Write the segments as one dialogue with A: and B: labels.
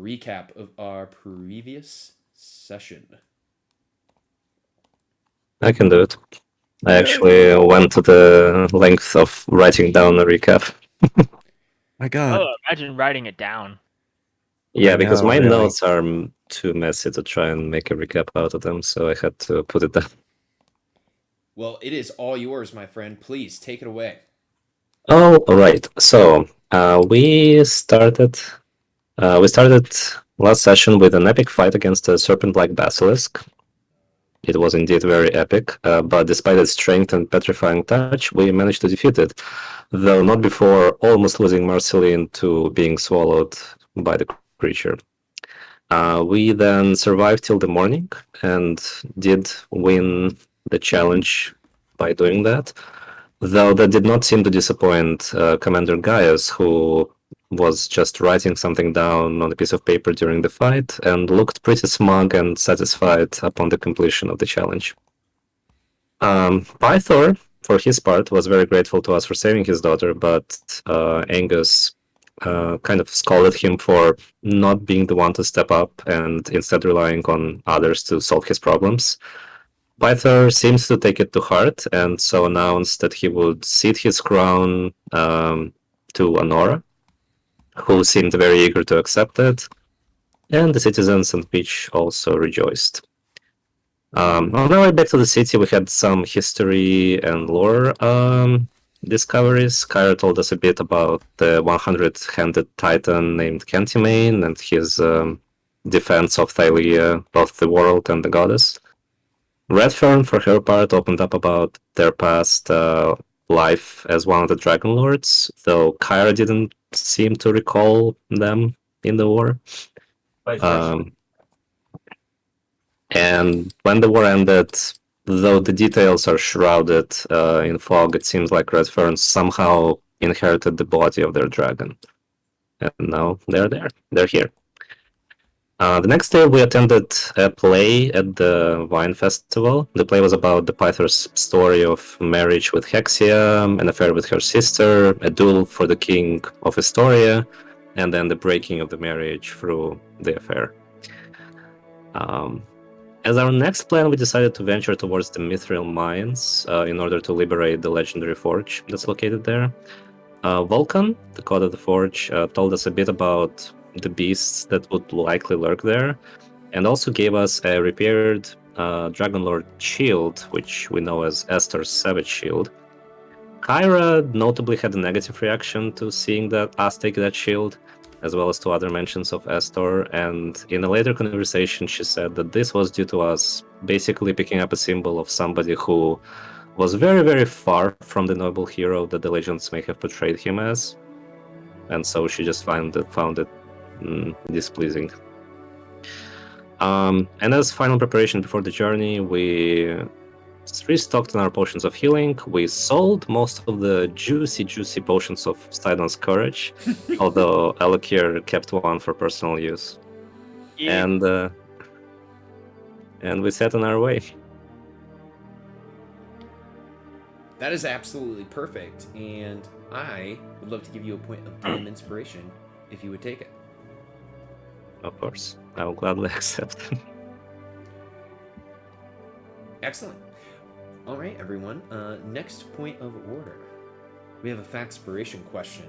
A: recap of our previous session.
B: I can do it. I actually went to the length of writing down a recap.
C: My God.
D: Oh, imagine writing it down.
B: Yeah,
C: I
B: because
C: know,
B: my
C: really.
B: notes are too messy to try and make a recap out of them, so I had to put it down.
A: Well, it is all yours, my friend. Please take it away.
B: Oh, all right. So we started. We started last session with an epic fight against a serpent-like basilisk. It was indeed very epic, but despite its strength and petrifying touch, we managed to defeat it, though not before almost losing Marceline to being swallowed by the creature. We then survived till the morning and did win the challenge by doing that, though that did not seem to disappoint Commander Gaius, who was just writing something down on a piece of paper during the fight and looked pretty smug and satisfied upon the completion of the challenge. Pythor, for his part, was very grateful to us for saving his daughter, but Angus kind of scolded him for not being the one to step up and instead relying on others to solve his problems. Pythor seems to take it to heart and so announced that he would cede his crown to Honora, who seemed very eager to accept it, and the citizens and Peach also rejoiced. On our way back to the city, we had some history and lore discoveries. Kyra told us a bit about the 100-handed titan named Cantimane and his defense of Thylia, both the world and the goddess. Redfern, for her part, opened up about their past life as one of the Dragon Lords, though Kyra didn't seem to recall them in the war. And when the war ended, though the details are shrouded in fog, it seems like Redfern somehow inherited the body of their dragon. And now they're there. They're here. The next day, we attended a play at the Wine Festival. The play was about the Pythor's story of marriage with Hexia, an affair with her sister, a duel for the king of Estoria, and then the breaking of the marriage through the affair. As our next plan, we decided to venture towards the Mithril mines in order to liberate the legendary forge that's located there. Vulcan, the god of the forge, told us a bit about the beasts that would likely lurk there, and also gave us a repaired Dragonlord shield, which we know as Esther's Savage Shield. Kyra notably had a negative reaction to seeing us take that shield, as well as to other mentions of Astor, and in a later conversation she said that this was due to us basically picking up a symbol of somebody who was very, very far from the noble hero that the legends may have portrayed him as, and so she just found it displeasing. And as final preparation before the journey, we restocked on our potions of healing. We sold most of the juicy potions of Sidon's Courage, although Elokir kept one for personal use.
D: Yeah.
B: And we set on our way.
A: That is absolutely perfect, and I would love to give you a point of DM inspiration if you would take it.
B: Of course, I will gladly accept.
A: Excellent. All right, everyone. Next point of order. We have a factspiration question.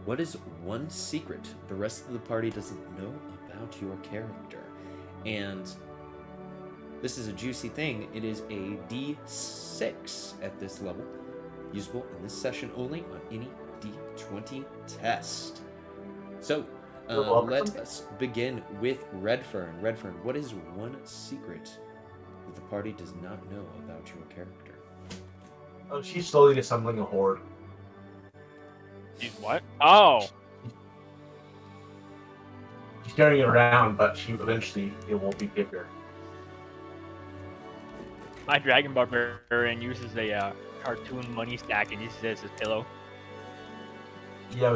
A: What is one secret the rest of the party doesn't know about your character? And this is a juicy thing. It is a D6 at this level, usable in this session only on any D20 test. So, let us begin with Redfern. Redfern, what is one secret that the party does not know about your character?
E: Oh, she's slowly assembling a horde.
D: What? Oh.
E: She's carrying it around, but eventually it will be bigger.
D: My Dragon Barbarian uses a cartoon money stack and uses it as his pillow.
E: Yeah,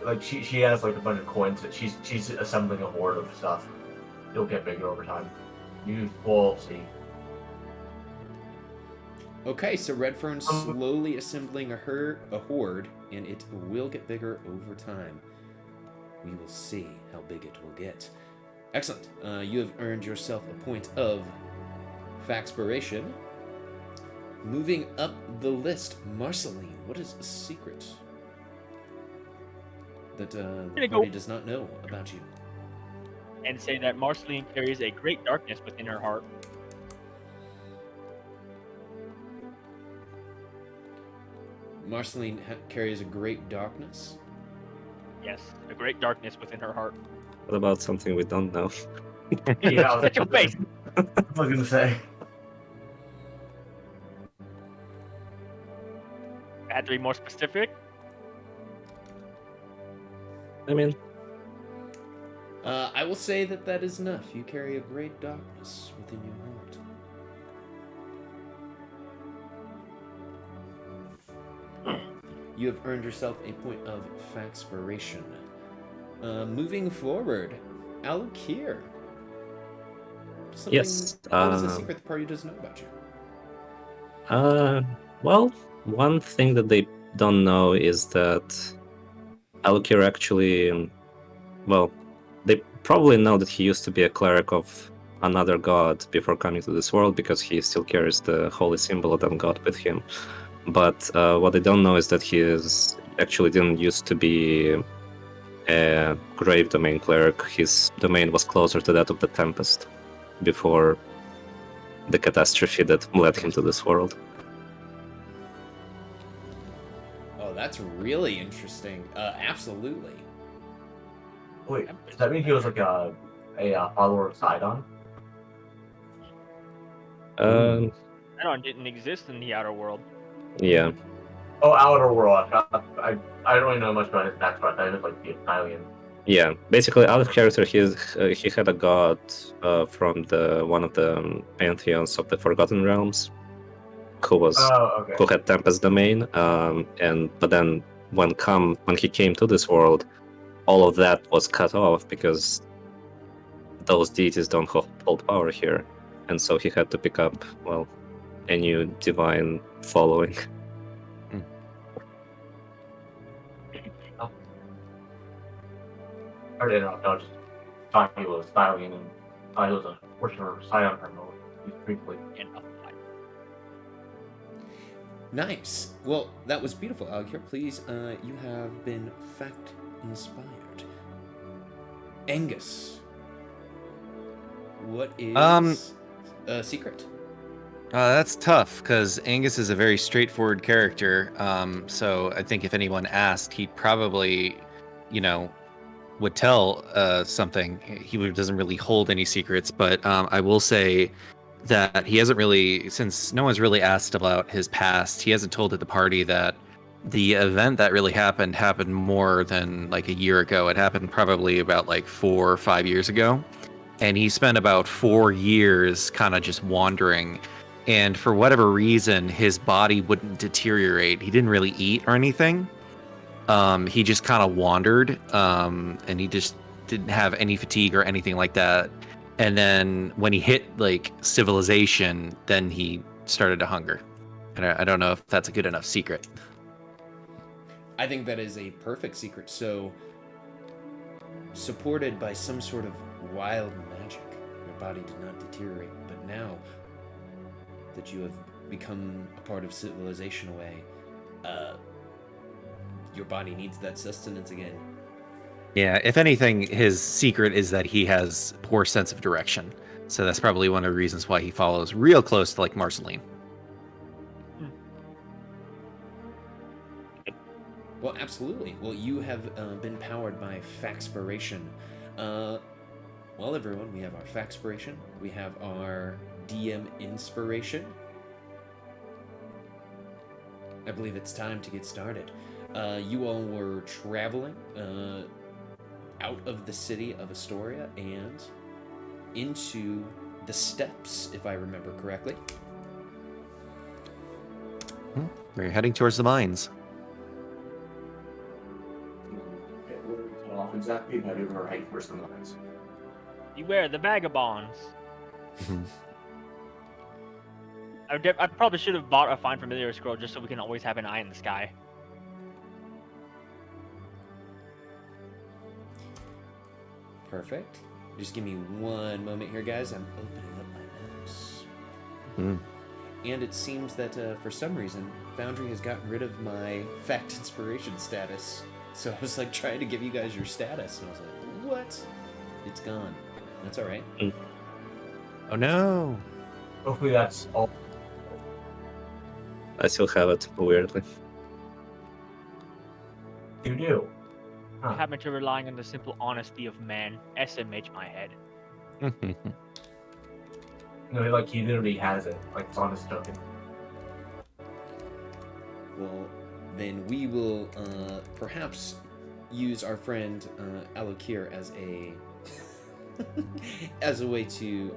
E: but she has like a bunch of coins that she's assembling a horde of stuff. It'll get bigger over time. We'll see.
A: Okay, so Redfern's slowly assembling a horde, and it will get bigger over time. We will see how big it will get. Excellent. You have earned yourself a point of Faxpiration. Moving up the list, Marceline, what is a secret that the party does not know about you?
D: And say that Marceline carries a great darkness within her heart.
A: Marceline carries a great darkness.
D: Yes, a great darkness within her heart.
B: What about something we don't know?
E: Yeah,
D: Shut your face.
E: I was gonna say.
D: I had to be more specific.
B: I mean,
A: I will say that that is enough. You carry a great darkness within your heart. You have earned yourself a point of Faxpiration. Moving forward, Alukir.
B: Yes,
A: What is a secret the party doesn't know about you?
B: well, one thing that they don't know is that Alukir actually, well, they probably know that he used to be a cleric of another god before coming to this world because he still carries the holy symbol of that god with him. But what they don't know is that he actually didn't used to be a grave domain cleric. His domain was closer to that of the Tempest before the catastrophe that led him to this world.
A: Oh, that's really interesting. Absolutely.
E: Wait, does that mean he was like a follower of Sidon?
D: Sidon didn't exist in the outer world.
B: Yeah.
E: Oh, Outer World. I don't really know much about his backstory. I thought he was like the Italian.
B: Yeah, basically, out of character, he had a god from one of the pantheons of the Forgotten Realms, who
E: Okay.
B: had Tempest domain, but then when he came to this world, all of that was cut off because those deities don't hold power here, and so he had to pick up a new divine following.
E: I didn't know. I was just thought he was Italian and thought he was a worshiper of Sidon primarily. He's briefly.
D: And
A: Nice. Well, that was beautiful, Alukir. Please, you have been fact-inspired. Angus, what is a secret?
C: That's tough because Angus is a very straightforward character. So I think if anyone asked, he'd probably, would tell something. He doesn't really hold any secrets, but I will say that he hasn't really, since no one's really asked about his past, he hasn't told at the party that the event that really happened more than like a year ago. It happened probably about like 4 or 5 years ago. And he spent about 4 years kind of just wandering. And for whatever reason, his body wouldn't deteriorate. He didn't really eat or anything. He just kind of wandered, and he just didn't have any fatigue or anything like that. And then when he hit like civilization, then he started to hunger. And I don't know if that's a good enough secret.
A: I think that is a perfect secret. So, supported by some sort of wild magic, your body did not deteriorate. But now that you have become a part of civilization away, your body needs that sustenance again.
C: Yeah, if anything, his secret is that he has poor sense of direction. So that's probably one of the reasons why he follows real close to like Marceline.
A: Well, absolutely. Well, you have been powered by Faxpiration. Well, everyone, we have our Faxpiration. We have our DM Inspiration. I believe it's time to get started. You all were traveling out of the city of Astoria and into the steppes, if I remember correctly.
C: We're heading towards the mines.
E: Okay, where do we cut off exactly? How do we head towards the mines?
D: beware the vagabonds.
C: Mhm.
D: I probably should have bought a Find Familiar scroll just so we can always have an eye in the sky.
A: Perfect. Just give me one moment here, guys. I'm opening up my notes.
C: Hmm.
A: And it seems that for some reason, Foundry has gotten rid of my fact inspiration status. So I was like trying to give you guys your status, and I was like, what? It's gone. That's all right.
C: Oh no.
E: Hopefully that's all.
B: I still have it, weirdly.
E: You do.
D: I happen to relying on the simple honesty of man. SMH my head.
E: Like he literally has it. Like it's on his token.
A: Well, then we will perhaps use our friend Alokir as a as a way to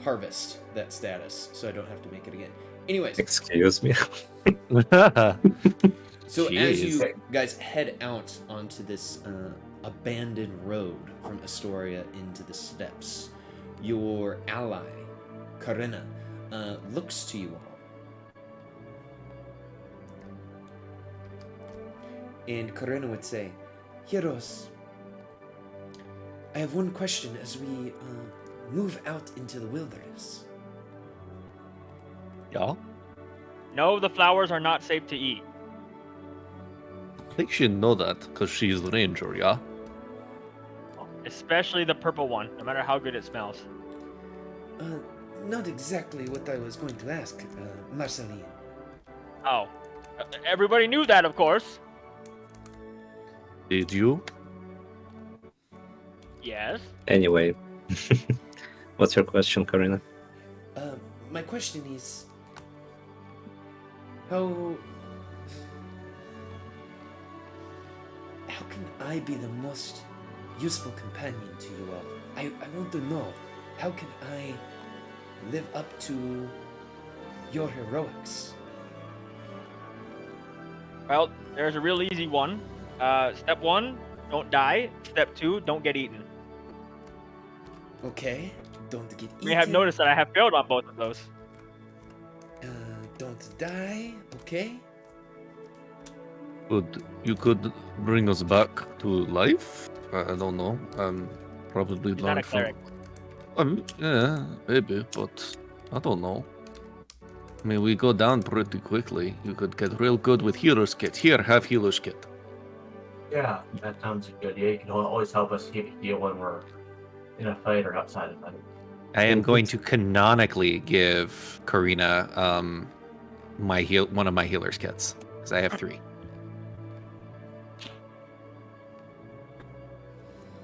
A: harvest that status, so I don't have to make it again. Anyways,
B: Excuse me.
A: so as you
C: Jeez.
A: guys head out onto this abandoned road from Astoria into the steppes, your ally, Karina, looks to you all. And Karina would say, Heroes, I have one question as we move out into the wilderness.
C: Yeah.
D: No, the flowers are not safe to eat.
C: I think she'd know that because she's the ranger, yeah?
D: Especially the purple one, no matter how good it smells.
A: Not exactly what I was going to ask, Marceline.
D: Oh. Everybody knew that, of course.
C: Did you?
D: Yes.
B: Anyway, what's your question, Karina?
A: My question is, how can I be the most useful companion to you all? I want to know, how can I live up to your heroics?
D: Well, there's a real easy one. Step 1, don't die. Step 2, don't get eaten.
A: Okay, don't get eaten.
D: You may have noticed that I have failed on both of those.
A: Don't die, okay?
C: You could bring us back to life? I don't know. Probably
D: You're not a cleric.
C: Yeah, maybe, but I don't know. I mean, we go down pretty quickly. You could get real good with healer's kit. Here, have healer's kit.
E: Yeah, that sounds good. Yeah, you can always help us keep a deal when we're in a fight or outside of fight.
C: I am going to canonically give Karina one of my healer's kits because I have 3.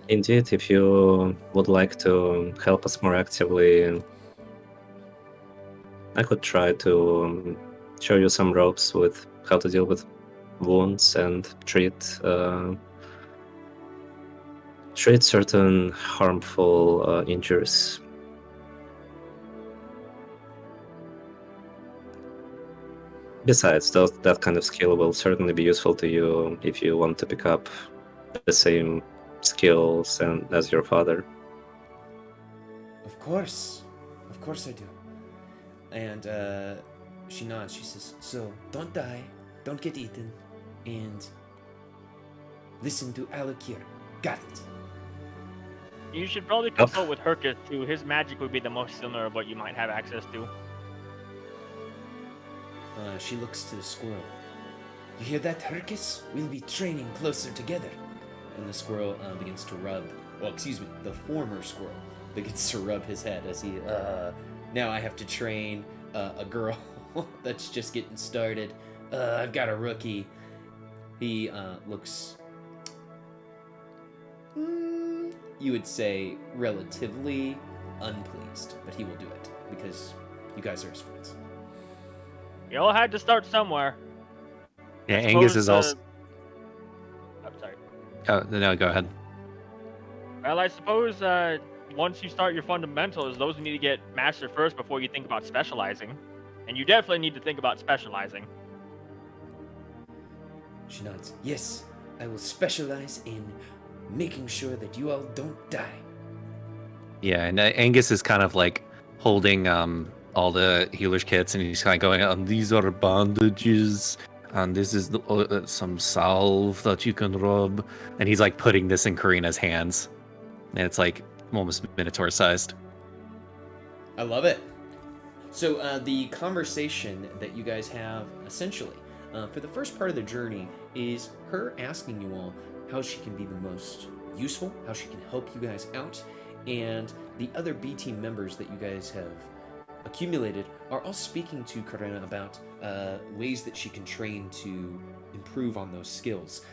B: Indeed, if you would like to help us more actively, I could try to show you some ropes with how to deal with wounds and treat certain harmful injuries. Besides, that kind of skill will certainly be useful to you if you want to pick up the same skills as your father.
A: Of course I do. And she nods, she says, so don't die, don't get eaten, and listen to Alokir. Got it.
D: You should probably consult with Hercus too. His magic would be the most similar of what you might have access to.
A: She looks to the squirrel. You hear that, Hercus? We'll be training closer together. And the squirrel begins to rub, the former squirrel begins to rub his head as he, now I have to train a girl that's just getting started. I've got a rookie. He looks, you would say, relatively unpleased, but he will do it because you guys are his friends.
D: We all had to start somewhere.
C: Yeah,
D: I
C: Angus
D: suppose,
C: is also.
D: I'm sorry.
C: Oh, no, go ahead.
D: Well, I suppose once you start your fundamentals, those need to get mastered first before you think about specializing. And you definitely need to think about specializing.
A: She nods. Yes, I will specialize in making sure that you all don't die.
C: Yeah, and Angus is kind of like holding all the healer's kits, and he's kind of going, these are bandages, and this is some salve that you can rub, and he's like putting this in Karina's hands, and it's like almost minotaur-sized.
A: I love it. So the conversation that you guys have, essentially, for the first part of the journey, is her asking you all how she can be the most useful, how she can help you guys out, and the other B team members that you guys have accumulated are all speaking to Karena about ways that she can train to improve on those skills.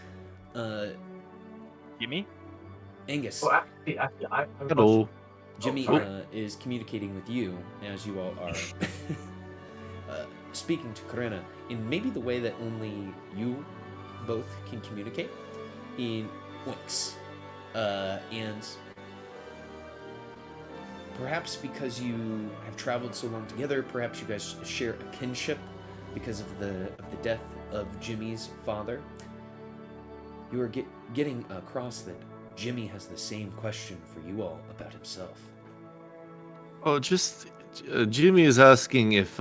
D: Gimme?
A: Angus,
E: Well, actually, I have a
C: Hello.
E: question.
A: Jimmy
E: sorry.
A: is communicating with you as you all are speaking to Karena in maybe the way that only you both can communicate, in oinks. And perhaps because you have traveled so long together, perhaps you guys share a kinship because of the death of Jimmy's father. You are getting across that Jimmy has the same question for you all about himself.
C: Oh, just Jimmy is asking if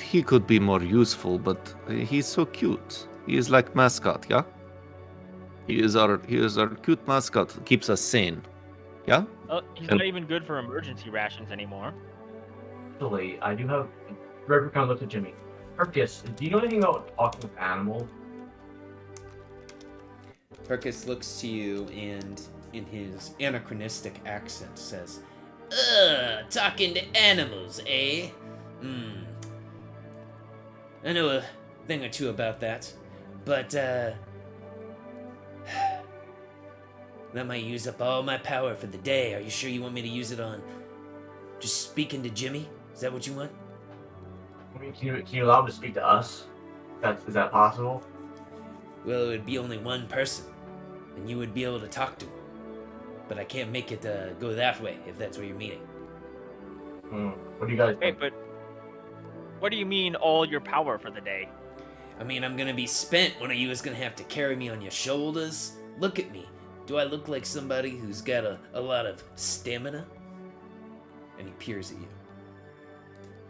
C: he could be more useful, but he's so cute. He is like mascot, yeah. He is our cute mascot. Keeps us sane, yeah.
D: He's
B: And-
D: not even good for emergency rations anymore.
E: Actually, I do have. River kind of looks at Jimmy. Perkius, do you know anything about talking with animals?
A: Perkis looks to you and, in his anachronistic accent, says, talking to animals, eh? I know a thing or two about that, but, that might use up all my power for the day. Are you sure you want me to use it on just speaking to Jimmy? Is that what you want?
E: I mean, can you allow him to speak to us? Is that possible?
A: Well, it would be only one person, and you would be able to talk to him. But I can't make it go that way, if that's what you're meaning.
E: What do you guys
D: Hey,
E: think?
D: but what do you mean all your power for the day?
A: I mean, I'm gonna be spent. One of you is gonna have to carry me on your shoulders. Look at me. Do I look like somebody who's got a lot of stamina? And he peers at you.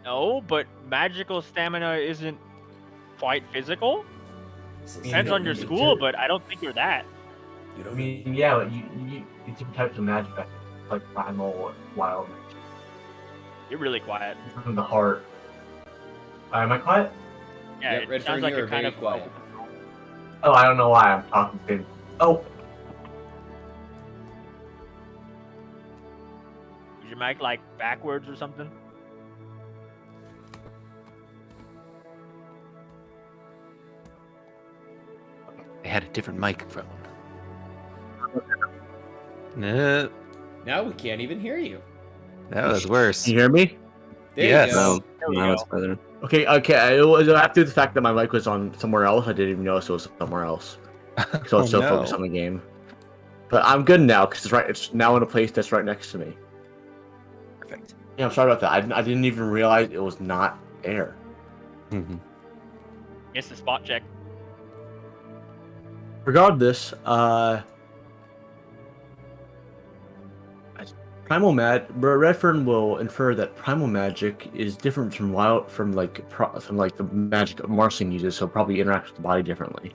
D: No, but magical stamina isn't quite physical.
A: He says,
E: Yeah,
D: Depends
A: you
D: on your
A: don't know
D: school,
E: too.
D: but I don't think you're that.
A: me. You
E: I
A: don't know me.
E: mean, yeah, but you different types of magic, like primal, wild,
D: You're really quiet.
E: from the heart. Am I quiet?
D: Yeah,
A: Yeah,
D: it
A: Redfern,
D: sounds like
A: you're
D: you're kind
A: very
D: of
A: quiet.
E: Oh, I don't know why I'm talking to him. Oh,
D: Is your mic like backwards or something?
C: I had a different microphone. Nah,
A: Now we can't even hear you.
C: that was worse.
B: Can you hear me?
A: There
C: Yes.
A: you go.
D: There we
B: Now
D: go.
B: it's better.
E: okay. It was after the fact that my mic was on somewhere else. I didn't even notice it was somewhere else. So I was so focused on the game. But I'm good now because it's now in a place that's right next to me.
C: Perfect.
E: Yeah, I'm sorry about that. I didn't even realize it was not there.
C: Mhm.
D: Missed the spot check.
E: Regardless, Redfern will infer that primal magic is different from the magic Marcian uses, so probably interacts with the body differently.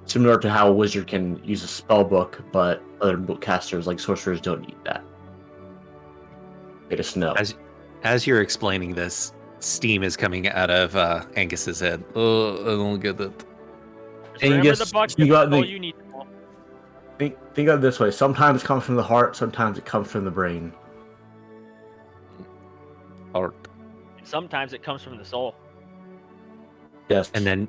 E: Similar to how a wizard can use a spell book, but other book casters like sorcerers don't need that. They just know.
C: As you're explaining this, steam is coming out of Angus's head. Oh, I don't get it.
D: Just remember
E: Angus,
D: the bucket.
E: you got
D: That's all
E: the-
D: you need to know.
E: Think of it this way: sometimes it comes from the heart, sometimes it comes from the brain.
C: Or,
D: And sometimes it comes from the soul.
E: Yes.
C: and then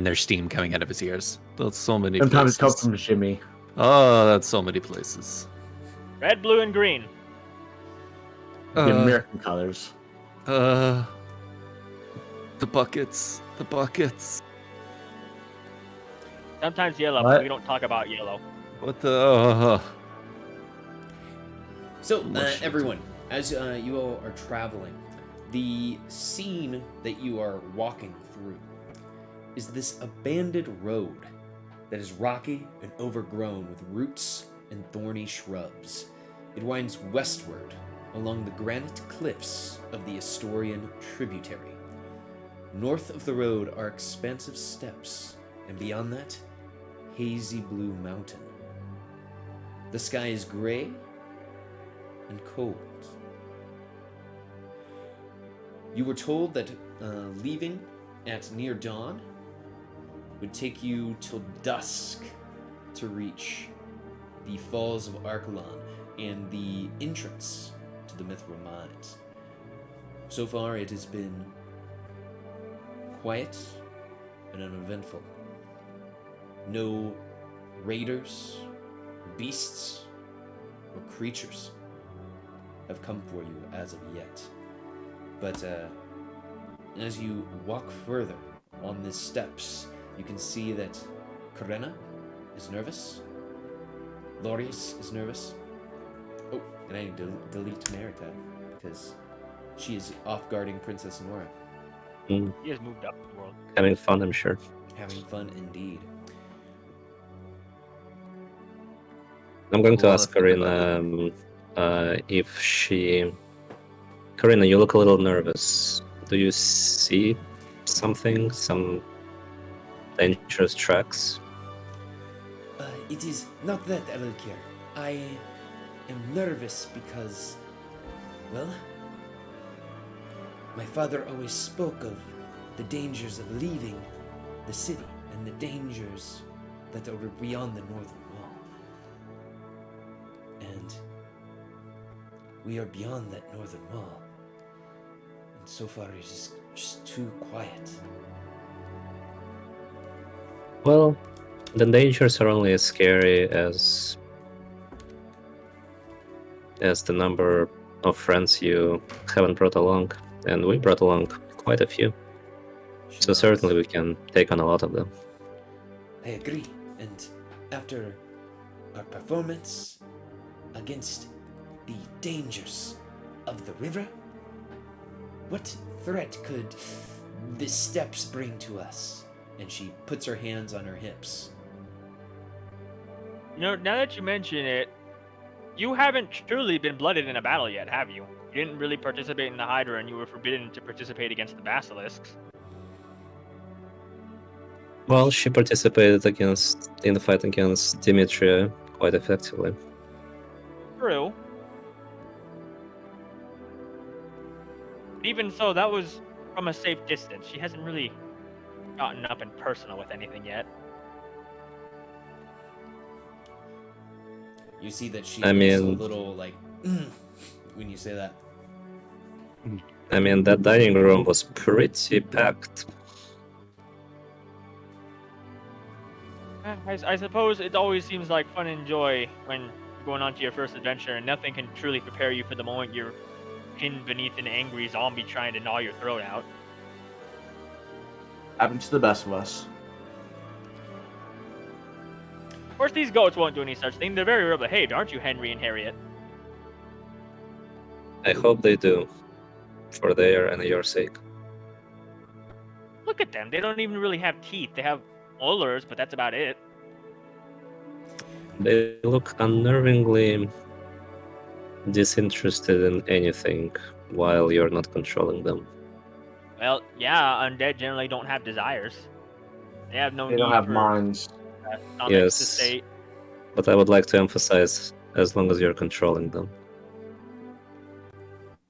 C: there's steam coming out of his ears. That's so many
E: sometimes
C: places.
E: it comes from Jimmy.
C: Oh, that's so many places.
D: Red, blue, and green.
E: The American colors.
C: The buckets.
D: Sometimes yellow,
E: What?
D: but we don't talk about yellow.
C: What the?
A: So,
C: Much
A: everyone, as you all are traveling, the scene that you are walking through is this abandoned road that is rocky and overgrown with roots and thorny shrubs. It winds westward along the granite cliffs of the Astorian tributary. North of the road are expansive steppes, and beyond that, hazy blue mountain. The sky is gray and cold. You were told that leaving at near dawn would take you till dusk to reach the Falls of Archelon and the entrance to the Mithril Mines. So far, it has been quiet and uneventful. No raiders, beasts, or creatures have come for you as of yet. But as you walk further on the steps, you can see that Karena is nervous. Lorius is nervous. Oh, and I need to delete Merita because she is off-guarding Princess Nora.
D: He has moved up the world.
B: Having fun, I'm sure.
A: Having fun indeed.
B: I'm going to
C: Well,
B: ask
C: I think
B: Karina if she... Karina, you look a little nervous. Do you see something? Some dangerous tracks?
A: It is not that, Elokir. I am nervous because, well, my father always spoke of the dangers of leaving the city and the dangers that are beyond the northern wall. And we are beyond that northern wall. And so far it is just too quiet.
B: Well, the dangers are only as scary as the number of friends you haven't brought along, and we brought along quite a few.
A: She
B: So
A: nods.
B: certainly we can take on a lot of them.
A: I agree. And after our performance against the dangers of the river, what threat could the steppes bring to us? And she puts her hands on her hips.
D: You know, now that you mention it, you haven't truly been blooded in a battle yet, have you? You didn't really participate in the Hydra, and you were forbidden to participate against the Basilisks.
B: Well, she participated in the fight against Dimitria quite effectively.
D: True. Even so, that was from a safe distance. She hasn't really gotten up and personal with anything yet.
A: You see that she
B: I
A: looks a
B: mean-
A: little like when you say that.
B: I mean, that dining room was pretty packed.
D: I suppose it always seems like fun and joy when you're going on to your first adventure, and nothing can truly prepare you for the moment you're pinned beneath an angry zombie trying to gnaw your throat out.
E: Happens to the best of us.
D: Of course, these goats won't do any such thing. They're very well behaved, aren't you, Henry and Harriet?
B: I hope they do, for their and your sake.
D: Look at them. They don't even really have teeth. They have molars, but that's about it.
B: They look unnervingly disinterested in anything while you're not controlling them.
D: Well, yeah, undead generally don't have desires. They have no
E: They
D: need
E: don't have
D: for
E: minds.
D: stomachs
B: Yes.
D: to say.
B: But I would like to emphasize, as long as you're controlling them.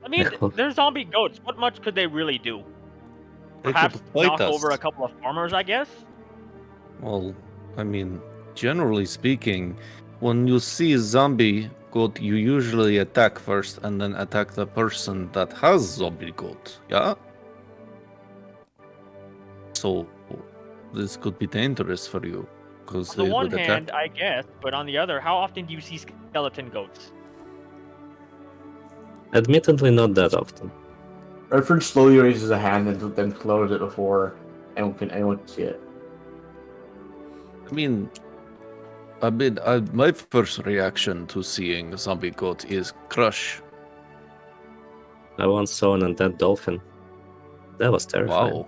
D: I mean,
B: Well-
D: they're zombie goats. What much could they really do?
C: They
D: Perhaps
C: could fight
D: knock
C: us.
D: over a couple of farmers, I guess?
C: Well, I mean, generally speaking, when you see a zombie goat, you usually attack first and then attack the person that has zombie goat, yeah? So, this could be dangerous for you, because
D: On
C: they
D: the one
C: would
D: hand,
C: attack.
D: I guess, but on the other, how often do you see skeleton goats?
B: Admittedly, not that often.
E: Redfern slowly raises a hand and then closes it before anyone can see it.
C: My first reaction to seeing a zombie goat is crush.
B: I once saw an undead dolphin. That was terrifying.
C: Wow.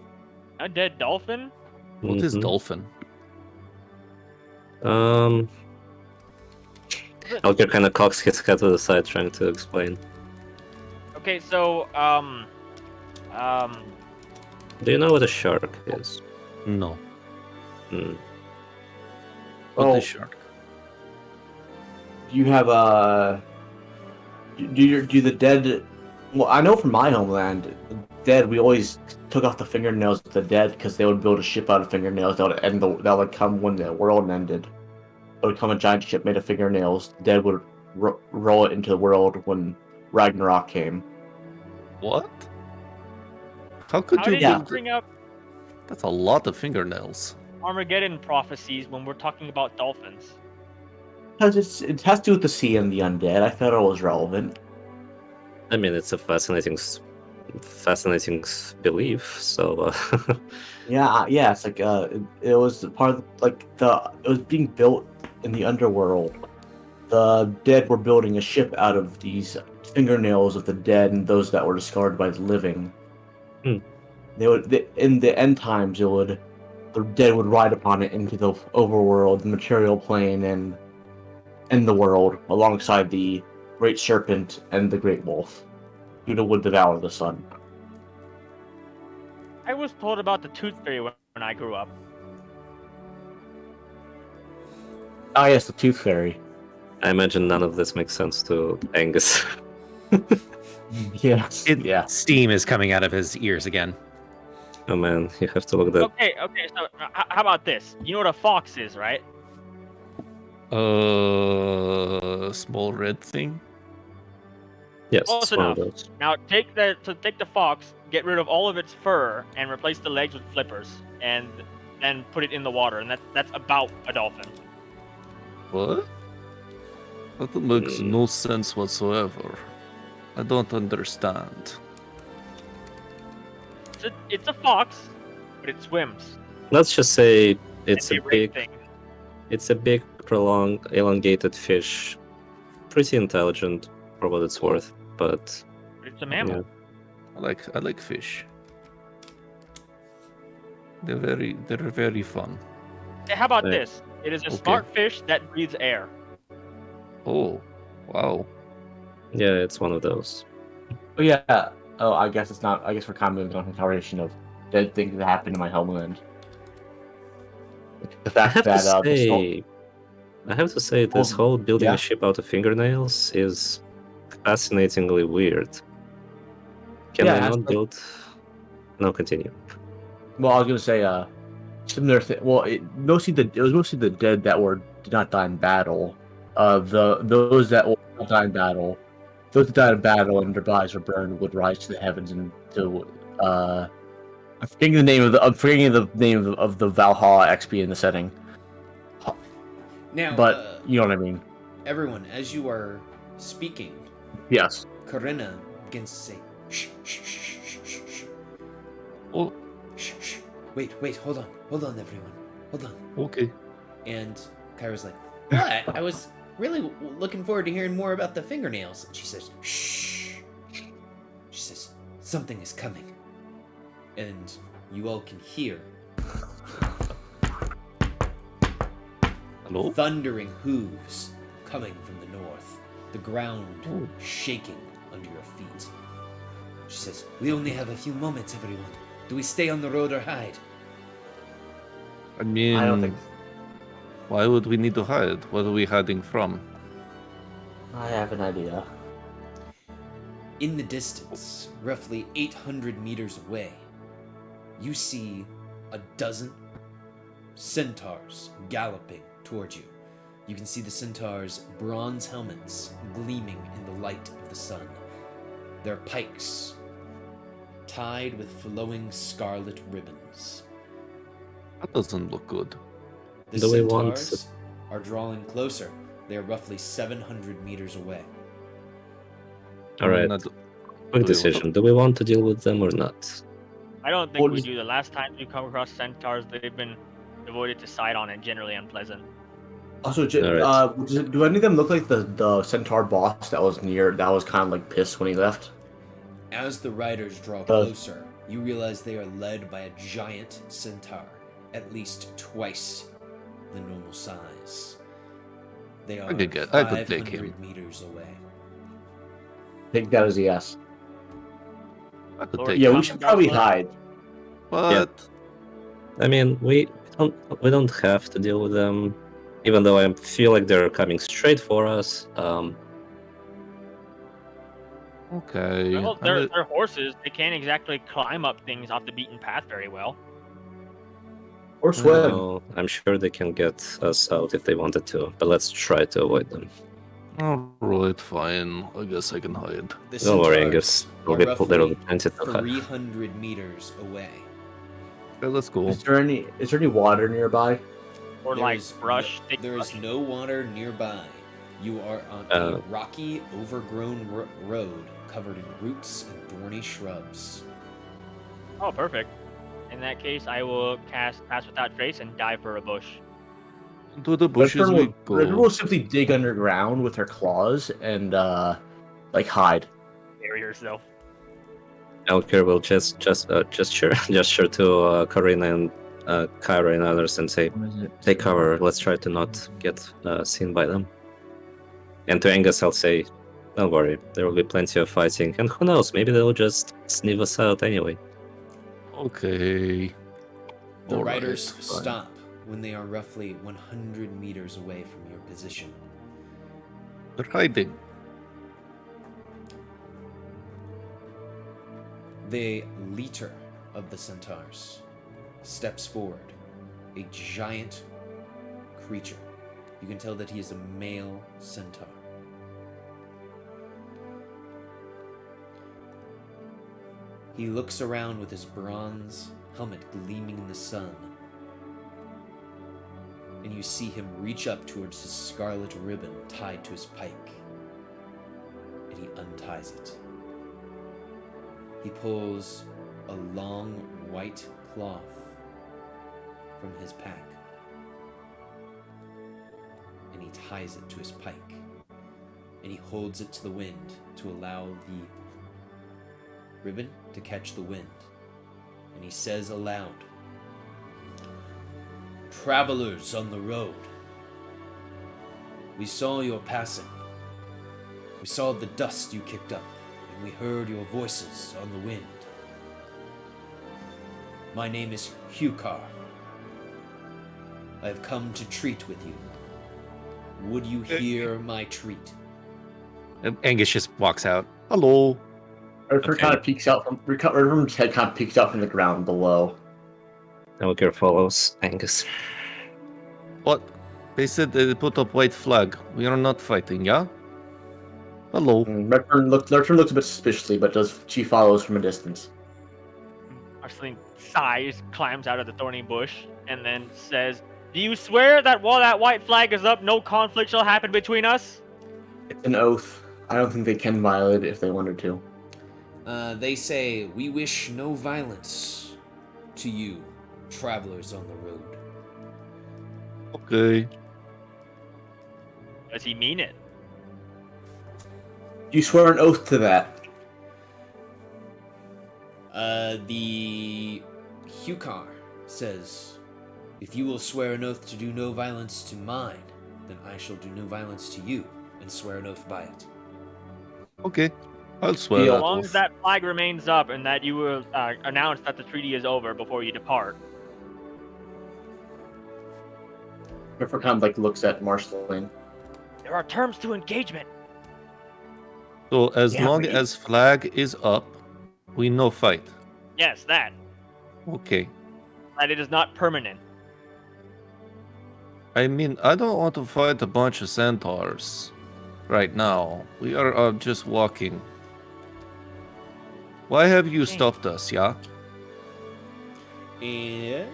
D: A dead dolphin?
C: What is
B: Mhm.
C: dolphin?
B: Elker kind of cocks his head to the side, trying to explain.
D: Okay, so,
B: Do you know what a shark is?
C: No.
B: Hmm.
C: What
E: Oh.
C: is shark?
E: you have do the dead? Well, I know from my homeland, the dead we always took off the fingernails of the dead because they would build a ship out of fingernails that would that would come when the world ended. It would come a giant ship made of fingernails. The dead would roll it into the world when Ragnarok came.
C: What? How could
D: How
C: you
D: did you
C: build?
D: bring up
C: That's a lot of fingernails.
D: Armageddon prophecies when we're talking about dolphins?
E: Because it has to do with the sea and the undead. I thought it was relevant.
B: I mean, it's a fascinating belief. So
E: Yeah. It's like it was part of it was being built in the underworld. The dead were building a ship out of these fingernails of the dead and those that were discarded by the living.
B: Hmm.
E: In the end times, the dead would ride upon it into the overworld, the material plane, and the world, alongside the great serpent and the great wolf. Judah would devour the sun.
D: I was told about the Tooth Fairy when I grew up.
E: Ah, yes, the Tooth Fairy.
B: I imagine none of this makes sense to Angus.
E: Yes. Yeah.
C: Steam is coming out of his ears again.
B: Oh man, you have to look that.
D: Okay, so how about this? You know what a fox is, right?
C: Small red thing.
B: Yes,
D: Close
B: it's one of
D: enough.
B: those.
D: Now take the fox, get rid of all of its fur, and replace the legs with flippers, and then put it in the water, and that's about a dolphin.
C: What? That makes no sense whatsoever. I don't understand.
D: It's a fox, but it swims.
B: Let's just say it's
D: and
B: a
D: they rape
B: big,
D: things.
B: it's a big, prolonged, elongated fish. Pretty intelligent, for what it's worth, but
D: But it's a mammal.
B: yeah.
C: I like fish. They're very fun.
D: Hey, how about
B: Right.
D: this? It is a
C: Okay.
D: smart fish that breathes air.
C: Oh, wow.
B: Yeah, it's one of those.
E: Oh yeah. Oh, I guess it's not. I guess we're kind of moving on to the conversation of dead things that happened in my homeland. The
B: I
E: fact
B: have to
E: that
B: say, this
E: Well,
B: whole building
E: yeah.
B: a ship out of fingernails is fascinatingly weird. Can
E: Yeah,
B: they
E: it has,
B: not
E: like-
B: build? No, continue.
E: well, I was gonna say similar thing. Well, it was mostly the dead that did not die in battle. Those that will die in battle, those that died in battle and their bodies were burned would rise to the heavens and to I'm forgetting the name of the Valhalla XP in the setting.
A: Now,
E: But you know what I mean.
A: everyone, as you are speaking,
E: Yes.
A: Corinna begins to say, shh, shh, shh, shh, shh, shh.
C: Oh,
A: Shh, shh. Wait, hold on, everyone. Hold on.
C: okay.
A: And Kyra's like, what? I was really looking forward to hearing more about the fingernails. And she says, shh. She says, something is coming. And you all can hear
C: Hello?
A: thundering hooves coming from the north, the ground
C: Oh.
A: shaking under your feet. She says, we only have a few moments, everyone. Do we stay on the road or hide?
C: I mean,
E: I don't think.
C: why would we need to hide? What are we hiding from?
E: I have an idea.
A: In the distance, roughly 800 meters away, you see a dozen centaurs galloping towards you. You can see the centaurs' bronze helmets gleaming in the light of the sun. Their pikes tied with flowing scarlet ribbons.
C: That doesn't look good.
A: The
B: Do we want
A: centaurs are drawing closer. They are roughly 700 meters away.
B: All right,
C: Not-
B: quick
C: do we want
B: decision. Do we want to deal with them or not?
D: I don't think
E: Well,
D: we
E: just-
D: do. The last time we come across centaurs, they've been devoted to Sidon and generally unpleasant.
E: Also,
B: Alright.
E: do any of them look like the centaur boss that was kind of like pissed when he left?
A: As the riders draw
E: Uh.
A: closer, you realize they are led by a giant centaur, at least twice the normal size. They are
C: I could take
A: 500
C: him.
A: meters away.
E: Take that as a yes.
C: I could
D: Lord,
C: take
E: Yeah,
C: it.
E: we should probably hide.
C: But
B: I mean, we don't have to deal with them even though I feel like they're coming straight for us.
C: Okay.
D: Well, they're horses. They can't exactly climb up things off the beaten path very well.
E: Or swim.
B: No, I'm sure they can get us out if they wanted to, but let's try to avoid them.
C: Alright, fine. I guess I can hide.
A: The
B: Don't worry,
A: centaurs
B: Angus.
A: are
B: There will be
A: roughly
B: plenty to hide.
A: 300 meters away.
C: Okay, that's cool.
E: Is there any water nearby?
D: Or
A: There
D: like
A: is
D: brush. thick
A: there is
D: brush.
A: no water nearby. You are on a rocky, overgrown road covered in roots and thorny shrubs.
D: Oh, perfect. In that case, I will cast Pass Without Trace and dive for a bush.
C: Into the bushes
E: Redfern
C: we
E: Redfern
C: go.
E: will simply dig underground with her claws and like hide.
D: Bury yourself.
B: Elker will gesture to Karina and Kyra and others and say, "Take cover. Let's try to not get seen by them." And to Angus, I'll say, "Don't worry. There will be plenty of fighting, and who knows? Maybe they'll just sniff us out anyway."
C: Okay.
A: The
C: Alright,
A: riders
C: fine.
A: stop when they are roughly 100 meters away from your position.
C: They're hiding.
A: The leader of the centaurs steps forward, a giant creature. You can tell that he is a male centaur. He looks around with his bronze helmet gleaming in the sun, and you see him reach up towards his scarlet ribbon tied to his pike, and he unties it. He pulls a long white cloth from his pack, and he ties it to his pike, and he holds it to the wind to allow the ribbon to catch the wind, and he says aloud, "Travelers on the road, we saw your passing. We saw the dust you kicked up, and we heard your voices on the wind. My name is Hukar. I have come to treat with you. Would you hear my treat?"
C: Angus just walks out. Hello.
E: Redfern
B: Okay.
E: kind of peeks out from Redfern's head kind of peeks out from the ground below.
B: Elker follows Angus.
C: What? They said they put up white flag. We are not fighting, yeah? Hello.
E: Redfern looks a bit suspiciously, but she follows from a distance.
D: Arsene sighs, climbs out of the thorny bush, and then says, "Do you swear that while that white flag is up, no conflict shall happen between us?"
E: It's an oath. I don't think they can violate it if they wanted to.
A: They say, "We wish no violence to you, travelers on the road."
C: Okay.
D: Does he mean it?
E: You swear an oath to that.
A: The Hukar says, "If you will swear an oath to do no violence to mine, then I shall do no violence to you, and swear an oath by it."
C: Okay. I'll swear
E: Yeah.
C: that
D: As long
C: oath.
D: as that flag remains up and that you will announce that the treaty is over before you depart.
E: Redfern kind of like looks at Marceline.
D: There are terms to engagement.
C: So as
E: Yeah,
C: long
E: but
C: as flag is up, we no fight.
D: Yes, that.
C: Okay.
D: That it is not permanent.
C: I mean, I don't want to fight a bunch of centaurs right now. We are just walking. Why have you
D: Okay.
C: stopped us, yeah?
A: And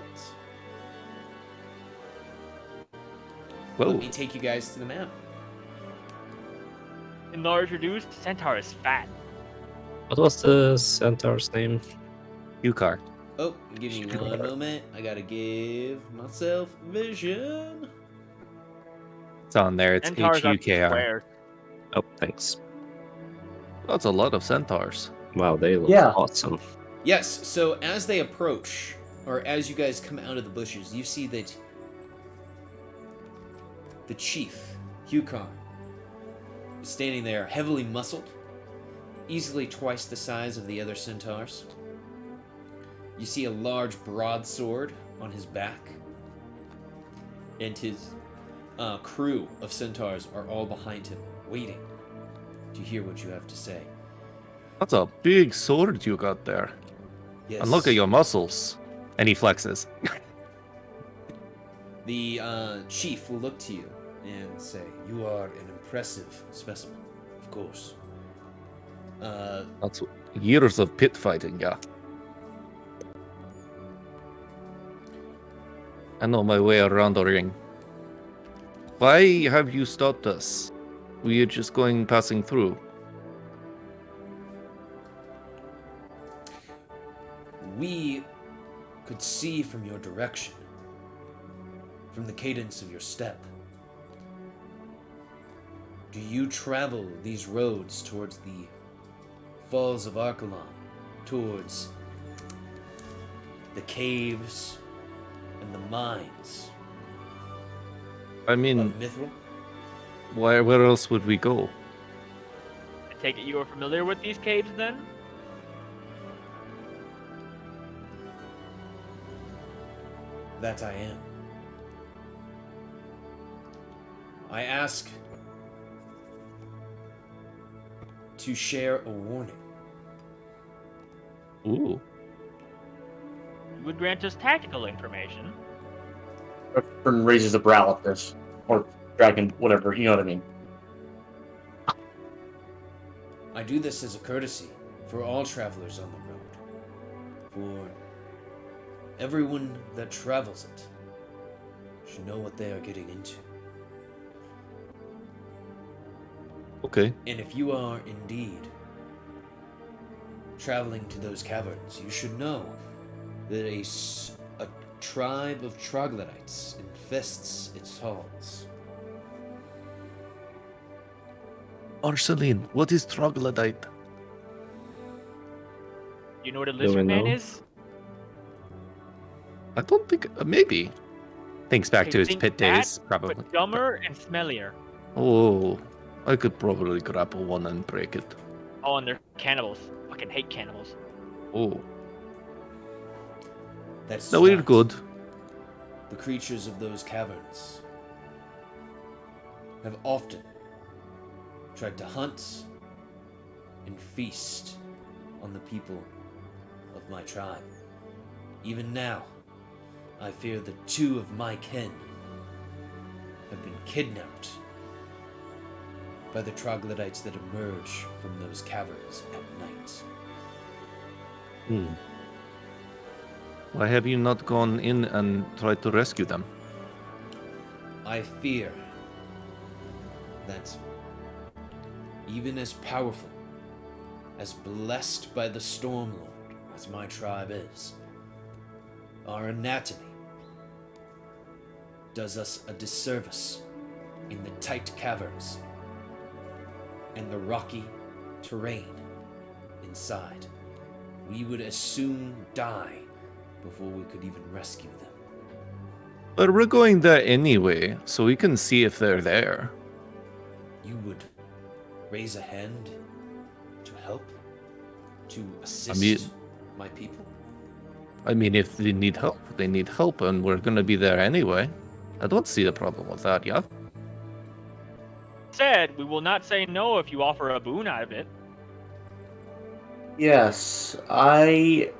C: Whoa.
A: let me take you guys to the map.
D: Enlarged reduced, centaur is fat.
B: What was the centaur's name?
C: Hukar.
A: Oh, give me one moment. I gotta give myself vision.
C: It's on there. It's
D: Centaurs are
C: Hukar.
D: squares.
B: Oh, thanks.
C: That's a lot of centaurs.
B: Wow, they look
E: Yeah.
B: awesome.
A: Yes, so as they approach, or as you guys come out of the bushes, you see that the chief, Hukar, is standing there heavily muscled, easily twice the size of the other centaurs. You see a large broadsword on his back, and his crew of centaurs are all behind him, waiting to hear what you have to say.
C: That's a big sword you got there.
A: Yes.
C: And look at your muscles. And he flexes.
A: The chief will look to you and say, "You are an impressive specimen, of course."
C: That's years of pit fighting, yeah. I know my way around the ring. Why have you stopped us? We are just passing through.
A: We could see from your direction, from the cadence of your step. Do you travel these roads towards the Falls of Archelon, towards the caves and the mines
C: I mean,
A: of Mithril?
C: where else would we go?
D: I take it you are familiar with these caves then?
A: That I am. I ask to share a warning.
C: Ooh.
D: You would grant us tactical information.
E: Referent raises a brow at this, or dragon, whatever. You know what I mean.
A: I do this as a courtesy for all travelers on the road. For everyone that travels it should know what they are getting into.
C: Okay.
A: And if you are indeed traveling to those caverns, you should know that a tribe of troglodytes infests its halls.
C: Arceline, what is troglodyte?
D: You know what a
B: we
D: lizard man
B: know?
D: is?
C: I don't think. Maybe. Thinks back
D: Okay,
C: to his
D: think
C: pit
D: that,
C: days, probably.
D: But dumber and smellier.
C: Oh, I could probably grapple one and break it.
D: Oh, and they're cannibals. Fucking hate cannibals.
C: Oh,
A: That's
C: no, we're
A: not
C: good.
A: The creatures of those caverns have often tried to hunt and feast on the people of my tribe. Even now, I fear that 2 of my kin have been kidnapped by the troglodytes that emerge from those caverns at night.
C: Why have you not gone in and tried to rescue them?
A: I fear that even as powerful, as blessed by the Stormlord as my tribe is, our anatomy does us a disservice in the tight caverns and the rocky terrain inside. We would as soon die before we could even rescue them.
C: But we're going there anyway, so we can see if they're there.
A: You would raise a hand to help? To assist my people?
C: I mean, if they need help, they need help, and we're gonna be there anyway. I don't see the problem with that, yeah?
D: Said, we will not say no if you offer a boon out of it.
E: Yes, I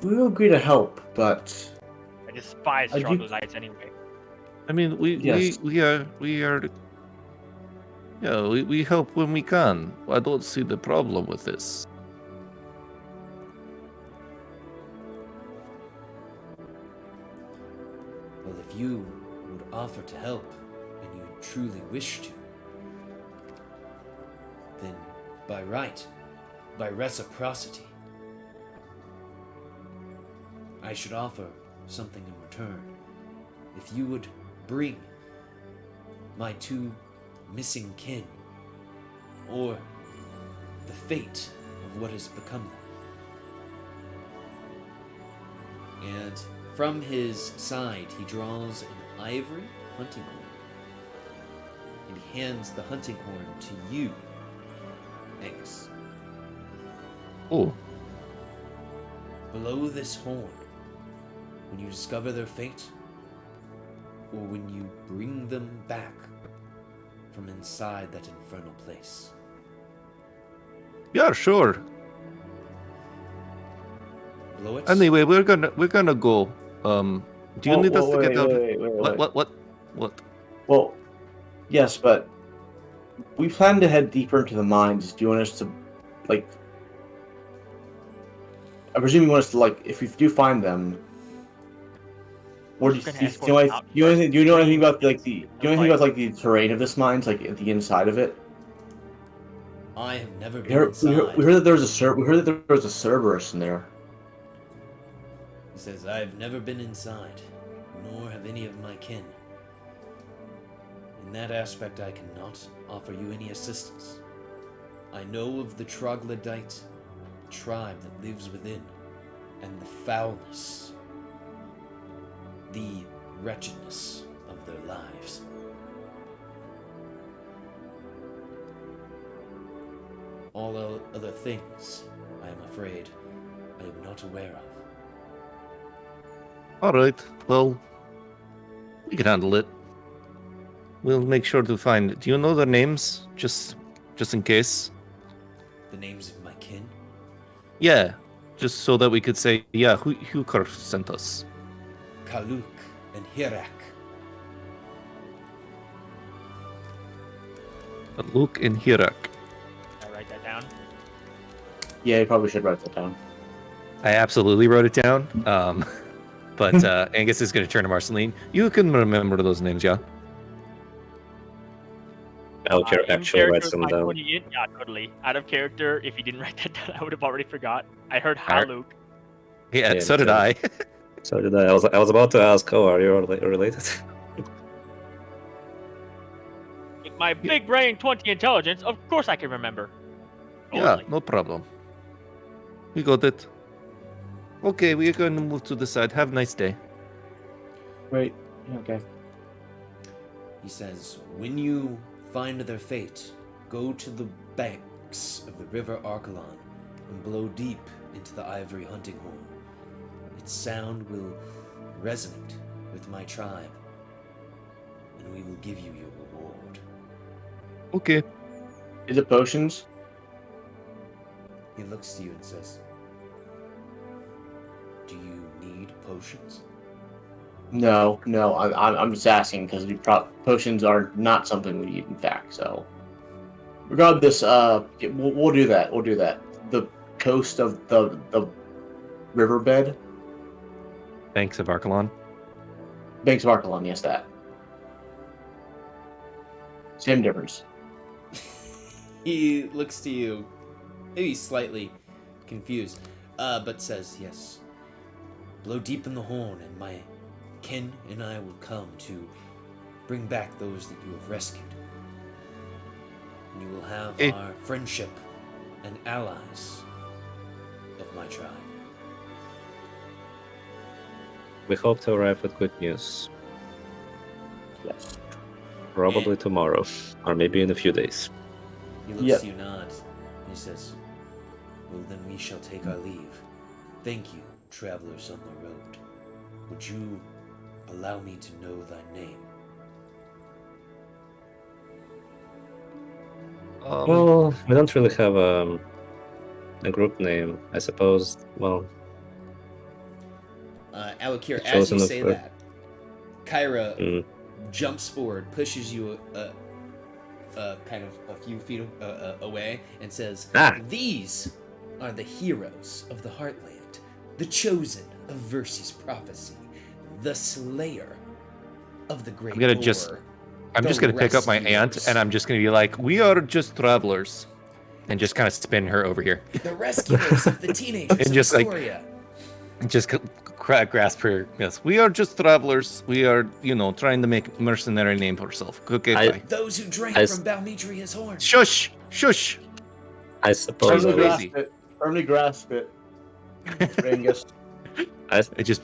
E: will agree to help, but
D: I despise
E: I do-
D: troglodytes anyway.
C: I mean,
E: Yes.
C: we are, yeah, we help when we can. I don't see the problem with this.
A: Well, if you would offer to help, and you truly wish to, then by right, by reciprocity, I should offer something in return. If you would bring my 2 missing kin, or the fate of what has become them. And from his side, he draws an ivory hunting horn and hands the hunting horn to you, Angus.
C: Oh,
A: Below this horn, when you discover their fate, or when you bring them back from inside that infernal place.
F: Yeah, sure.
A: Blow it.
F: Anyway, we're gonna go. Do you need us to get out? What?
E: Well, yes, but we plan to head deeper into the mines. Do you want us to, like? I presume you want us to, like, if we do find them. Or do
D: We're gonna
E: you
D: escort
E: know
D: them
E: anything?
D: out
E: Do you
D: first.
E: know anything about like the? Do you know anything
D: Like-
E: about like the terrain of this mines, like at the inside of it?
A: I have never
E: We
A: been
E: heard,
A: inside.
E: we heard that there was a We heard that there was a Cerberus in there.
A: He says, I have never been inside, nor have any of my kin. In that aspect, I cannot offer you any assistance. I know of the troglodyte tribe that lives within, and the foulness, the wretchedness of their lives. All other things, I am afraid, I am not aware of.
F: All right. Well, we can handle it. We'll make sure to find. Do you know their names, just in case?
A: The names of my kin?
F: Yeah, just so that we could say, yeah, who sent us?
A: Kaluk and Hirak.
F: Luke and Hirak.
D: I write that down.
E: Yeah, you probably should write that down.
C: I absolutely wrote it down. But Angus is going to turn to Marceline. You can remember those names, yeah?
B: Alcare
D: In
B: actually
D: character
B: writes
D: with
B: them
D: my
B: down.
D: 20 in, yeah, totally. Out of character, if you didn't write that down, I would have already forgot. I heard
C: Alright.
D: Haluk.
C: Yeah,
B: Yeah,
C: so
B: me
C: did
B: too.
C: I.
B: So did I. I was about to ask, oh, are you related?
D: With my big brain, 20 intelligence, of course I can remember.
F: Yeah,
D: Totally.
F: no problem. We got it. Okay, we are going to move to the side. Have a nice day.
E: Wait. Okay.
A: He says, when you find their fate, go to the banks of the river Archelon and blow deep into the ivory hunting horn. Its sound will resonate with my tribe, and we will give you your reward.
F: Okay.
E: Is it potions?
A: He looks to you and says, do you need potions?
E: No. I'm just asking because potions are not something we need. In fact, so regardless, we'll do that. We'll do that. The coast of the riverbed,
C: Thanks of Archelon.
E: Banks of Archelon. Yes, that. Same difference.
A: He looks to you, maybe slightly confused, but says, yes. Blow deep in the horn, and my kin and I will come to bring back those that you have rescued. And you will have our friendship and allies of my tribe.
B: We hope to arrive with good news.
E: Yes.
B: Probably tomorrow, or maybe in a few days.
A: He looks
E: Yep.
A: to you, nod, and he says, well, then we shall take our leave. Thank you, travelers on the road. Would you allow me to know thy name?
B: Well, we don't really have a group name, I suppose. Well,
A: Alakir, as
B: Chosen
A: you
B: of
A: say
B: her.
A: that, Kyra
B: mm,
A: jumps forward, pushes you kind of a few feet away, and says,
B: Ah.
A: these are the heroes of the Heartland, the chosen of Versi's prophecy, the slayer of the great
C: I'm gonna
A: Boar,
C: just- I'm
A: the
C: just going to pick up my aunt,
A: rescuers.
C: and I'm just going to be like, we are just travelers. And just kind of spin her over here.
A: The rescuers of the teenagers
C: And
A: of
C: just, like,
A: Astoria.
C: And just grasp her. Yes, we are just travelers. We are, trying to make mercenary name for ourselves. Okay,
B: I-
C: bye.
A: Those who drank
B: I-
A: from Balmetria's horn.
C: Shush! Shush!
B: I suppose.
C: She's
E: Firmly
C: crazy.
E: grasp it. Firmly grasp it. Angus.
C: I just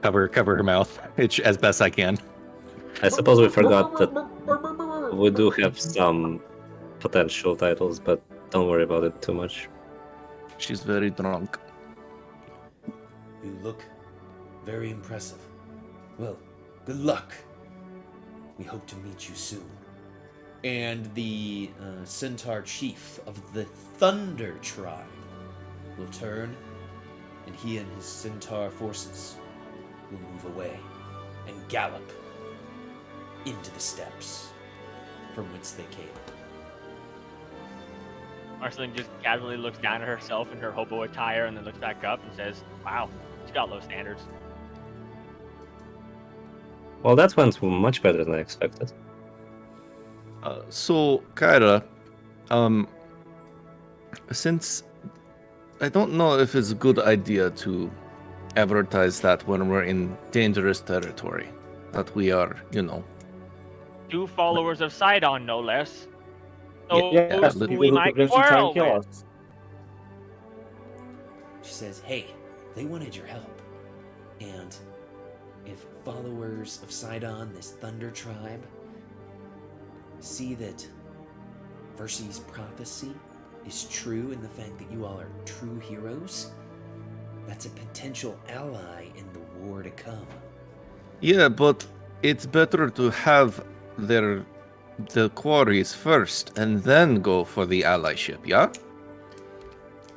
C: cover her mouth as best I can.
B: I suppose we forgot that we do have some potential titles, but don't worry about it too much.
F: She's very drunk.
A: You look very impressive. Well, good luck. We hope to meet you soon. And the centaur chief of the Thunder Tribe will turn, and he and his centaur forces will move away and gallop into the steppes from whence they came.
D: Marceline just casually looks down at herself in her hobo attire and then looks back up and says, wow, she's got low standards.
B: Well, that went much better than I expected.
F: So, Kyra, since I don't know if it's a good idea to advertise that when we're in dangerous territory, that we are,
D: 2 followers of Sidon, no less. Those
E: Yes,
D: who
E: the people
D: we
E: who
D: might
E: could eventually try
D: quarrel
E: and kill
D: with.
E: us.
A: She says, hey, they wanted your help. And if followers of Sidon, this Thunder Tribe, see that Versy's prophecy is true in the fact that you all are true heroes, that's a potential ally in the war to come.
F: Yeah, but it's better to have the quarries first and then go for the allyship, yeah?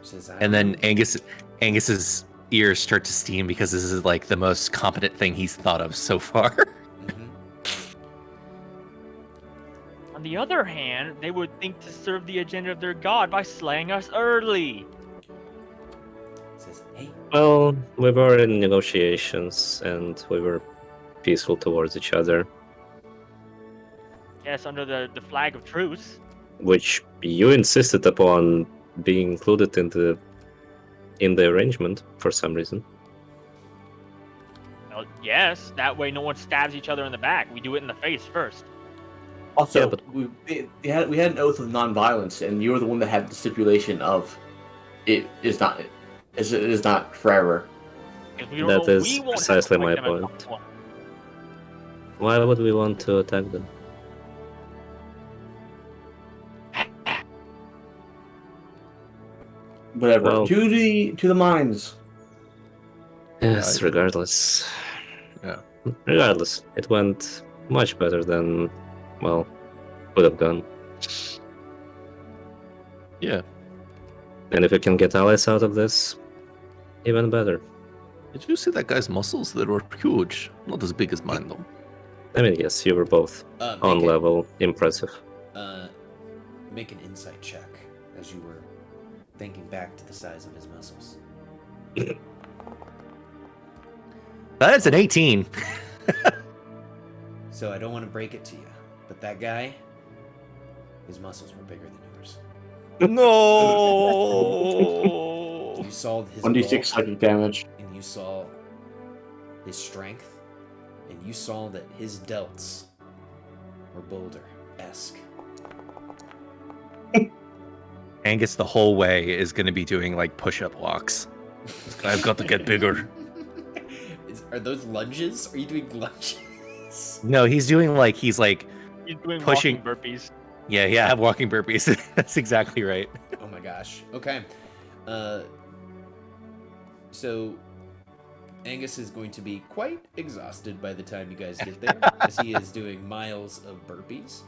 A: Says, I
C: And
A: don't
C: then
A: know.
C: Angus's ears start to steam because this is like the most competent thing he's thought of so far.
A: Mhm.
D: On the other hand, they would think to serve the agenda of their god by slaying us early.
A: Says, hey,
B: Well, we were in negotiations and we were peaceful towards each other,
D: Yes, under the flag of truce.
B: which you insisted upon being included in the arrangement for some reason.
D: Well, yes, that way no one stabs each other in the back. We do it in the face first.
E: Also,
B: Yeah, but-
E: we had an oath of nonviolence, and you were the one that had the stipulation of it is not forever.
D: Because we don't
B: That
D: know
B: is
D: we won't
B: precisely
D: have to
B: my
D: fight them at
B: point.
D: some point.
B: Why would we want to attack them?
E: Whatever.
B: Well-
E: to the mines.
B: Yes, regardless.
F: Yeah.
B: Regardless, it went much better than, well, could have gone.
F: Yeah.
B: And if we can get allies out of this, even better.
F: Did you see that guy's muscles? They were huge. Not as big as mine, though.
B: I mean, yes, you were both on level. Impressive.
A: Make an insight check as you were thinking back to the size of his muscles.
C: That's an 18.
A: So I don't want to break it to you, but that guy, his muscles were bigger than yours.
F: No.
A: You saw his
E: 1d6
A: bulk,
E: psychic damage.
A: and you saw his strength, and you saw that his delts were boulder-esque.
C: Angus the whole way is going to be doing like push-up walks.
F: I've got to get bigger.
A: Are those lunges? Are you doing lunges?
C: No, he's doing like
D: He's doing
C: Pushing-
D: walking burpees.
C: yeah, walking burpees. That's exactly right.
A: Oh my gosh. Okay. So Angus is going to be quite exhausted by the time you guys get there, as he is doing miles of burpees.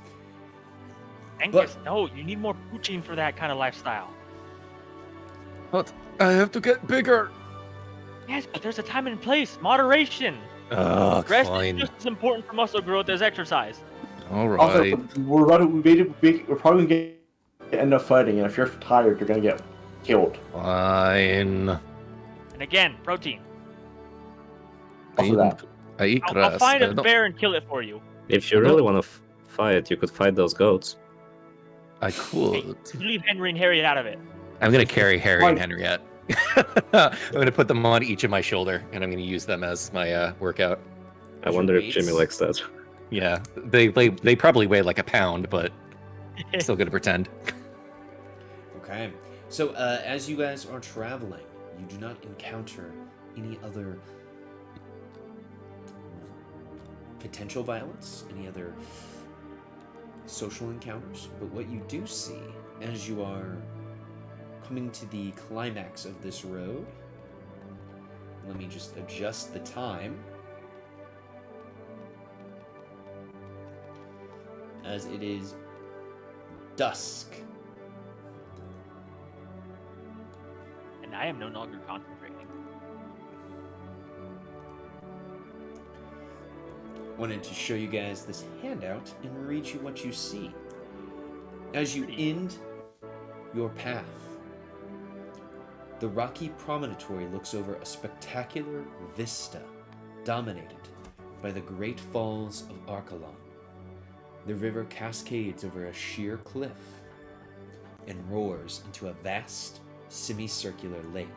D: Angus, no, you need more poutine for that kind of lifestyle.
F: But I have to get bigger.
D: Yes, but there's a time and place. Moderation.
C: Oh,
D: Rest
C: fine.
D: is just as important for muscle growth as exercise.
F: All right.
E: Also, we're probably gonna get enough fighting, and if you're tired, you're gonna get killed.
F: Fine.
D: And again, protein.
E: Also that.
F: I eat
D: I'll
F: grass.
D: find
F: I
D: a
F: don't-
D: bear and kill it for you.
B: If you
F: I don't-
B: really want to fight, you could fight those goats.
F: I
D: Hey,
F: could.
D: you leave Henry and Harriet out of it.
C: I'm going to carry Harry and
E: Fine.
C: Henriette. I'm going to put them on each of my shoulder, and I'm going to use them as my workout.
B: I
A: Your
B: wonder if
A: weights?
B: Jimmy likes that.
C: Yeah, they probably weigh like a pound, but still going to pretend.
A: Okay. So as you guys are traveling, you do not encounter any other potential violence, any other social encounters, but what you do see as you are coming to the climax of this road, let me just adjust the time. as it is dusk.
D: And I am no longer concentrating.
A: Wanted to show you guys this handout and read you what you see. As you end your path, the rocky promontory looks over a spectacular vista dominated by the great falls of Archelon. The river cascades over a sheer cliff and roars into a vast semicircular lake,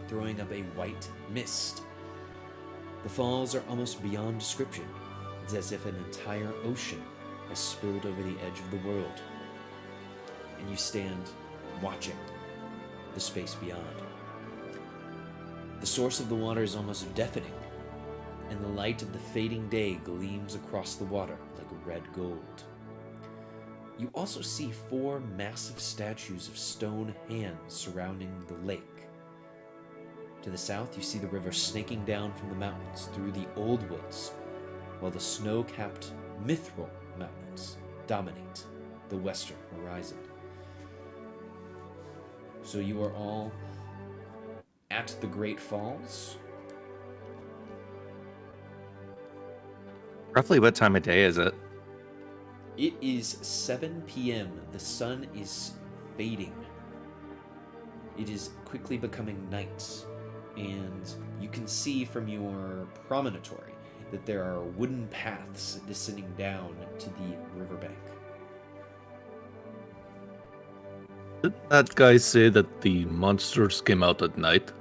A: throwing up a white mist. The falls are almost beyond description. It's as if an entire ocean has spilled over the edge of the world, and you stand watching the space beyond. The source of the water is almost deafening, and the light of the fading day gleams across the water like red gold. You also see 4 massive statues of stone hands surrounding the lake. To the south, you see the river snaking down from the mountains through the old woods, while the snow-capped Mithril Mountains dominate the western horizon. So you are all at the Great Falls.
C: Roughly what time of day is it?
A: It is 7 p.m. The sun is fading. It is quickly becoming night, and you can see from your promontory that there are wooden paths descending down to the riverbank.
F: Didn't that guy say that the monsters came out at night?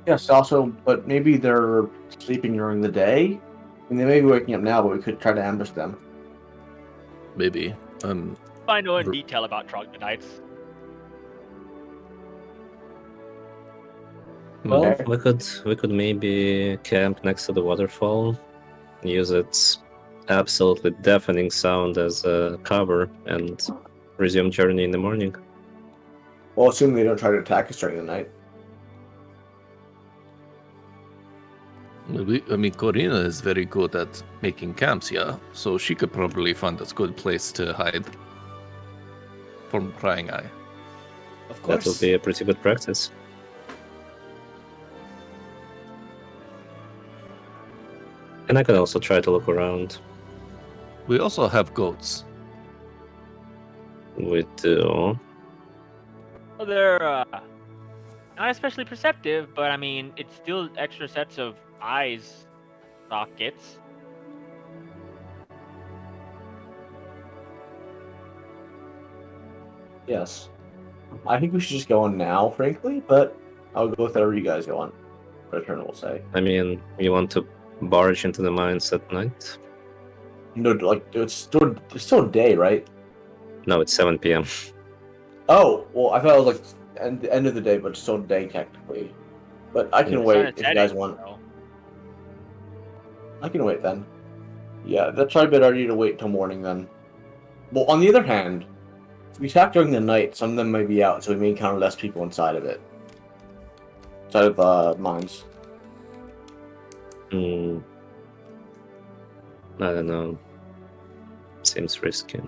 E: Yes, also, but maybe they're sleeping during the day. I mean, they may be waking up now, but we could try to ambush them.
F: Maybe.
D: I know in
F: R-
D: detail about troglodytes.
B: Well,
E: Okay.
B: we could maybe camp next to the waterfall, use its absolutely deafening sound as a cover, and resume journey in the morning.
E: Well, assuming they don't try to attack us during the night.
F: I mean, Corina is very good at making camps, yeah? So she could probably find a good place to hide from prying eye.
A: Of
B: That
A: course.
B: would be a pretty good practice. And I can also try to look around.
F: We also have goats.
B: We do.
D: Well, they're not especially perceptive, but I mean, it's still extra sets of eyes sockets.
E: Yes. I think we should just go on now, frankly, but I'll go with whatever you guys go on. Return will say.
B: I mean, you want to barge into the mines at night?
E: No, like it's still day, right?
B: No, it's 7 p.m.
E: Oh, well, I thought it was like the end of the day, but still day technically. But I can
B: The
D: The
E: wait
D: sun is
E: if you
D: setting,
E: guys want.
D: so-
E: I can wait then. Yeah, that's probably a bit idea to wait till morning then. Well, on the other hand, if we attack during the night, some of them may be out, so we may encounter less people inside of it. Inside of the mines.
B: Hmm. I don't know. Seems risky.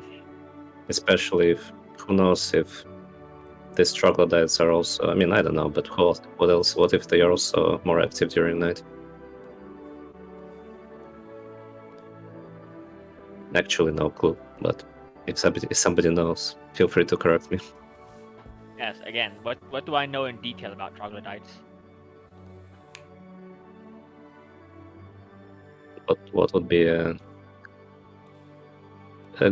B: Especially if, who knows if these troglodytes are also, I mean, I don't know, but what else? What if they are also more active during night? Actually, no clue, but if somebody knows, feel free to correct me.
D: Yes, again, what do I know in detail about troglodytes?
B: What would be a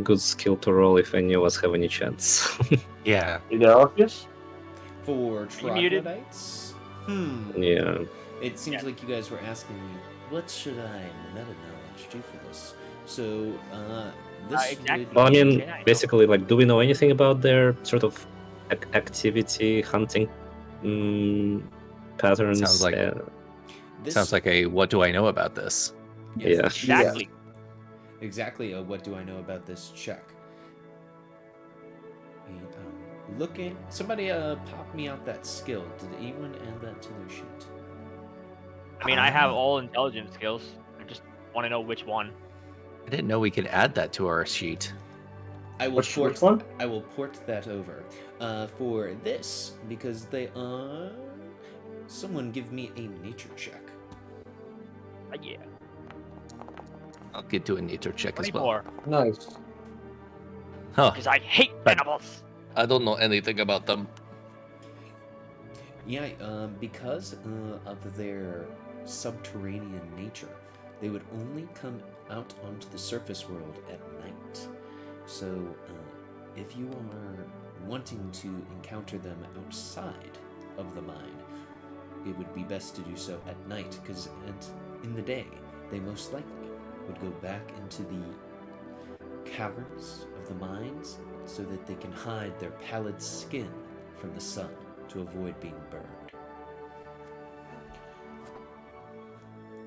B: good skill to roll if any of us have any chance?
C: Yeah.
E: Is there Orpheus?
A: For
D: You muted?
A: troglodytes?
B: Yeah.
A: It seems
D: Yeah.
A: like you guys were asking me, what should I meta-knowledge do for this? So, this
D: Exactly.
A: would
B: Well, I
A: be-
B: mean,
D: Yeah, I know.
B: basically, like, do we know anything about their sort of activity, hunting patterns?
C: Sounds like-
A: this,
C: Sounds like a what do I know about this?
A: yes,
B: Yeah.
D: Exactly.
A: exactly a what do I know about this check. And, looking, somebody pop me out that skill. Did anyone add that to their sheet?
D: I mean, I have all intelligence skills. I just want to know which one.
C: I didn't know we could add that to our sheet.
A: I will
E: Which
A: port.
E: one?
A: I will port that over. For this, because they are. Someone give me a nature check.
D: Yeah.
C: I'll get to a nature check as well.
D: 24.
E: Nice.
C: Huh.
D: Because I hate
C: But-
D: animals.
C: I don't know anything about them.
A: Yeah, because of their subterranean nature, they would only come out onto the surface world at night. So, if you are wanting to encounter them outside of the mine, it would be best to do so at night, because in the day, they most likely would go back into the caverns of the mines so that they can hide their pallid skin from the sun to avoid being burned.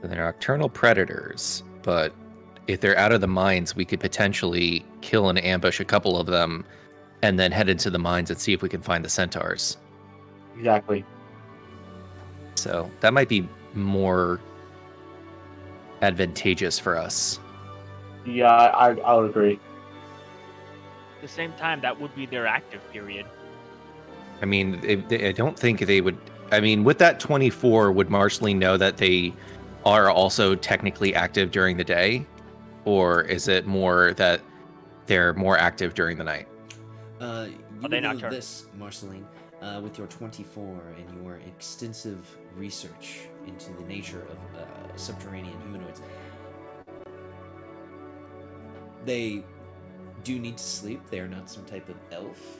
C: They're nocturnal predators, but if they're out of the mines, we could potentially kill and ambush a couple of them and then head into the mines and see if we can find the centaurs.
E: Exactly.
C: So that might be more advantageous for us.
E: Yeah, I would agree.
D: At the same time, that would be their active period.
C: I mean, I don't think they would. I mean, with that 24, would Marceline know that they are also technically active during the day? Or is it more that they're more active during the night?
A: You
D: Are
A: will
D: they
A: know
D: nocturnal?
A: this, Marceline, with your 24 and your extensive research into the nature of subterranean humanoids. They do need to sleep. They are not some type of elf.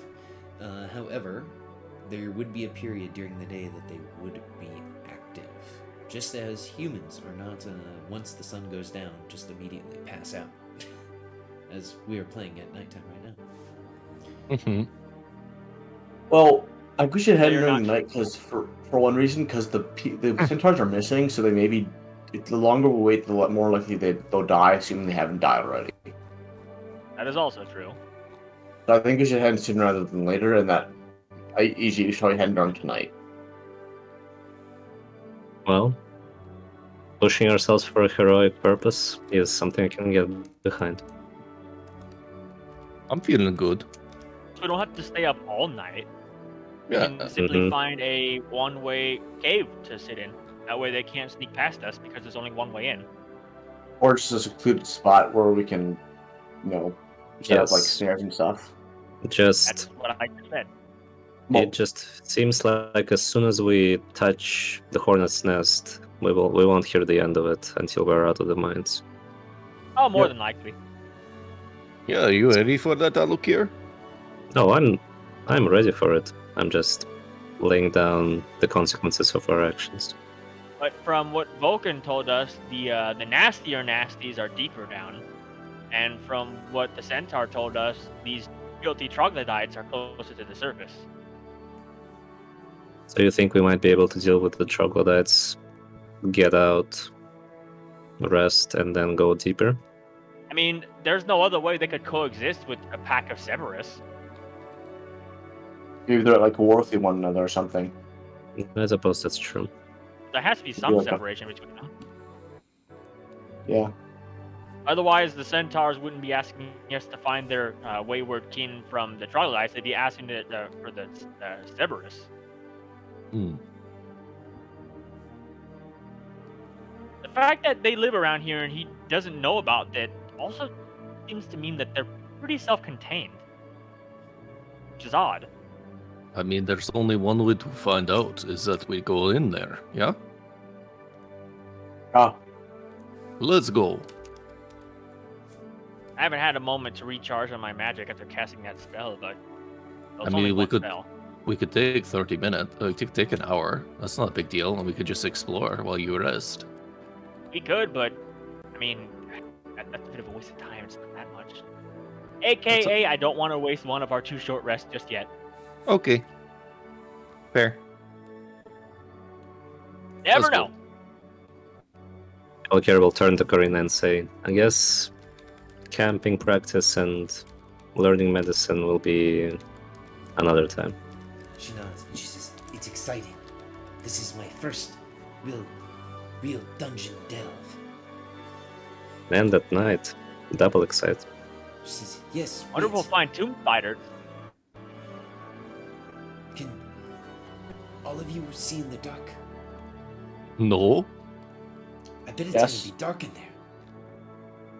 A: However, there would be a period during the day that they would be active. Just as humans are not, once the sun goes down, just immediately pass out. As we are playing at nighttime right now.
C: Mm-hmm.
E: Well, I think we should head
D: They're
E: during the
D: not-
E: night because for one reason, because the centaurs are missing, so they maybe the longer we wait, the more likely they'll die, assuming they haven't died already.
D: That is also true.
E: So I think we should head sooner rather than later, and that easy should probably head during tonight.
B: Well, pushing ourselves for a heroic purpose is something I can get behind.
F: I'm feeling good.
D: So we don't have to stay up all night. We
F: Yeah.
D: can simply
B: Mhm.
D: find a one-way cave to sit in. That way they can't sneak past us because there's only one way in.
E: Or just a secluded spot where we can, set up like
B: Yes.
E: snares and stuff.
D: That's
B: Just
D: what I just said.
E: Well,
B: it just seems like as soon as we touch the hornet's nest, we won't hear the end of it until we're out of the mines.
D: Oh, more
E: Yep.
D: than likely.
F: Yeah, are you ready for that, Alukir?
B: No, I'm ready for it. I'm just laying down the consequences of our actions.
D: But from what Vulcan told us, the nastier nasties are deeper down. And from what the Centaur told us, these guilty troglodytes are closer to the surface.
B: So you think we might be able to deal with the troglodytes, get out, rest, and then go deeper?
D: I mean, there's no other way they could coexist with a pack of Cerberus.
E: maybe they're like war with one another or something.
B: I suppose that's true.
D: There has to be some
E: like a-
D: separation between them.
E: Yeah.
D: Otherwise, the Centaurs wouldn't be asking us to find their wayward kin from the troglodytes. They'd be asking for the Cerberus.
F: Hmm.
D: The fact that they live around here and he doesn't know about that also seems to mean that they're pretty self-contained, which is odd.
F: I mean, there's only one way to find out, is that we go in there, yeah?
E: Ah,
F: Let's go.
D: I haven't had a moment to recharge on my magic after casting that spell, but
F: I
D: it's
F: mean,
D: only
F: we
D: one
F: could-
D: spell.
F: We could take 30 minutes, take an hour. That's not a big deal, and we could just explore while you rest.
D: We could, but I mean, that's a bit of a waste of time. It's not that much. AKA, I don't want to waste one of our 2 short rests just yet.
F: Okay. Fair.
D: Never
F: Let's go.
D: know.
B: Alkir will turn to Karina and say, I guess camping practice and learning medicine will be another time.
A: She nods and she says, "It's exciting. This is my first real dungeon delve."
B: And at night, Double excited.
A: She says, yes,
D: Wonder if we'll
A: wait.
D: find tomb spiders.
A: Can all of you see in the dark?
F: No.
A: I bet it's
E: Yes.
A: gonna be dark in there.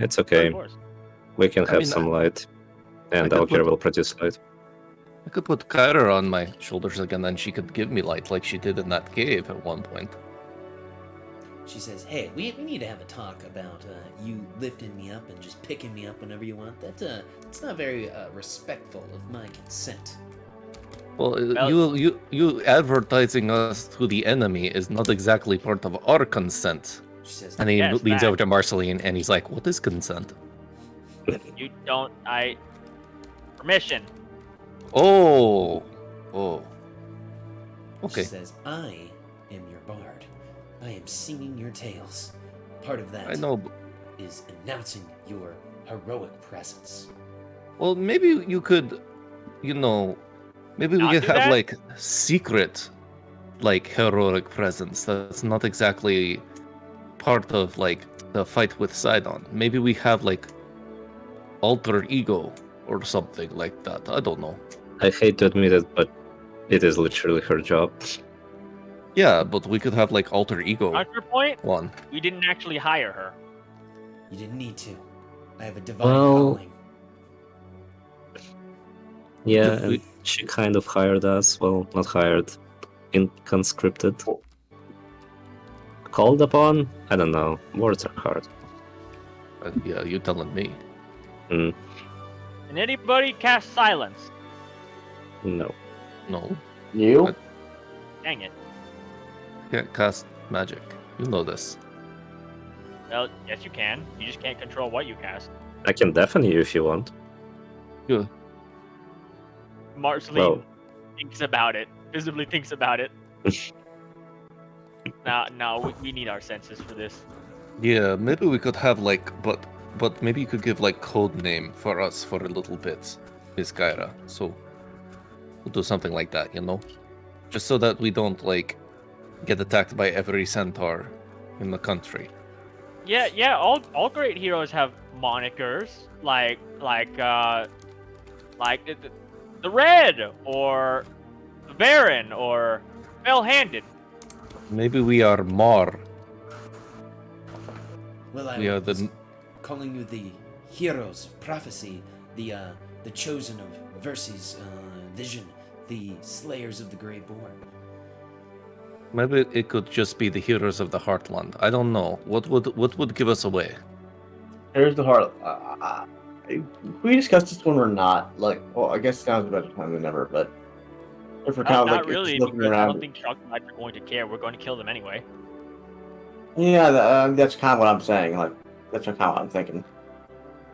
B: It's
D: Of
B: okay.
D: course.
B: We can
F: I
B: have
F: mean,
B: some light,
F: I
B: and
F: could
B: Alkir
F: put-
B: will produce light.
F: I could put Kyra on my shoulders again, and she could give me light like she did in that cave at one point.
A: She says, hey, we need to have a talk about you lifting me up and just picking me up whenever you want. It's not very respectful of my consent.
F: Well,
D: Well-
F: you advertising us to the enemy is not exactly part of our consent.
A: She says,
F: And he
D: Yes,
F: leans
D: fact.
F: over to Marceline and he's like, "What is consent?"
D: You don't. Permission.
F: Oh,
A: She
F: okay.
A: says, I am your bard. I am singing your tales. Part of that
F: I know.
A: is announcing your heroic presence.
F: Well, maybe you could, maybe we
D: Not
F: could
D: do
F: have
D: that?
F: like secret, like heroic presence. That's not exactly part of like the fight with Sidon. Maybe we have like alter ego or something like that. I don't know.
B: I hate to admit it, but it is literally her job.
F: Yeah, but we could have like alter ego
D: Counterpoint.
F: one.
D: We didn't actually hire her.
A: You didn't need to. I have a divine
B: Well-
A: calling.
B: Yeah,
F: We-
B: and she kind of hired us. Well, not hired, conscripted. Called upon? I don't know. Words are hard.
F: Yeah, you telling me.
B: Mm,
D: Can anybody cast silence?
B: no.
F: No,
E: You?
D: Dang it.
F: can't cast magic. You know this.
D: Well, yes, you can. You just can't control what you cast.
B: I can deafen you if you want.
D: Marceline
B: Well-
D: thinks about it. Visibly thinks about it. No, we need our senses for this.
F: Yeah, maybe we could have like, but maybe you could give like code name for us for a little bit, Miss Kyra. So we'll do something like that, just so that we don't like get attacked by every centaur in the country.
D: Yeah. All great heroes have monikers like the Red or the Baron or Fell-Handed.
F: Maybe we are more.
A: Well, I
F: We are
A: was
F: the
A: calling you the heroes of prophecy, the chosen of Verses vision, the slayers of the Grey Boar.
F: maybe it could just be the heroes of the Heartland. I don't know. What would give us away?
E: Here's the heart. We discussed this one or not? Like, well, I guess now's a better time than ever. But if we're kind of
D: Not
E: like
D: really,
E: just looking
D: because I
E: around,
D: don't think Troglodytes are going to care. We're going to kill them anyway.
E: yeah, that's kind of what I'm saying. Like, that's kind of what I'm thinking.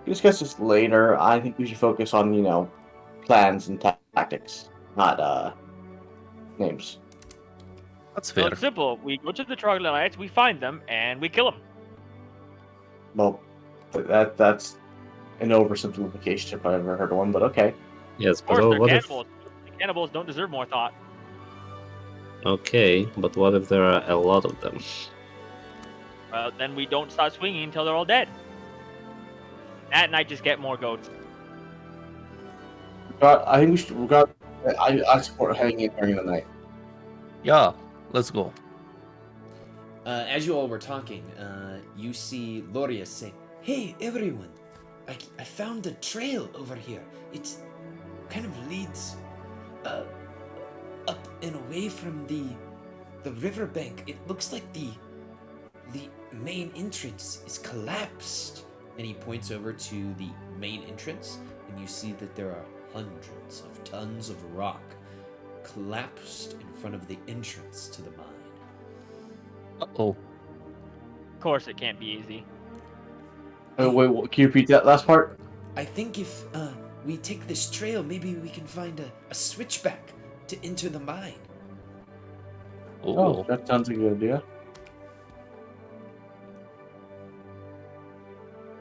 E: We discuss this later. I think we should focus on plans and tactics, not names.
F: That's
D: So
F: fair.
D: it's simple. We go to the Troglodytes, we find them, and we kill them.
E: Well, that's an oversimplification if I ever heard one, but okay.
B: Yes,
D: Of
B: but
D: course, they're
B: what if...
D: cannibals. The cannibals don't deserve more thought.
B: Okay, but what if there are a lot of them?
D: Well, then we don't start swinging until they're all dead. That night, just get more goats.
E: I think we should. I support heading in during the night.
F: Yeah, let's go.
A: As you all were talking, you see Loria say, "Hey, everyone! I found a trail over here. It kind of leads up and away from the riverbank. It looks like the main entrance is collapsed." And he points over to the main entrance, and you see that there are hundreds of tons of rock collapsed in front of the entrance to the mine.
F: Uh-oh.
D: Of course, it can't be easy.
E: Wait, can you repeat that last part?
A: I think if we take this trail, maybe we can find a switchback to enter the mine.
F: Oh,
E: that sounds like a good idea.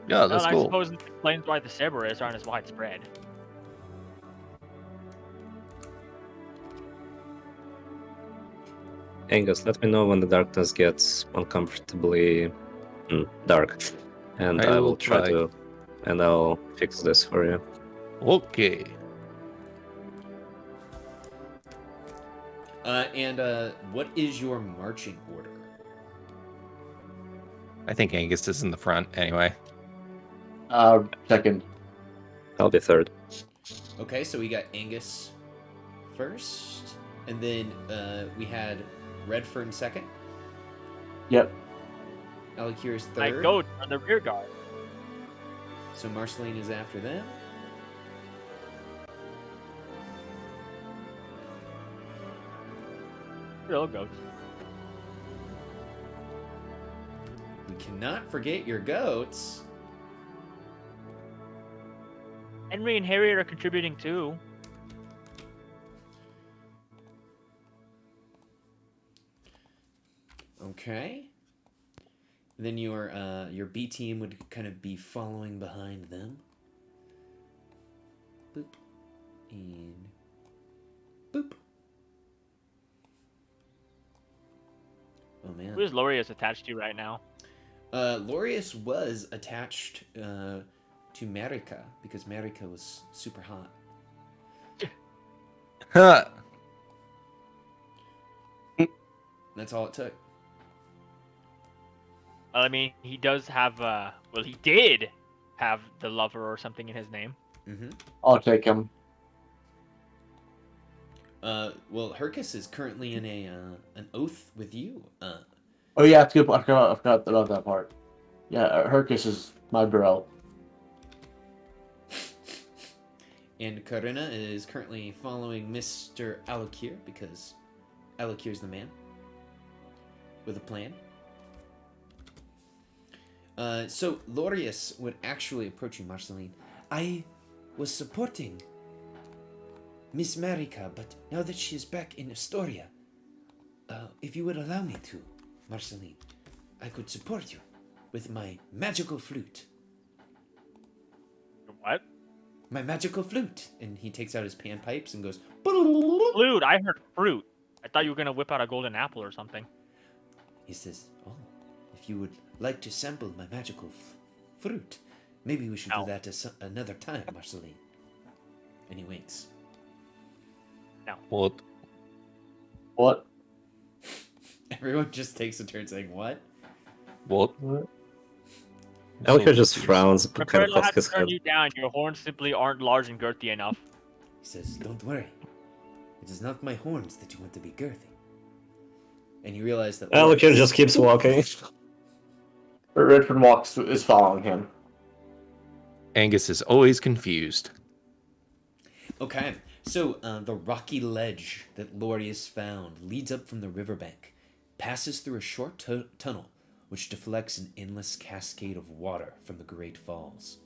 F: yeah, let's
D: I
F: go.
D: suppose it explains why the Cerberus aren't as widespread.
B: Angus, let me know when the darkness gets uncomfortably dark, and
F: I
B: I
F: will
B: will try
F: try.
B: to and I'll fix this for you.
F: Okay.
A: What is your marching order?
C: I think Angus is in the front anyway.
E: Second.
B: I'll be third.
A: Okay, so we got Angus first, and then we had Redfern second.
E: Yep.
A: Alikir is
D: My
A: third.
D: goats are the rear guard.
A: So Marceline is after them.
D: Real goats.
A: We cannot forget your goats.
D: Henry and Harriet are contributing too.
A: Okay. Then your B team would kind of be following behind them. Boop. And boop. Oh man.
D: Who is Lorius attached to right now?
A: Lorius was attached to Marika because Marika was super hot.
F: Huh.
A: That's all it took.
D: Well, I mean, he does have, he did have the lover or something in his name.
A: Mm-hmm.
E: I'll take him.
A: Well, Hercus is currently in an oath with you.
E: Oh yeah, it's good. I forgot about that part. Yeah, Hercus is my bro.
A: And Karina is currently following Mr. Alikir because Alikir's the man with a plan. So Lorius would actually approach you, Marceline. I was supporting Miss Marika, but now that she is back in Astoria, if you would allow me to, Marceline, I could support you with my magical flute.
D: What?
A: My magical flute. And he takes out his panpipes and goes,
D: Flute. I heard fruit. I thought you were gonna whip out a golden apple or something.
A: He says, oh, if you would like to sample my magical fruit, maybe we should
D: No.
A: do that another time, Marceline. And he winks.
F: What?
E: What?
A: Everyone just takes a turn saying, what?
F: What?
B: Alikir just frowns, kind
D: Prepare
B: of
D: to
B: puts
D: have to
B: his
D: turn
B: head.
D: you down. Your horns simply aren't large and girthy enough.
A: He says, don't worry. It is not my horns that you want to be girthy. And you realize that
B: Alikir just keeps walking.
E: Redford is following him.
C: Angus is always confused.
A: Okay, so the rocky ledge that Lorius found leads up from the riverbank, passes through a short tunnel, which deflects an endless cascade of water from the Great Falls.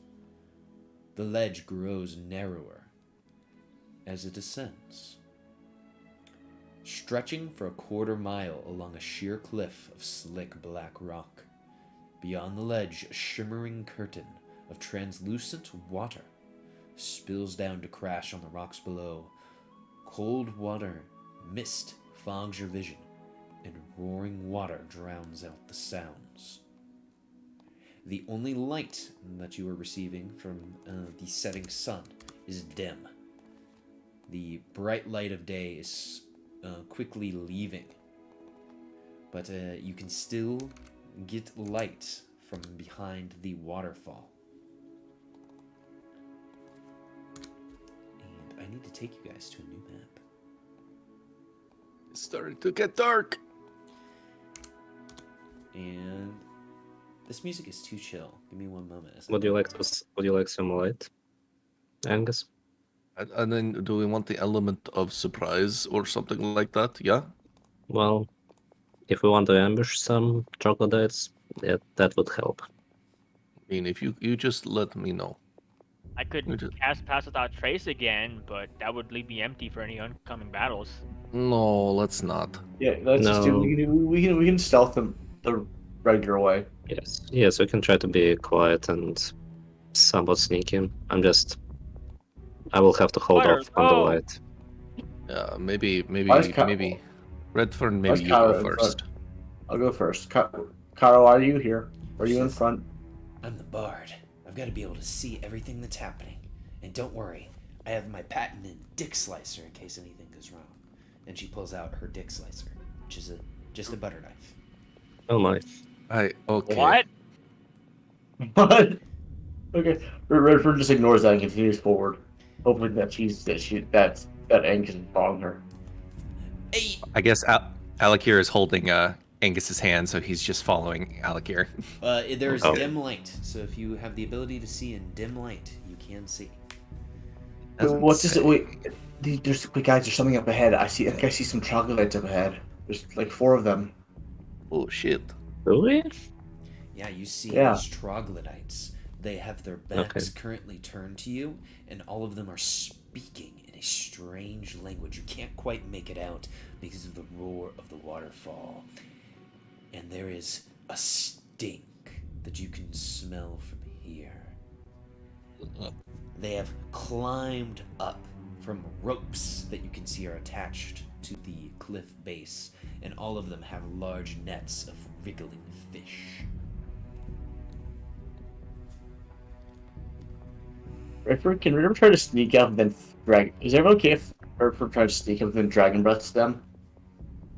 A: The ledge grows narrower as it descends, stretching for a quarter mile along a sheer cliff of slick black rock. Beyond the ledge, a shimmering curtain of translucent water spills down to crash on the rocks below. Cold water, mist fogs your vision, and roaring water drowns out the sounds. The only light that you are receiving from the setting sun is dim. The bright light of day is quickly leaving, but you can still get light from behind the waterfall. And I need to take you guys to a new map.
F: It's starting to get dark.
A: And this music is too chill. Give me one moment.
B: Would you like some light, Angus?
F: And then, do we want the element of surprise or something like that? Yeah.
B: Well, if we want to ambush some troglodytes, that would help.
F: I mean, if you just let me know.
D: I could
F: You just-
D: cast Pass Without Trace again, but that would leave me empty for any oncoming battles.
F: No, let's not.
E: Yeah, let's just do.
B: No.
E: We can stealth them the regular way.
B: Yes, we can try to be quiet and somewhat sneaky. I will have to hold
D: Fire,
B: off on the
D: go!
B: light.
F: Yeah, maybe
E: Why is
F: Redfern.
E: why is
F: Maybe you
E: Kyra
F: go
E: in front?
F: first.
E: I'll go first. Karo, are you here? Are you in front?
A: I'm the bard. I've got to be able to see everything that's happening. And don't worry, I have my patented dick slicer in case anything goes wrong. And she pulls out her dick slicer, which is just a butter knife.
B: Oh my.
F: Okay.
D: What?
E: But okay, Redford just ignores that and continues forward, hoping that that Angus is following her.
A: Hey!
C: I guess Alakir is holding Angus's hand, so he's just following Alakir.
A: There's
B: Oh.
A: dim light, so if you have the ability to see in dim light, you can see.
E: What's this? Wait, there's guys. There's something up ahead. I think I see some troglodytes up ahead. There's like 4 of them.
F: Oh shit.
B: Really?
A: Yeah, you see
E: Yeah.
A: these troglodytes. They have their backs currently turned to you, and all of them are speaking in a strange language. You can't quite make it out because of the roar of the waterfall. And there is a stink that you can smell from here. They have climbed up from ropes that you can see are attached to the cliff base, and all of them have large nets of wriggling fish.
E: Redford, can Redford try to sneak up and then drag? Is it okay if Redford tries to sneak up and then dragon breaths them?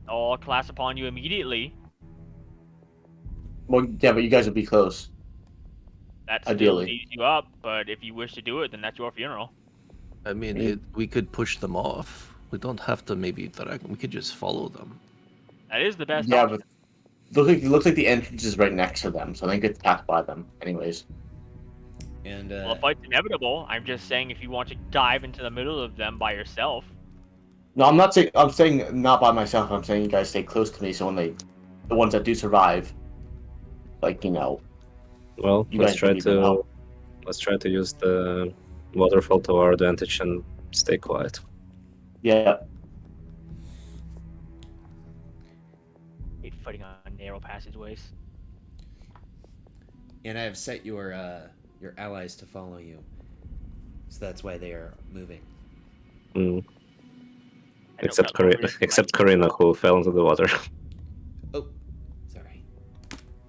D: I'll class upon you immediately.
E: Well, yeah, but you guys would be close.
D: That still
E: Ideally.
D: leaves you up, but if you wish to do it, then that's your funeral.
F: I mean, we could push them off. We don't have to maybe drag. We could just follow them.
D: That is the best
E: Yeah,
D: option.
E: but it looks like the entrance is right next to them, so I think it's passed by them. Anyways,
A: And
D: Well, the fight's inevitable. I'm just saying if you want to dive into the middle of them by yourself.
E: no, I'm not saying. I'm saying not by myself. I'm saying you guys stay close to me, so when the ones that do survive, like
B: Well,
E: You
B: let's
E: guys
B: try
E: can even help.
B: to use the waterfall to our advantage and stay quiet.
E: yeah,
D: Hate fighting on narrow passageways.
A: And I have set your allies to follow you, so that's why they are moving.
B: Mm.
D: I know
B: Except
D: Cutler
B: Karina,
D: is
B: except Karina, who fell into the water.
A: Oh, sorry.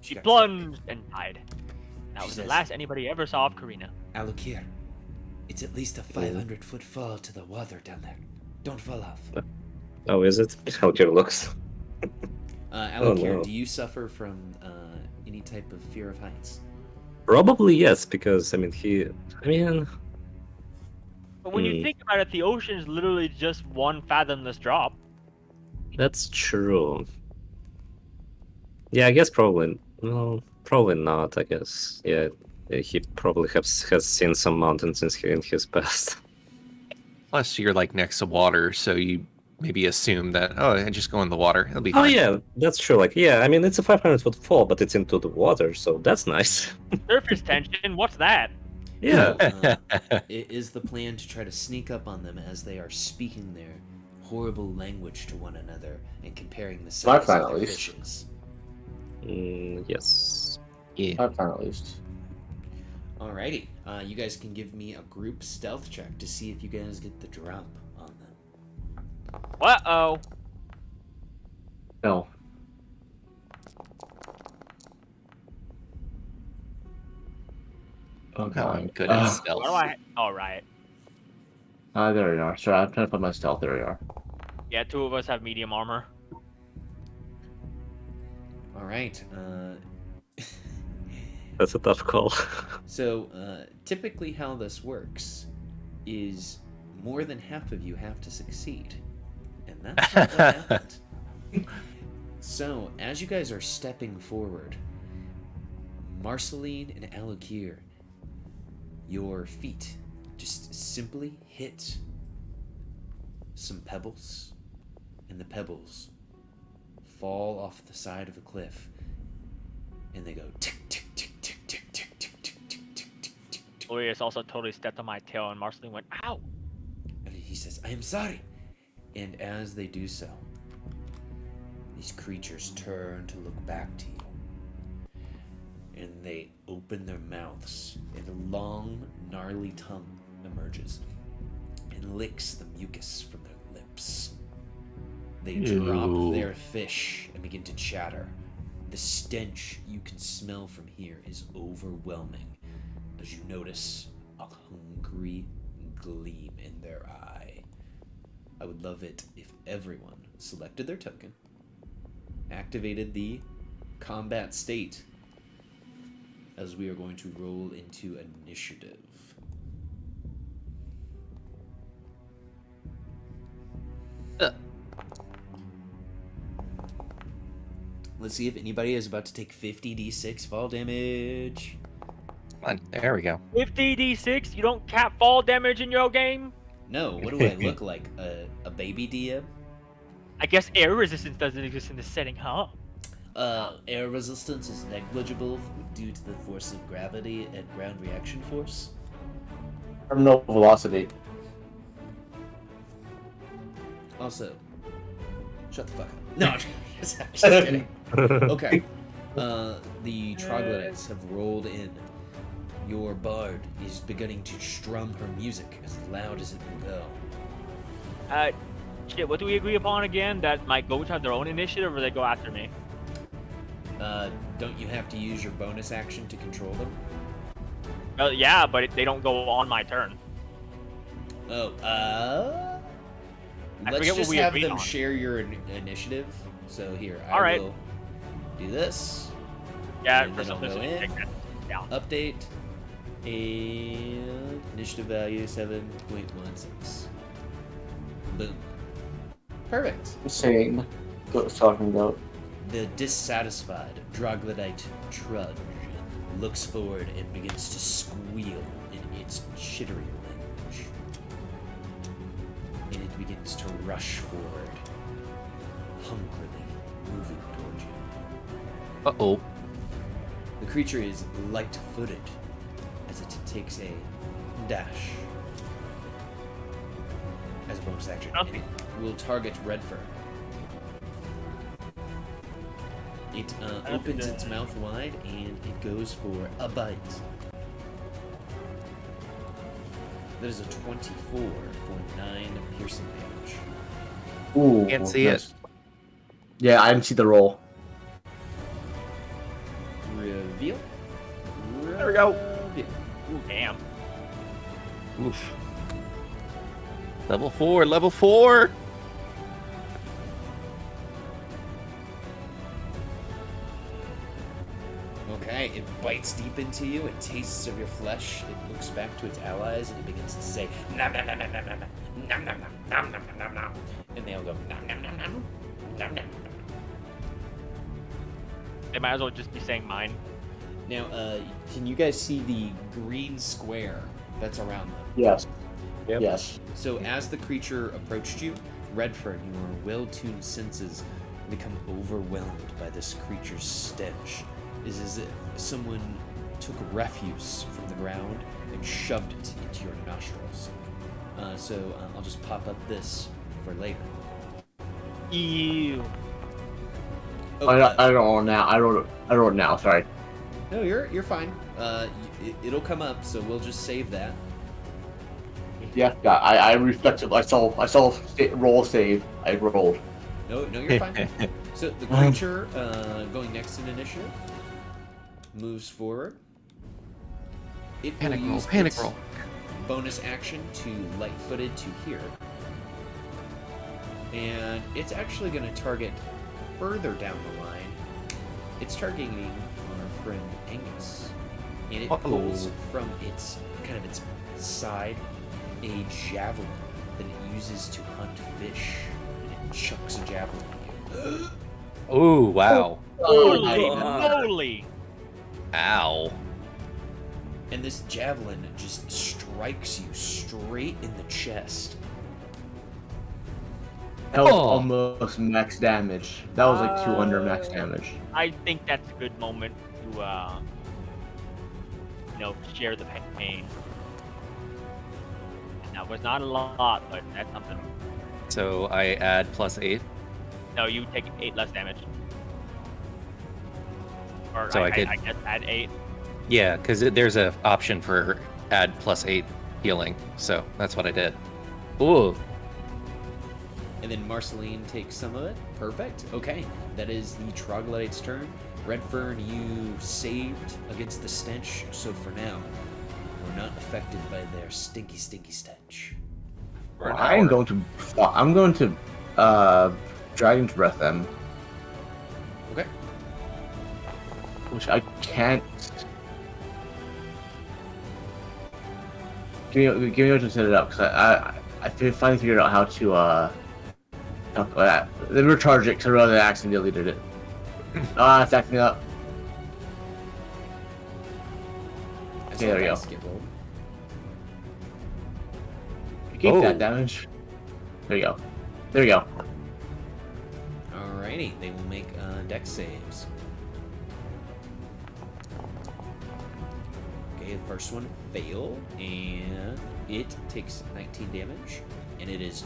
D: She
A: got
D: plunged and died. That
A: She
D: was the
A: says-
D: last anybody ever saw of Karina.
A: stuck. Alukir, it's at least a 500-foot fall to the water down there. Don't fall off.
B: Oh, is it? Alakir looks.
A: Alukir,
B: no.
A: do you suffer from any type of fear of heights?
B: Probably yes, because I mean
D: But when you think about it, the ocean is literally just one fathomless drop.
B: that's true. Yeah, I guess probably. No, probably not. I guess. Yeah, he probably has seen some mountains in his past.
C: Plus, you're like next to water, so you maybe assume that I just go in the water. It'll be
B: Oh
C: fine.
B: yeah, that's true. Like yeah, I mean it's a 500-foot fall, but it's into the water, so that's nice.
D: Surface tension, what's that?
B: Yeah.
A: So, it is the plan to try to sneak up on them as they are speaking their horrible language to one another and comparing the
E: My
A: size
E: plan,
A: of
E: at
A: their
E: least.
A: fishes.
B: Yes.
C: Yeah.
E: I've found at least.
A: Alrighty, you guys can give me a group stealth check to see if you guys get the drop on them.
D: Uh-oh.
E: No. Oh god.
C: I'm good at stealth.
D: What do I... Oh, right.
E: There we are. Sorry, I'm trying to find my stealth. There we are.
D: Yeah, 2 of us have medium armor.
A: Alright,
B: That's a tough call.
A: so typically how this works is more than half of you have to succeed. And that's not what happened. So, as you guys are stepping forward, Marceline and Alukir, your feet just simply hit some pebbles, and the pebbles fall off the side of the cliff, and they go tick tick tick tick tick tick tick tick tick tick tick tick tick.
D: Glorious also totally stepped on my tail, and Marceline went, ow!
A: And he says, "I am sorry." And as they do so, these creatures turn to look back to you. And they open their mouths, and a long, gnarly tongue emerges and licks the mucus from their lips. They drop
C: Ew.
A: their fish and begin to chatter. The stench you can smell from here is overwhelming. as you notice a hungry gleam in their eye. I would love it if everyone selected their token, activated the combat state, as we are going to roll into initiative. Let's see if anybody is about to take 50d6 fall damage.
C: Come on, there we go.
D: 50d6? You don't cap fall damage in your game?
A: No, what do I look like? A baby DM?
D: I guess air resistance doesn't exist in this setting, huh?
A: Air resistance is negligible due to the force of gravity and ground reaction force.
E: Terminal velocity.
A: Also, shut the fuck up. No, I'm just kidding. Okay. The troglodytes have rolled in. Your bard is beginning to strum her music as loud as it will go.
D: Shit, what do we agree upon again? That my goats have their own initiative or they go after me?
A: Don't you have to use your bonus action to control them?
D: Well, yeah, but they don't go on my turn.
A: Oh,
D: I
A: let's
D: forget what
A: just
D: we
A: have
D: agreed
A: them
D: on.
A: share your initiative. So here, I
D: Alright.
A: will do this.
D: Yeah,
A: And
D: for
A: then I'll
D: some
A: go
D: reason,
A: in.
D: take that down.
A: Update. And initiative value 7.16. Boom. Perfect.
E: Insane. What was talking about?
A: The dissatisfied troglodyte trudge looks forward and begins to squeal in its chittering language. And it begins to rush forward, hungrily moving toward you.
C: Uh-oh.
A: The creature is light-footed as it takes a dash as a bonus action.
D: Okay.
A: It will target Redfern. It opens its mouth wide and it goes for a bite. That is a 24 for 9 piercing damage.
E: Ooh,
C: Can't see it.
E: Yeah, I didn't see the roll.
A: Reveal.
C: There we go.
A: Reveal.
D: Ooh, damn.
C: Oof. Level 4, level 4!
A: Okay, it bites deep into you, it tastes of your flesh, it looks back to its allies, and it begins to say, nom nom nom nom nom nom nom nom nom nom nom nom nom, and they all go, nom nom nom nom nom nom.
D: They might as well just be saying mine.
A: Now, can you guys see the green square that's around them?
E: Yes.
B: Yep.
E: Yes.
A: So as the creature approached you, Redfern, your well-tuned senses become overwhelmed by this creature's stench. It's as if someone took refuse from the ground and shoved it into your nostrils. So I'll just pop up this for later.
D: Ew.
A: Oh,
E: I don't know now. I wrote it now. Sorry.
A: no, you're fine. It'll come up, so we'll just save that.
E: Yeah. I reflect it. I saw roll save. I rolled.
A: No, you're fine. So the creature going next in initiative moves forward. It will
C: Panic roll,
A: use
C: panic
A: its
C: roll.
A: bonus action to light-footed to here. And it's actually going to target further down the line. It's targeting our friend Angus. And it pulls from its side a javelin that it uses to hunt fish. And it chucks a javelin at you.
C: Oh, wow.
D: Holy
E: God.
D: moly!
C: Ow.
A: And this javelin just strikes you straight in the chest.
E: That was
C: Oh.
E: almost max damage. That was like 200 max damage.
D: I think that's a good moment to, share the pain. And that was not a lot, but that's something.
C: So I add +8.
D: No, you take 8 less damage. Or
C: So I
D: I
C: could-
D: guess add 8.
C: Yeah, because there's a option for add +8 healing. So that's what I did. Ooh.
A: And then Marceline takes some of it. Perfect. Okay, that is the troglodyte's turn. Redfern, you saved against the stench, so for now, not affected by their stinky stench.
C: For an
E: I'm
C: hour.
E: going to Dragon's Breath them,
A: Okay.
E: which I can't. Give me a to set it up because I finally figured out how to then recharge it because I rather accidentally deleted it. It's acting up.
A: I
E: Okay, there we go.
A: dice get rolled.
E: Keep
C: Oh.
E: that damage. There you go. There you go.
A: Alrighty, they will make dex saves. Okay, the first one failed, and it takes 19 damage, and it is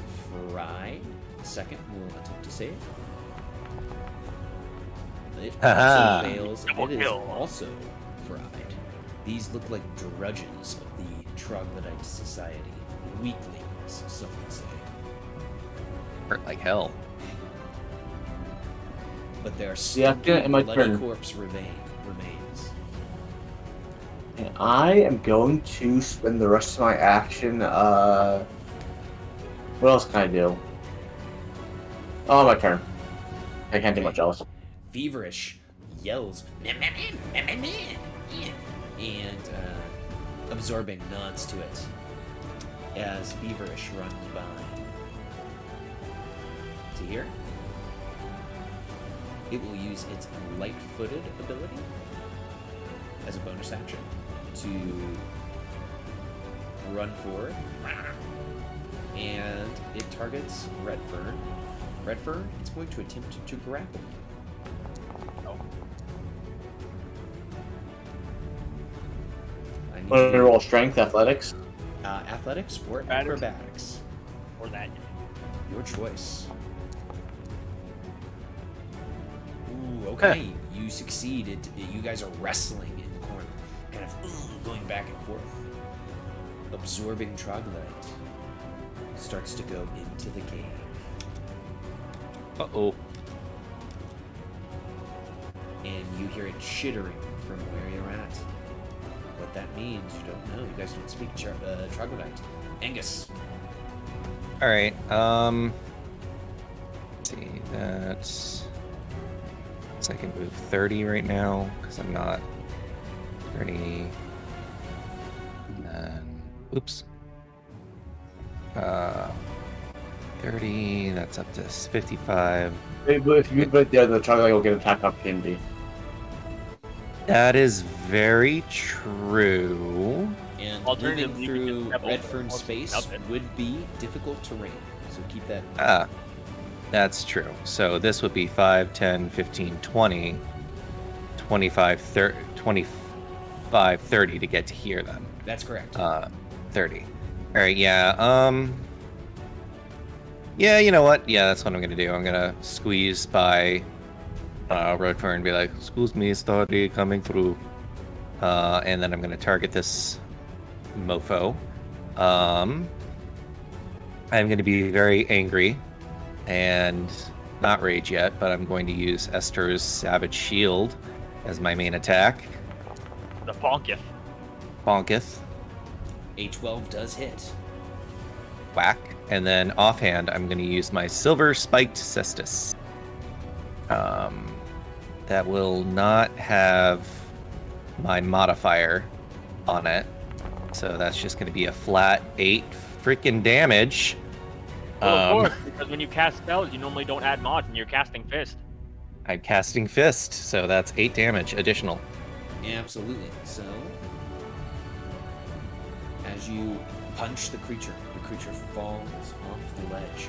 A: fried. The second will attempt to save. It
C: Haha.
A: also fails, and
D: Double
A: it is
D: kill.
A: also fried. These look like drudges of the Troglodyte Society. Weaklings, some would say.
C: Hurt like hell.
A: But their
E: Yeah,
A: stinky,
E: my
A: bloody
E: turn.
A: corpse remains.
E: And I am going to spend the rest of my action. What else can I do? Oh, my turn. I can't do much else.
A: Feverish yells, "Meh, meh, meh, meh, meh, meh," and Absorbing nods to it as Feverish runs by. To here, it will use its light-footed ability as a bonus action to run forward, and it targets Redfern. Redfern is going to attempt to grapple. I need
E: Want
A: you
E: to roll strength, athletics?
A: athletics or
D: Acrobatics.
A: acrobatics.
D: Or that.
A: Your choice. Ooh, okay. You succeeded. You guys are wrestling in the corner, kind of going back and forth. Absorbing troglodyte starts to go into the cave.
C: Uh-oh.
A: And you hear it chittering from where you're at. What that means, you don't know. You guys don't speak troglodyte. Angus.
C: All right. Let's see, that's I can move 30 right now because I'm not 30. And then, oops. 30. That's up to 55.
E: But if you move right there, the Troglodyte will get an attack opportunity.
C: That is very true.
A: And moving
D: Alternatively, you can
A: through
D: step over
A: Redfern
D: or
A: space
D: up it.
A: would be difficult terrain. So keep that in mind.
C: Ah, that's true. So this would be 5, 10, 15, 20, 25, 30, 25, 30 to get to here then.
A: That's correct.
C: 30. All right, yeah. Yeah, you know what? Yeah, that's what I'm gonna do. I'm gonna squeeze by Redfern and be like, "Excuse me, study coming through," and then I'm gonna target this mofo. I'm gonna be very angry and not rage yet, but I'm going to use Esther's Savage Shield as my main attack.
D: The Ponketh.
C: Bonketh.
A: A12 does hit.
C: Whack. And then offhand, I'm going to use my Silver Spiked Cestus. That will not have my modifier on it. So that's just going to be a flat 8 freaking damage.
D: Well, of course, because when you cast spells, you normally don't add mods, and you're casting Fist.
C: I'm casting Fist, so that's 8 damage additional.
A: Absolutely. So, as you punch the creature falls off the ledge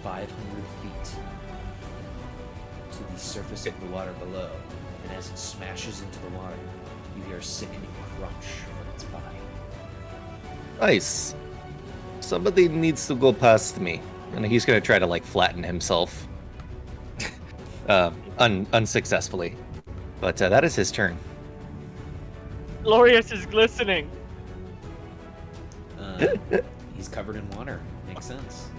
A: 500 feet to the surface of the water below. And as it smashes into the water, you hear a sickening crunch from its body.
C: Nice. Somebody needs to go past me. And he's going to try to, like, flatten himself. Unsuccessfully. But that is his turn.
D: Glorious is glistening.
A: He's covered in water. Makes sense.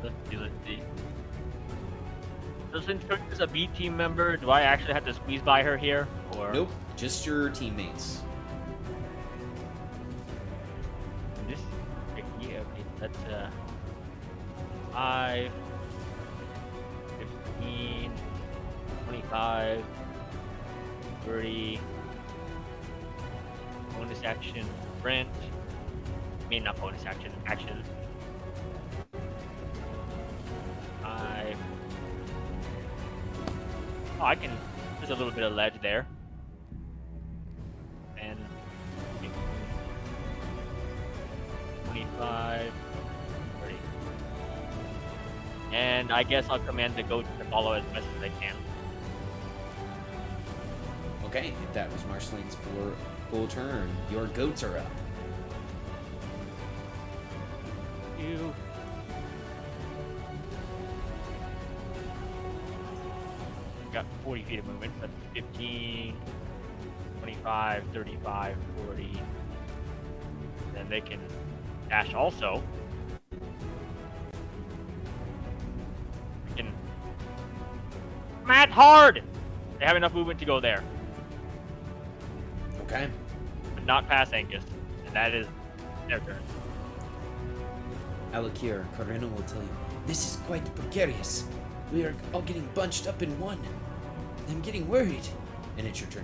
D: Let's see. So since Cook is a B team member, do I actually have to squeeze by her here? Or
A: Nope, just your teammates.
D: this? Yeah, okay, that's 5, 15, 25, 30. Bonus action, sprint. I mean, not bonus action, action. 5. Oh, I can. There's a little bit of ledge there. And 15, 25, 30. And I guess I'll command the goat to follow as best as I can.
A: Okay, that was Marceline's full turn. Your goats are up.
D: You. Got 40 feet of movement. That's 15, 25, 35, 40. Then they can dash also. We can come at hard! They have enough movement to go there,
A: Okay.
D: but not past Angus. And that is their turn.
A: Alakir, Karina will tell you, this is quite precarious. We are all getting bunched up in one. I'm getting worried. And it's your turn.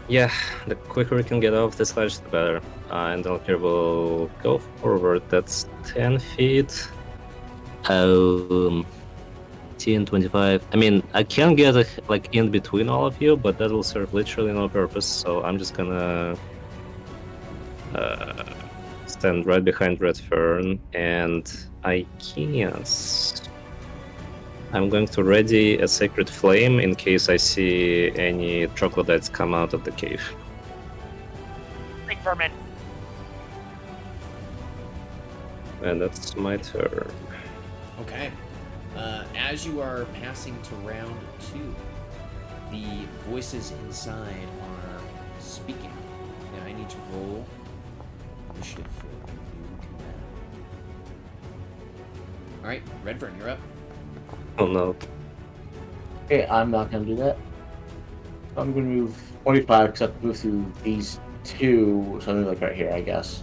B: Yeah, the quicker we can get off this ledge, the better. And Alkir will go forward. That's 10 feet. 10, 25. I mean, I can get like in between all of you, but that will serve literally no purpose. So I'm just gonna stand right behind Redfern, and I guess I'm going to ready a Sacred Flame in case I see any troglodytes come out of the cave.
D: Big vermin.
B: And that's my turn.
A: Okay. As you are passing to round 2, the voices inside are speaking. Now I need to roll initiative for the new command. Alright, Redfern, you're up.
B: Oh no.
E: Okay, I'm not gonna do that. I'm gonna move 25 because I have to move through these two, something like right here, I guess.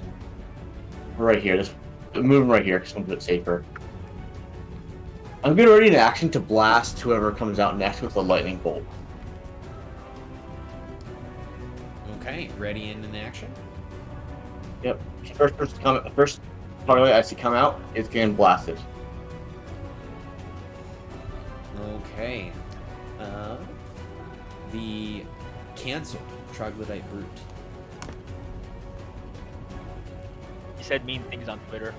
E: Right here, just moving right here because I'm a bit safer. I'm getting ready in action to blast whoever comes out next with a lightning bolt.
A: Okay, ready and in action.
E: Yep. First target I see come out is getting blasted.
A: Okay. The canceled troglodyte brute.
D: He said mean things on Twitter.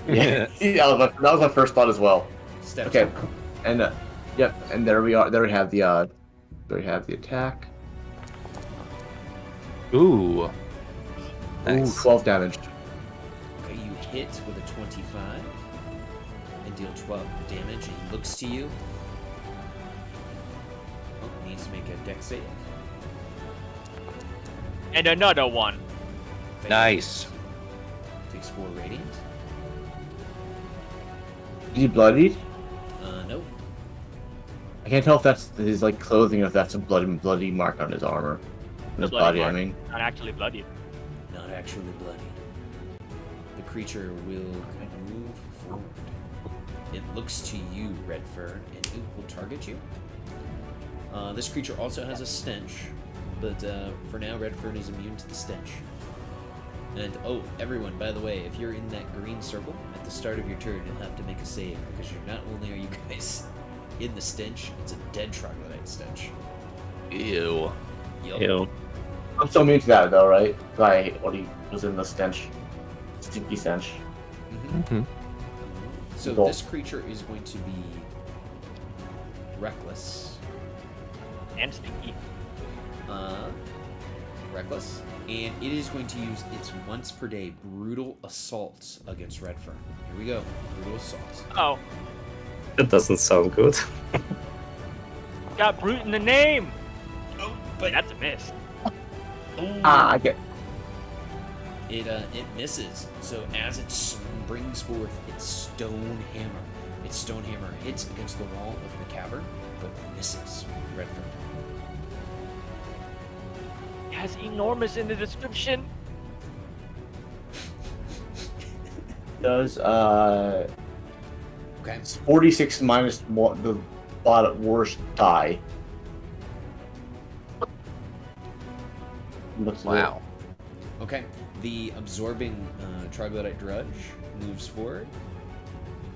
E: Yeah, that was my first thought as well.
A: Steps
E: Okay,
A: up.
E: and yep, and there we are. There we have the attack.
C: Ooh. Nice.
E: Ooh, 12 damage.
A: Okay, you hit with a 25 and deal 12 damage. And he looks to you. Oh, needs to make a dex save.
D: And another one.
A: Fails.
C: Nice.
A: Takes 4 radiant.
E: Is he bloodied?
A: Nope.
E: I can't tell if that's his like clothing or if that's a bloody mark on his armor. On his
D: bloody
E: body,
D: mark.
E: I mean.
D: Not actually bloodied.
A: Not actually bloodied. The creature will move forward. It looks to you, Redfern, and it will target you. This creature also has a stench, but for now, Redfern is immune to the stench. And oh, everyone, by the way, if you're in that green circle at the start of your turn, you'll have to make a save because you're not only are you guys in the stench, it's a dead troglodyte stench.
C: Ew.
A: Yup.
B: Ew.
E: I'm so immune to that though, right? I what he was in the stench. Stinky stench.
A: Mm-hmm.
C: Hmm.
A: So
E: Cool.
A: this creature is going to be reckless.
D: And stinky.
A: Reckless. And it is going to use its once per day brutal assault against Redfern. Here we go. Brutal assault.
D: Oh,
B: That doesn't sound good.
D: got brute in the name.
A: Oh,
D: But that's a miss.
E: I get.
A: It misses. So as it brings forth its stone hammer, Its stone hammer hits against the wall of the cavern, but misses Redfern.
D: It has enormous in the description.
E: Does
A: Okay.
E: it's 46 minus one, the worst die. Looks
C: Wow.
A: Okay. The absorbing troglodyte drudge moves forward.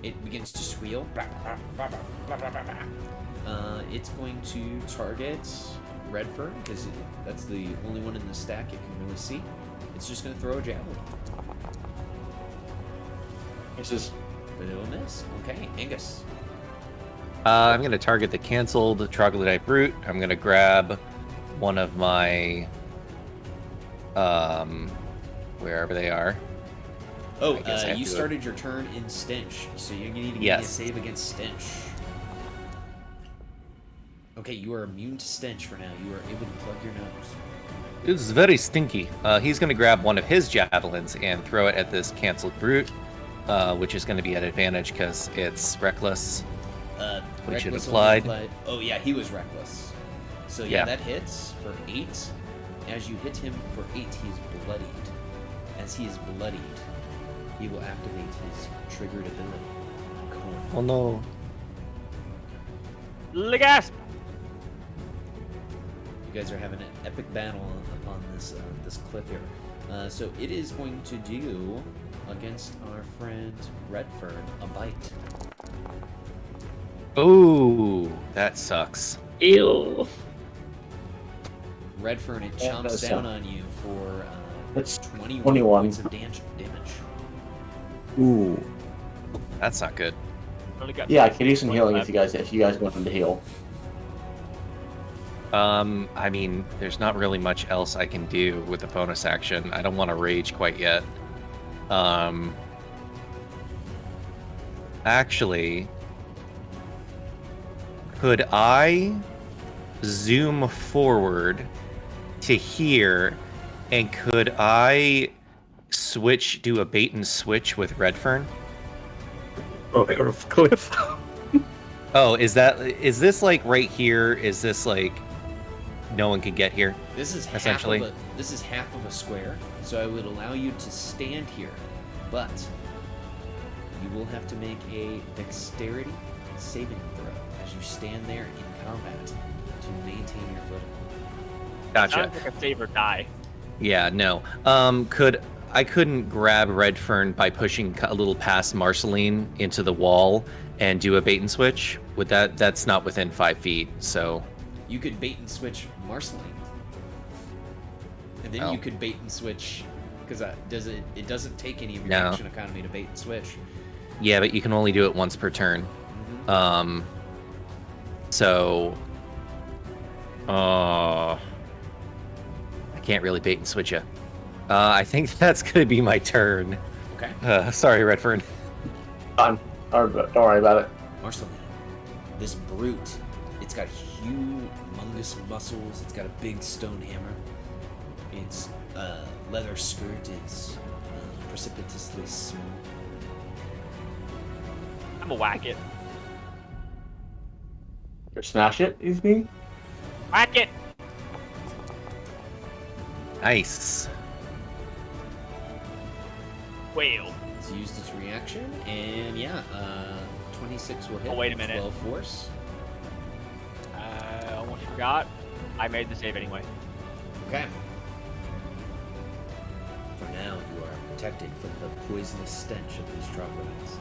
A: It begins to squeal. It's going to target Redfern because that's the only one in the stack it can really see. It's just going to throw a javelin.
E: Misses.
A: But it'll miss. Okay, Angus.
C: I'm going to target the canceled troglodyte brute. I'm going to grab one of my, wherever they are.
A: Oh,
C: I guess I have
A: you
C: to-
A: started your turn in Stench, so you need to give me a
C: Yes.
A: save against Stench. Okay, you are immune to Stench for now. You are able to plug your nose.
C: It's very stinky. He's going to grab one of his javelins and throw it at this canceled brute, which is going to be at advantage because it's reckless. Which it
A: Reckless
C: applied.
A: Oh yeah, he was reckless. So
C: Yeah.
A: that hits for 8. As you hit him for 8, he is bloodied. As he is bloodied, he will activate his triggered ability. Corn.
C: Oh no.
D: Gasp!
A: You guys are having an epic battle on this this cliff here. So it is going to do against our friend Redfern a bite.
C: Oh, that sucks.
B: Ew.
A: Redfern, it
E: Yeah,
A: chomps
E: that's
A: down
E: a-
A: on you for
E: That's
A: 21
E: 21.
A: points of damage.
E: Ooh.
C: That's not good.
D: Only got
E: Yeah, I can do some healing
D: 25.
E: if you guys want him to heal.
C: I mean, there's not really much else I can do with the bonus action. I don't want to rage quite yet. Actually, could I zoom forward to here, and could I do a bait and switch with Redfern?
B: Over of cliff.
C: Oh, is this like right here? Is this like no one can get here?
A: This is
C: Essentially.
A: half of a square, so I would allow you to stand here, but you will have to make a dexterity saving throw as you stand there in combat to maintain your footing.
C: Gotcha.
D: Sounds like a save or die.
C: Yeah, no. I couldn't grab Redfern by pushing a little past Marceline into the wall and do a bait and switch? Would that's not within 5 feet, so
A: You could bait and switch Marceline, and then
C: Oh.
A: you could bait and switch because it doesn't take any of your
C: No.
A: action economy to bait and switch.
C: yeah, but you can only do it once per turn. So I can't really bait and switch you. I think that's gonna be my turn.
A: Okay,
C: Sorry, Redfern.
E: Fine. Don't worry about it.
A: Marceline, this brute, it's got humongous muscles. It's got a big stone hammer. Its leather skirt is precipitously smooth.
D: I'm gonna whack it.
E: Or smash it, is me?
D: Whack it!
C: Nice.
D: Whale.
A: It's used its reaction, and yeah, 26 will hit.
D: Oh, wait a minute.
A: 12 force.
D: I almost forgot. I made the save anyway.
A: Okay. For now, you are protected from the poisonous stench of these troglodytes.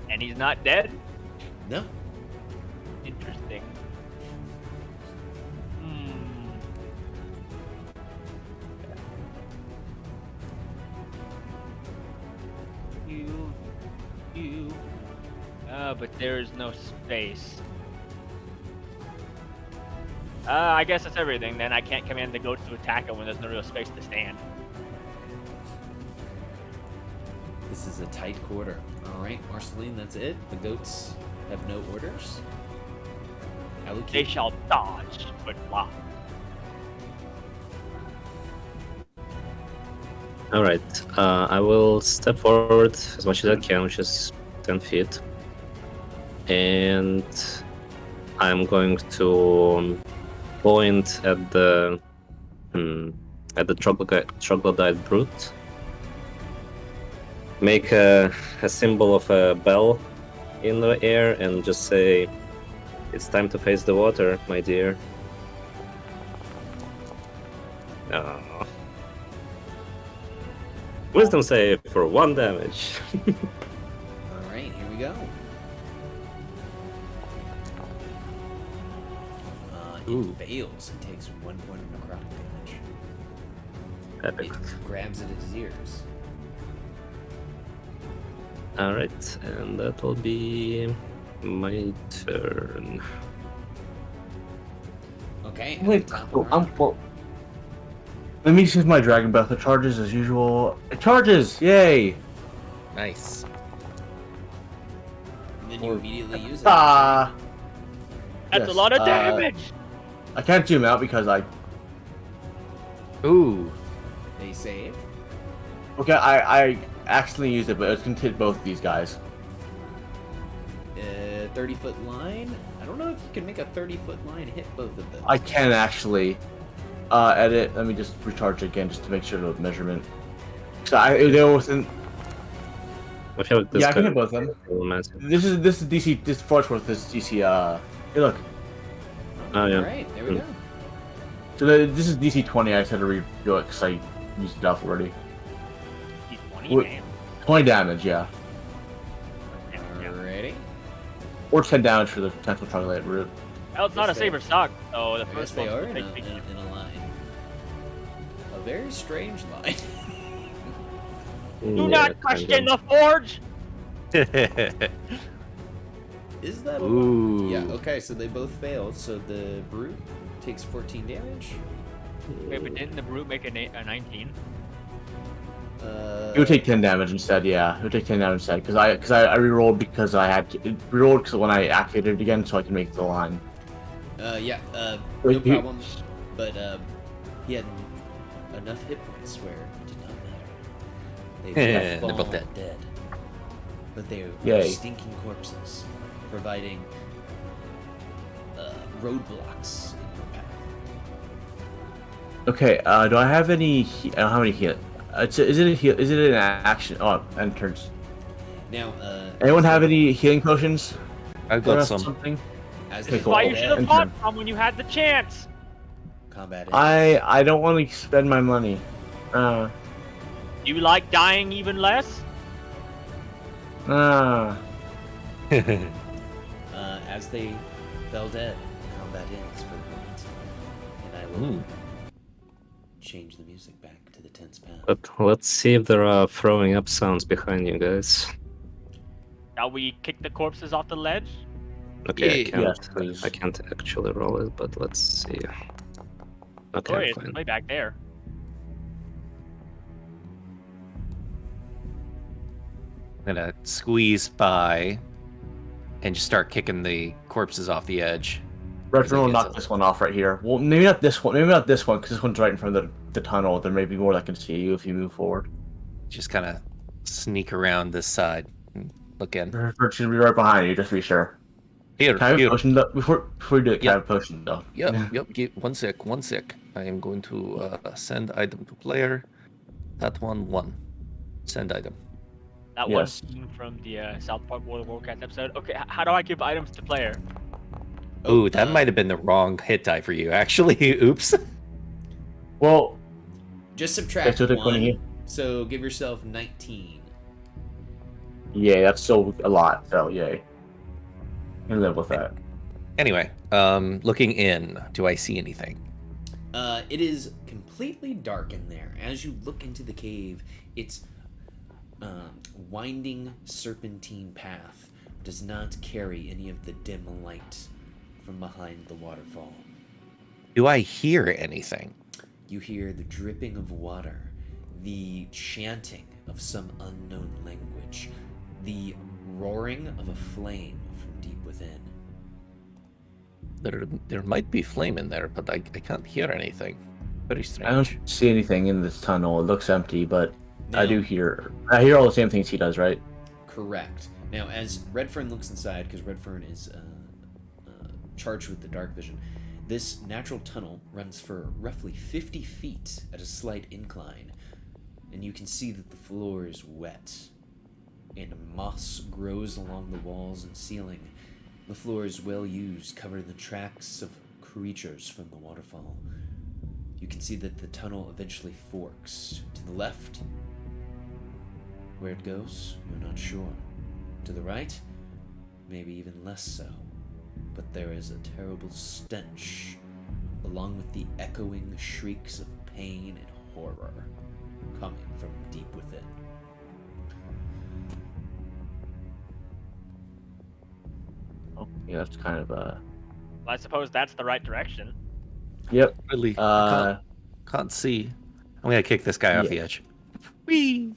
D: And he's not dead?
A: No.
D: Interesting. You. But there's no space. I guess that's everything. Then I can't command the goats to attack him when there's no real space to stand.
A: This is a tight quarter. All right, Marceline, that's it. The goats have no orders.
D: They
A: Allocate.
D: shall dodge, but block.
B: All right. I will step forward as much as I can, which is 10 feet, and I'm going to point at the troglodyte brute. Make a symbol of a bell in the air and just say, "It's time to face the water, my dear." Oh. Wisdom save for 1 damage.
A: All right, here we go.
C: Ooh.
A: It fails and takes 1 point of necrotic damage.
B: Epic.
A: It grabs at his ears.
B: All right, and that will be my turn.
A: Okay. at
E: Wait,
A: the top of
E: oh,
A: the round.
E: well, let me use my Dragon Breath. It charges as usual. It charges! Yay!
C: Nice.
A: And then you immediately use it.
E: Ah!
D: That's
E: Yes,
D: a lot of damage.
E: I can't zoom out because I...
C: Ooh.
A: They save.
E: Okay, I accidentally used it, but it's going to hit both of these guys.
A: 30-foot line. I don't know if you can make a 30-foot line hit both of them.
E: I can actually edit. Let me just recharge again just to make sure the measurement. So they were within...
B: I feel like this
E: Yeah, I can
B: guy
E: hit both of them.
B: will matter.
E: This is DC. This Fartsworth is DC. Hey, look.
B: Oh, yeah.
A: All right, there we go.
E: So this is DC 20. I just had to redo it because I used it up already.
D: He's 20,
E: Wait.
D: damn.
E: 20 damage, yeah.
D: Yeah, yeah.
A: Alrighty.
E: Or 10 damage for the potential troglodyte root.
D: Well, it's not a
A: Yes, they-
D: saber stock, so the
A: I guess
D: first
A: they
D: one's
A: are
D: the
A: in
D: big
A: a,
D: big
A: in a line. A very strange line.
D: Do
B: Yeah,
D: not
B: kind
D: question
B: of.
D: the forge.
A: Is that a
C: Ooh.
A: Yeah, okay, so they both failed. So the brute takes 14 damage.
D: Wait, but didn't the brute make a 19?
E: It would take 10 damage instead, yeah. It would take 10 damage instead. Because I rerolled because I had to. It rerolled because when I activated it again so I can make the line.
A: Yeah, no
E: Wait, you-
A: problem. But he had enough hit points where it did not matter. They
C: Yeah,
A: both
C: they're
A: fall
C: both dead.
A: dead. But they are
E: Yay.
A: stinking corpses, providing roadblocks in your path.
E: Okay, do I have any. I don't have any heal. Is it a heal? Is it an action? Oh, and turns.
A: Now,
E: Anyone have any healing potions?
F: I've
E: Or
F: got some.
E: something?
A: As
E: Okay,
A: they
E: cool.
D: Why
A: fall
D: you should
A: dead,
D: have fought from when you had the chance.
A: combat ends.
E: I don't want to spend my money.
D: You like dying even less?
A: As they fell dead, combat ends for a moment, and I will
F: Hmm.
A: change the music back to the tense path.
B: But let's see if there are throwing up sounds behind you guys.
D: Shall we kick the corpses off the ledge?
B: Okay,
F: Yeah,
E: yes, please.
B: I can't actually roll it, but let's see. Okay,
D: Sorry, it's
B: fine.
D: way back there.
C: I'm gonna squeeze by and just start kicking the corpses off the edge.
E: Redfern will
C: Because it
E: knock
C: gets
E: this one off right here. Well, maybe not this one. Maybe not this one, because this one's right in front of the tunnel. There may be more that can see you if you move forward.
C: Just kind of sneak around this side and look in.
E: Redfern should be right behind you, just to be sure.
C: Here,
E: Can I have a
C: here.
E: potion though? Before we do it, can I
C: Yep.
E: have a potion though?
F: Yep, yep. Give, one sec, one sec. I am going to send item to player. That one. Send item.
D: That
E: Yes.
D: one scene from the South Park World of Warcraft episode. Okay, how do I give items to player?
C: Ooh, that might have been the wrong hit die for you, actually. Oops.
E: Well,
A: Just
E: okay,
A: subtract
E: so take one
A: one,
E: here.
A: so give yourself 19.
E: Yeah, that's still a lot. So yay. I can live with that.
C: Anyway, looking in, do I see anything?
A: It is completely dark in there. As you look into the cave, its winding serpentine path does not carry any of the dim light from behind the waterfall.
C: Do I hear anything?
A: You hear the dripping of water, the chanting of some unknown language, the roaring of a flame from deep within.
F: There might be flame in there, but I can't hear anything. Very
E: I
F: strange.
E: don't see anything in this tunnel. It looks empty, but I do hear. I hear all the same things he does, right?
A: Correct. Now, as Redfern looks inside, because Redfern is charged with the dark vision, this natural tunnel runs for roughly 50 feet at a slight incline, and you can see that the floor is wet, and moss grows along the walls and ceiling. The floor is well used, covered in the tracks of creatures from the waterfall. You can see that the tunnel eventually forks. To the left, where it goes, you're not sure. To the right, maybe even less so. But there is a terrible stench, along with the echoing shrieks of pain and horror coming from deep within.
E: Oh, yeah, that's kind of
D: I suppose that's the right direction.
E: Yep.
F: Really, I can't see.
C: I'm gonna kick this guy off
E: Yeah.
C: the edge. Whee!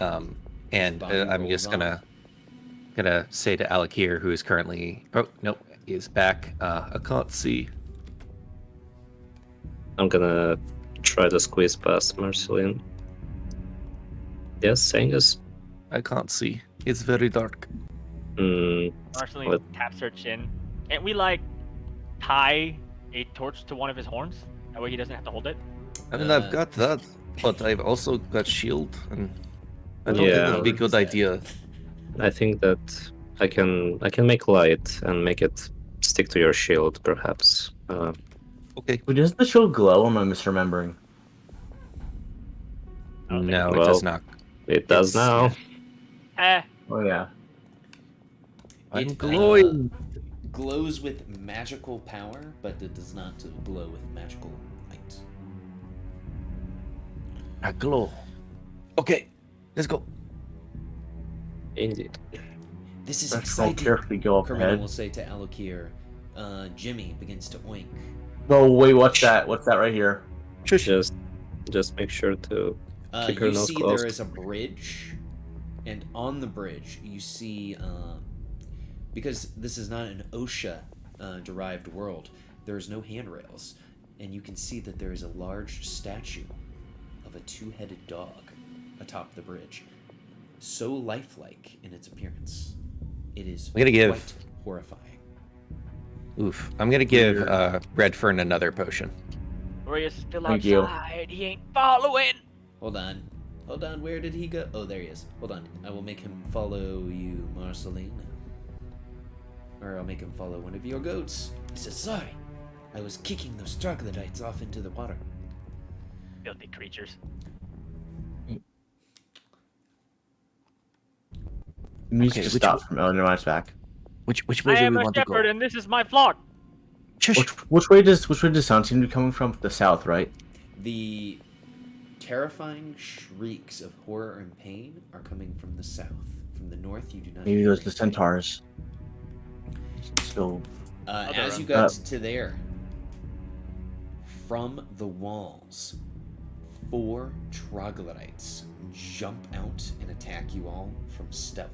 C: And
A: Body
C: I'm
A: rolls
C: just
A: off.
C: gonna say to Alakir, who is currently he's back. I can't see.
B: I'm gonna try to squeeze past Marceline. Yes, Angus?
F: I can't see. It's very dark.
D: Marceline
B: What?
D: taps her chin. Can't we like tie a torch to one of his horns? That way he doesn't have to hold it.
F: I mean, I've got that, but I've also got shield, and I don't think
B: Yeah.
F: that'd be a good idea.
B: I think that I can make light and make it stick to your shield, perhaps.
F: Okay.
E: Wait, does the shield glow? Or am I misremembering?
D: I don't think
C: No,
D: it
C: it
B: Well,
C: does not.
B: It does now.
E: Oh yeah.
F: I'm
A: It,
F: glowing.
A: Glows with magical power, but it does not glow with magical light.
F: I glow. Okay, let's go.
B: Indeed.
A: This is
E: Let's all
A: exciting.
E: carefully go up
A: Carmina
E: ahead.
A: will say to Alokir. Jimmy begins to oink.
E: Oh wait, what's that? What's that right here?
B: Just make sure to keep your
A: You
B: nose
A: see
B: closed.
A: there is a bridge, and on the bridge you see, because this is not an OSHA derived world, there is no handrails, and you can see that there is a large statue of a two-headed dog atop the bridge, so lifelike in its appearance. It is
C: I'm gonna give-
A: quite horrifying.
C: Oof. I'm gonna give Redfern another potion.
D: Glorious is still
E: Thank you.
D: outside. He ain't following.
A: Hold on. Where did he go? Oh, there he is. Hold on. I will make him follow you, Marceline. Or I'll make him follow one of your goats. He says, sorry. I was kicking those troglodytes off into the water.
D: Filthy creatures.
E: Music
F: Okay,
E: just
F: which
E: stopped from Eleanor Knight's back.
F: Which way
D: I
F: do
D: am
F: we
D: a
F: want to
D: shepherd,
F: go?
D: and this is my flock.
F: Shush.
E: Which way does sound seem to be coming from? The south, right?
A: The terrifying shrieks of horror and pain are coming from the south. From the north, you do not
E: Maybe
A: hear
E: those the
A: anything.
E: centaurs. So
A: As you got to there, from the walls, 4 troglodytes jump out and attack you all from stealth.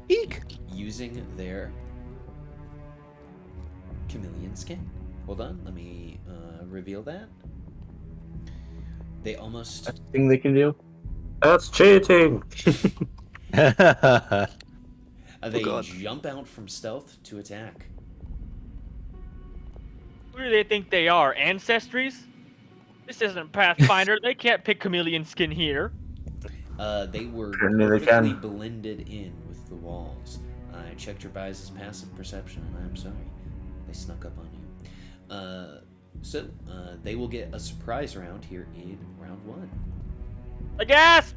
F: Eek.
A: Using their chameleon skin. Hold on, let me reveal that. They almost...
E: that's the thing they can do.
B: That's cheating.
A: they
F: God.
A: jump out from stealth to attack.
D: Who do they think they are? Ancestries? This isn't Pathfinder. They can't pick chameleon skin here.
A: They were
E: Apparently they
A: perfectly
E: can.
A: blended in with the walls. I checked your guys' passive perception, and I'm sorry. They snuck up on you. So, they will get a surprise round here in round 1.
D: A gasp!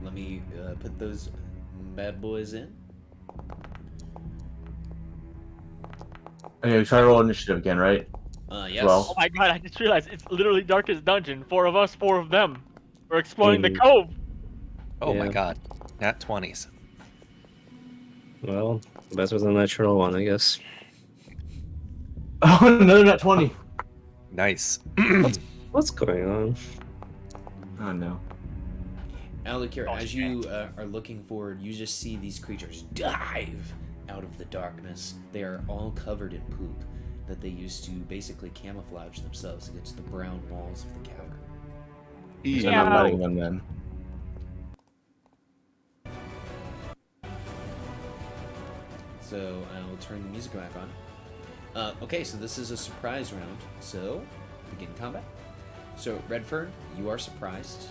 A: Let me put those bad boys in.
E: Okay, we try to roll initiative again, right?
A: Yes.
E: Well.
D: Oh my god, I just realized it's literally Darkest Dungeon. 4 of us, 4 of them. We're exploring the
B: Mhm.
D: cove.
C: Oh my
B: Yeah.
C: god. Nat 20s.
B: Well, better than natural one, I guess.
E: Oh, another net 20.
C: Nice.
B: What's going on?
E: Oh no.
A: Alakir,
D: Oh,
A: as you are looking forward, you just see these creatures dive out of the darkness. They are all covered in poop. that they used to basically camouflage themselves against the brown walls of the cavern.
E: So I'm not letting them in.
A: So I will turn the music back on. Okay, so this is a surprise round. So, begin combat. So, Redfern, you are surprised.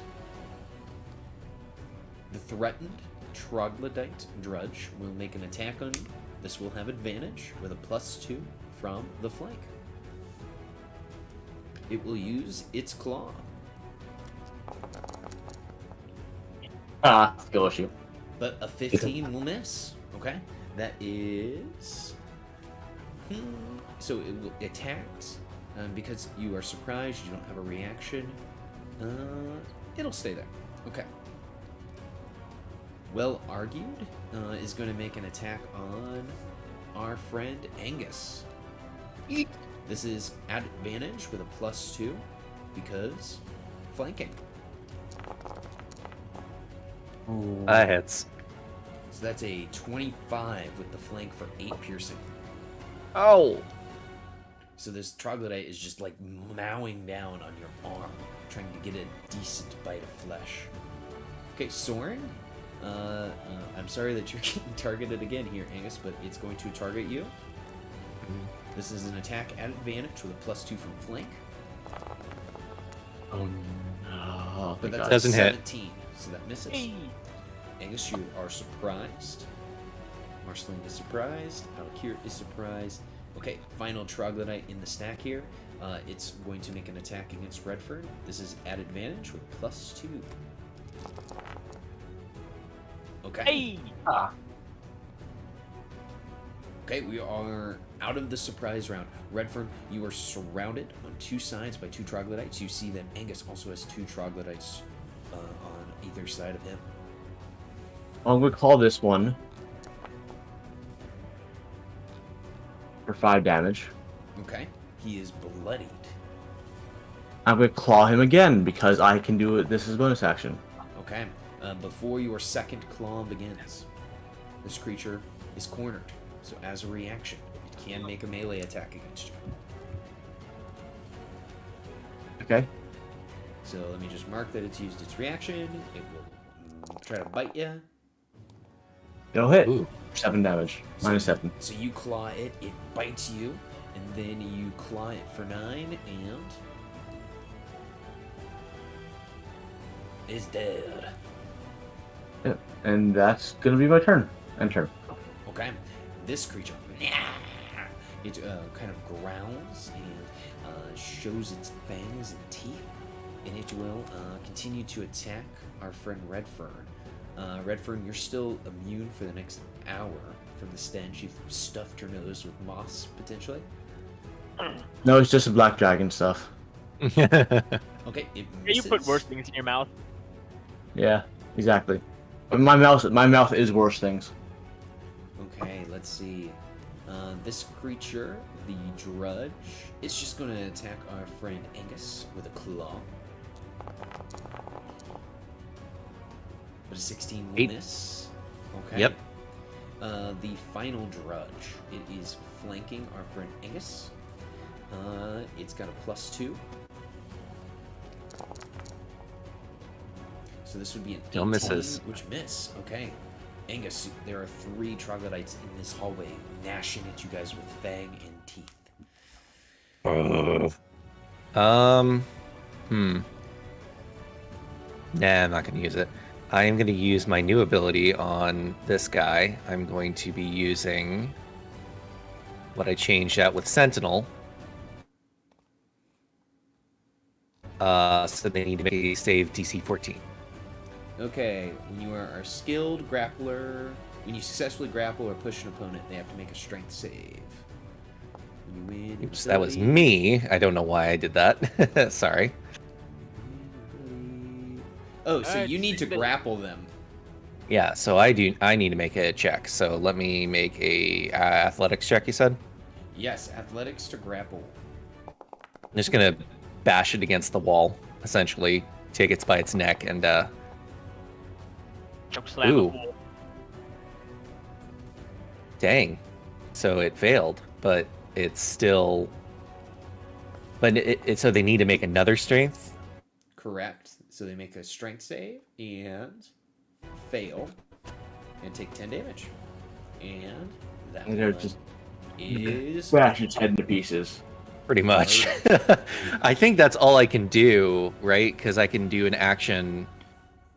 A: The threatened troglodyte drudge will make an attack on you. This will have advantage with a +2 from the flank. It will use its claw.
E: Skill issue.
A: But a 15 will miss. Okay, that is. So it will attack. Because you are surprised, you don't have a reaction. It'll stay there. Okay. Well argued is going to make an attack on our friend Angus. This is at advantage with a +2 because flanking.
C: That hits.
A: So that's a 25 with the flank for 8 piercing.
C: Oh!
A: So this troglodyte is just like mowing down on your arm, trying to get a decent bite of flesh. Okay, Soren. I'm sorry that you're getting targeted again here, Angus, but it's going to target you. This is an attack at advantage with a +2 from flank.
E: Oh no.
A: But that's
C: Doesn't
A: a
C: hit.
A: 17, so that misses.
D: Hey.
A: Angus, you are surprised. Marceline is surprised. Alakir is surprised. Okay, final troglodyte in the stack here. It's going to make an attack against Redfern. This is at advantage with +2. Okay.
D: Hey!
A: Okay, we are out of the surprise round. Redfern, you are surrounded on 2 sides by 2 troglodytes. You see that Angus also has 2 troglodytes on either side of him.
E: I'm gonna call this one for 5 damage.
A: Okay, he is bloodied.
E: I'm gonna claw him again because I can do it. This is bonus action.
A: Okay, before your second claw begins, this creature is cornered. So as a reaction, it can make a melee attack against you.
E: Okay.
A: So let me just mark that it's used its reaction. It will try to bite you.
E: It'll hit.
C: Ooh.
E: 7 damage. -7.
A: So you claw it, it bites you, and then you claw it for 9, and is dead.
E: Yep. And that's gonna be my turn. End turn.
A: Okay, this creature, it kind of growls and shows its fangs and teeth, and it will continue to attack our friend Redfern. Redfern, you're still immune for the next hour from the stench. You've stuffed your nose with moss, potentially.
E: No, it's just a black dragon stuff.
A: Okay, it
D: Yeah,
A: misses.
D: you put worse things in your mouth.
E: Yeah, exactly. But my mouth is worse things.
A: Okay, let's see. This creature, the Drudge, is just going to attack our friend Angus with a claw. But a 16 will
C: 8.
A: miss. Okay.
C: Yep.
A: The final Drudge, it is flanking our friend Angus. It's got a +2. So this would be an 18,
C: Still misses.
A: which miss. Okay. Angus, there are 3 troglodytes in this hallway gnashing at you guys with fang and teeth.
C: Nah, I'm not going to use it. I am going to use my new ability on this guy. I'm going to be using what I changed out with Sentinel. So they need to make a save DC 14.
A: Okay, when you are a skilled grappler, when you successfully grapple or push an opponent, they have to make a strength save. When you win
C: Oops, that was
A: ability-
C: me. I don't know why I did that. Sorry.
A: Oh, so
D: Alright,
A: you need to
D: so-
A: grapple them.
C: Yeah, so I need to make a check. So let me make a athletics check, you said?
A: Yes, athletics to grapple.
C: I'm just going to bash it against the wall, essentially. Take it by its neck and
D: Choke slam.
C: Ooh.
D: a fool.
C: dang. So it failed, but it's still. But so they need to make another strength.
A: Correct. So they make a strength save and fail and take 10 damage. And that
E: And they're
A: one
E: just
A: is
E: smash its head into pieces.
C: Pretty much. I think that's all I can do, right? Because I can do an action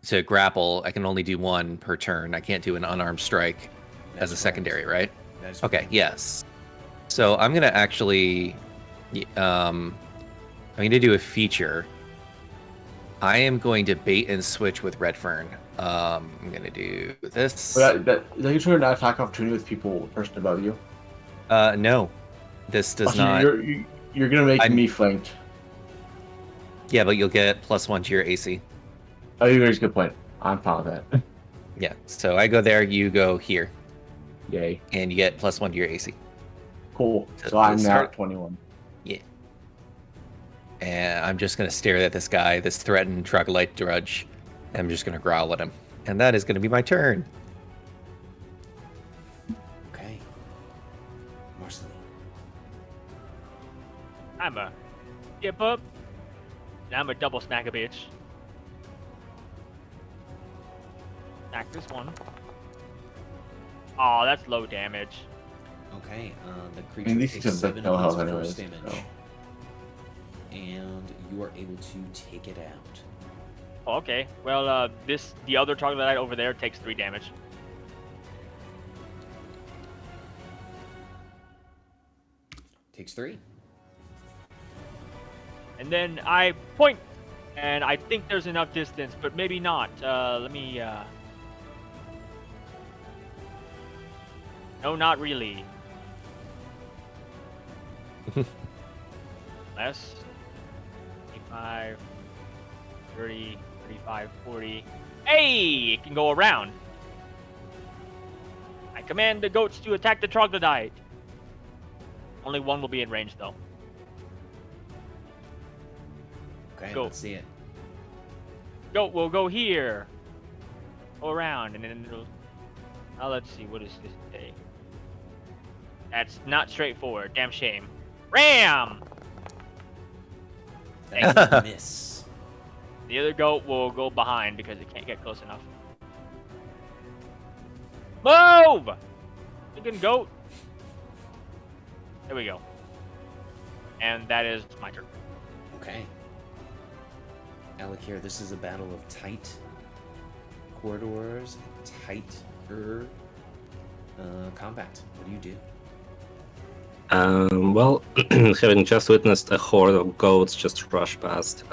C: to grapple. I can only do one per turn. I can't do an unarmed strike as a secondary, right?
A: That is
C: Okay,
A: correct.
C: yes. So I'm gonna actually, I'm gonna do a feature. I am going to bait and switch with Redfern. I'm gonna do this.
E: But that you turn an attack opportunity with person above you.
C: No, this does not.
E: You're gonna make
C: I'm-
E: me flanked.
C: Yeah, but you'll get +1 to your AC.
E: Oh, you raise a good point. I'm fine with that.
C: Yeah. So I go there, you go here,
E: Yay.
C: and you get +1 to your AC.
E: Cool.
C: So
E: So I'm
C: we'll
E: now
C: start-
E: at 21.
C: Yeah. And I'm just gonna stare at this guy, this threatened troglodyte drudge. And I'm just gonna growl at him, and that is gonna be my turn.
A: Okay. Marceline.
D: I'm a skip up. And I'm a double smack a bitch. Smack this one. Oh, that's low damage.
A: Okay, the
E: I
A: creature
E: mean, these
A: takes
E: things have
A: 7
E: no
A: points
E: health
A: of
E: anyways.
A: force damage.
E: So.
A: And you are able to take it out.
D: Oh, okay. Well, the other troglodyte over there takes 3 damage.
A: Takes 3.
D: And then I point, and I think there's enough distance, but maybe not. Let me. No, not really. Less. 25, 30, 35, 40. Hey! It can go around. I command the goats to attack the troglodyte. Only one will be in range, though.
A: Okay,
D: Go.
A: let's see it.
D: Goat will go here. Go around, and then it'll... Now let's see, what is this day? That's not straightforward. Damn shame. Ram!
A: That is a miss.
D: The other goat will go behind because it can't get close enough. Move! Freaking goat. There we go. And that is my turn.
A: Okay. Alakir, this is a battle of tight corridors, tighter combat. What do you do?
B: Well, having just witnessed a horde of goats just rush past,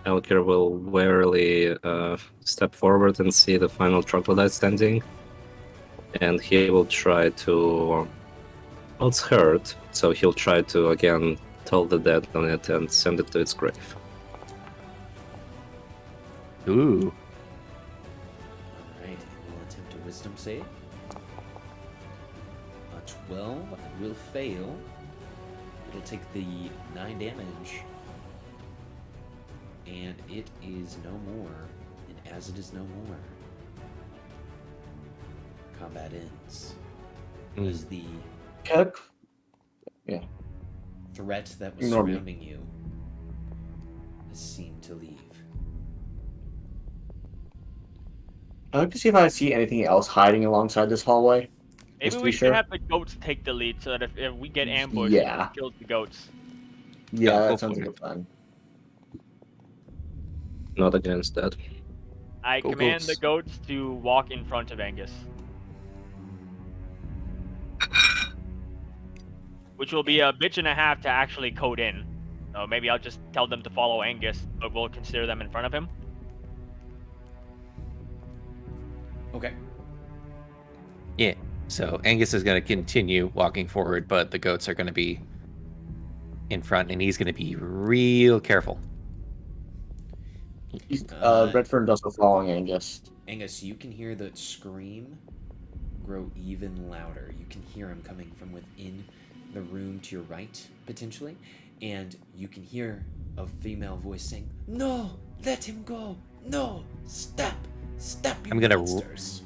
B: Elkir will warily step forward and see the final troglodyte standing, and he will try to. Well, it's hurt, so he'll try to again toll the dead on it and send it to its grave.
C: Ooh.
A: Alright, we'll attempt a wisdom save. A 12 will fail. It'll take the 9 damage. And it is no more. And as it is no more, combat ends. As the
E: Yeah.
A: threat that was
E: Ignore me.
A: surrounding you has seemed to leave.
E: I'd like to see if I see anything else hiding alongside this hallway.
D: Maybe
E: Just to
D: we
E: be
D: should
E: sure.
D: have the goats take the lead so that if we get ambushed,
E: Yeah.
D: it kills the goats.
E: Yeah,
C: go
E: that sounds
C: for
E: like
C: it.
E: a plan.
B: Not against that.
D: I
C: Go
D: command the
C: goats.
D: goats to walk in front of Angus. Which will be a bitch and a half to actually code in. So maybe I'll just tell them to follow Angus, but we'll consider them in front of him.
A: Okay.
C: Yeah. So Angus is going to continue walking forward, but the goats are going to be in front, and he's going to be real careful.
E: Redfern's also following Angus.
A: Angus, you can hear the scream grow even louder. You can hear him coming from within the room to your right, potentially, and you can hear a female voice saying, "No, let him go! No, stop! Stop, you
C: I'm gonna
A: monsters!"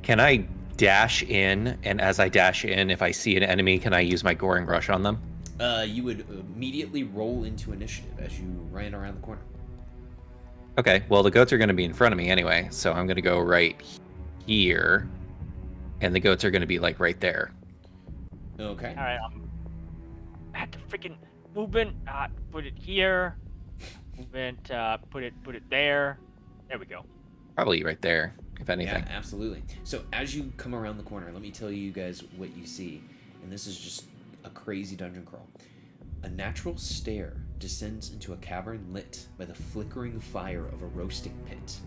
C: Can I dash in, and as I dash in, if I see an enemy, can I use my Goring Rush on them?
A: You would immediately roll into initiative as you ran around the corner.
C: Okay, well, the goats are going to be in front of me anyway, so I'm going to go right here, and the goats are going to be, like, right there.
A: Okay.
D: All right. I had to freaking movement. Put it here. Movement. Put it there. There we go.
C: Probably right there, if anything.
A: Yeah, absolutely. So as you come around the corner, let me tell you guys what you see. And this is just a crazy dungeon crawl. A natural stair descends into a cavern lit by the flickering fire of a roasting pit.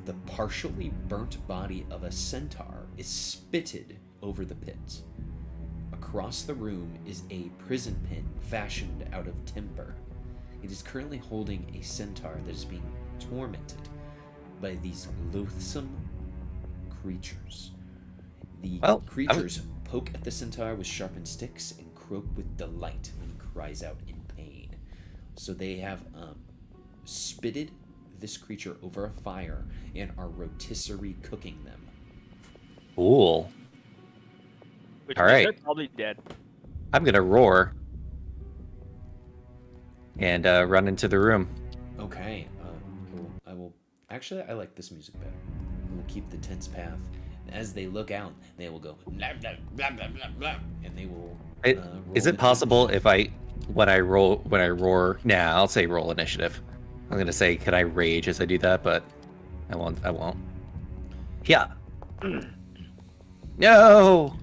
A: The partially burnt body of a centaur is spitted over the pit. Across the room is a prison pen fashioned out of timber. It is currently holding a centaur that is being tormented by these loathsome creatures. The creatures poke at the centaur with sharpened sticks and croak with delight when he cries out in pain. So they have spitted this creature over a fire and are rotisserie cooking them.
C: Cool.
D: Which
C: All
D: means
C: right.
D: they're probably dead.
C: I'm going to roar and run into the room.
A: Okay. I will. Actually, I like this music better. We'll keep the tense path. As they look out, they will go blah blah blah blah blah blah, and they will.
C: Is it possible if when I roar? Nah, I'll say roll initiative. I'm gonna say, could I rage as I do that? But I won't. Yeah. No.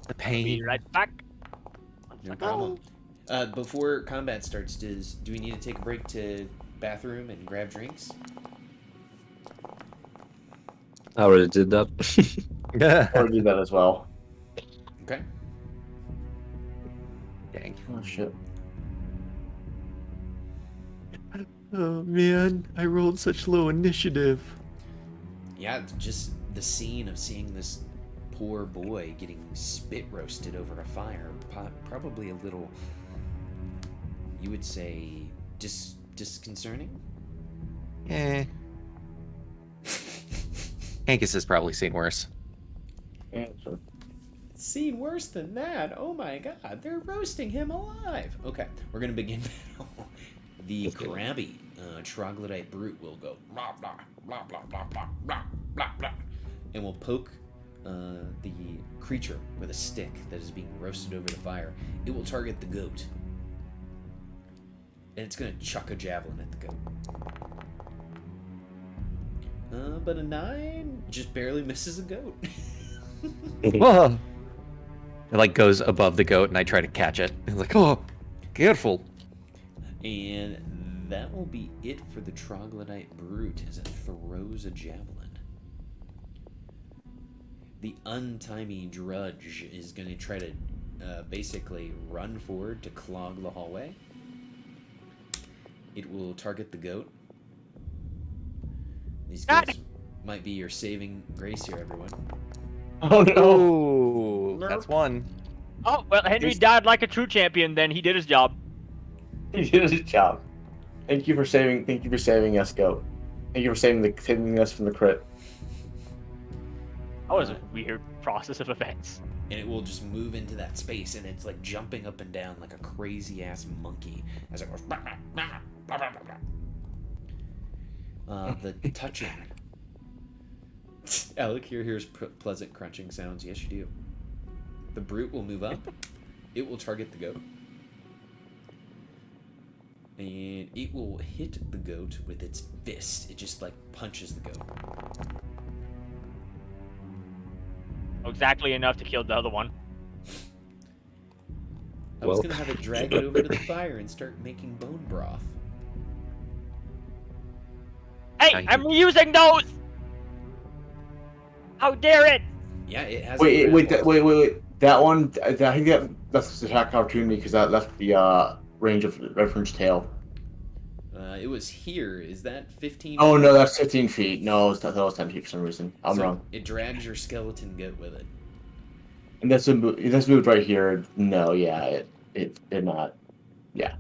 C: The
D: Be
C: pain.
D: right back.
A: No problem. Before combat starts, do we need to take a break to bathroom and grab drinks?
B: I already did that.
E: Or do that as well.
A: Okay.
C: Dang.
E: Oh shit.
C: Oh man, I rolled such low initiative.
A: Yeah, just the scene of seeing this poor boy getting spit roasted over a fire, probably a little, you would say, disconcerting?
C: Angus has probably seen worse.
E: Answer.
A: Seen worse than that? Oh my god, they're roasting him alive. Okay, we're gonna begin battle. The crabby troglodyte brute will go blah blah blah blah blah blah blah blah blah, and will poke the creature with a stick that is being roasted over the fire. It will target the goat, and it's gonna chuck a javelin at the goat. But a 9 just barely misses a goat.
C: Whoa. It like goes above the goat, and I try to catch it. It's like, oh, careful.
A: And that will be it for the troglodyte brute as it throws a javelin. The untimely drudge is going to try to basically run forward to clog the hallway. It will target the goat. These goats might be your saving grace here, everyone.
E: Oh no!
C: Oh, that's one.
D: Oh well, Henry died like a true champion. Then he did his job.
E: He did his job. Thank you for saving us, goat. Thank you for saving us from the crit.
D: That was a weird process of events.
A: And it will just move into that space, and it's like jumping up and down like a crazy ass monkey as it goes. Blah, blah, blah, blah, blah, blah. The touching. Alec here hears pleasant crunching sounds. Yes, you do. The brute will move up. It will target the goat. And it will hit the goat with its fist. It just like punches the goat.
D: Exactly enough to kill the other one.
A: I was gonna have it drag it over to the fire and start making bone broth.
D: Hey, I'm reusing those! How dare it!
A: Yeah, it has.
E: Wait. That one, I think that's the attack opportunity because that's the range of reference tail.
A: It was here. Is that 15?
E: Oh no, that's 15 feet. No, that was 10 feet for some reason. I'm wrong.
A: It drags your skeleton goat with it.
E: And this moved right here. No, yeah, it did not. Yeah.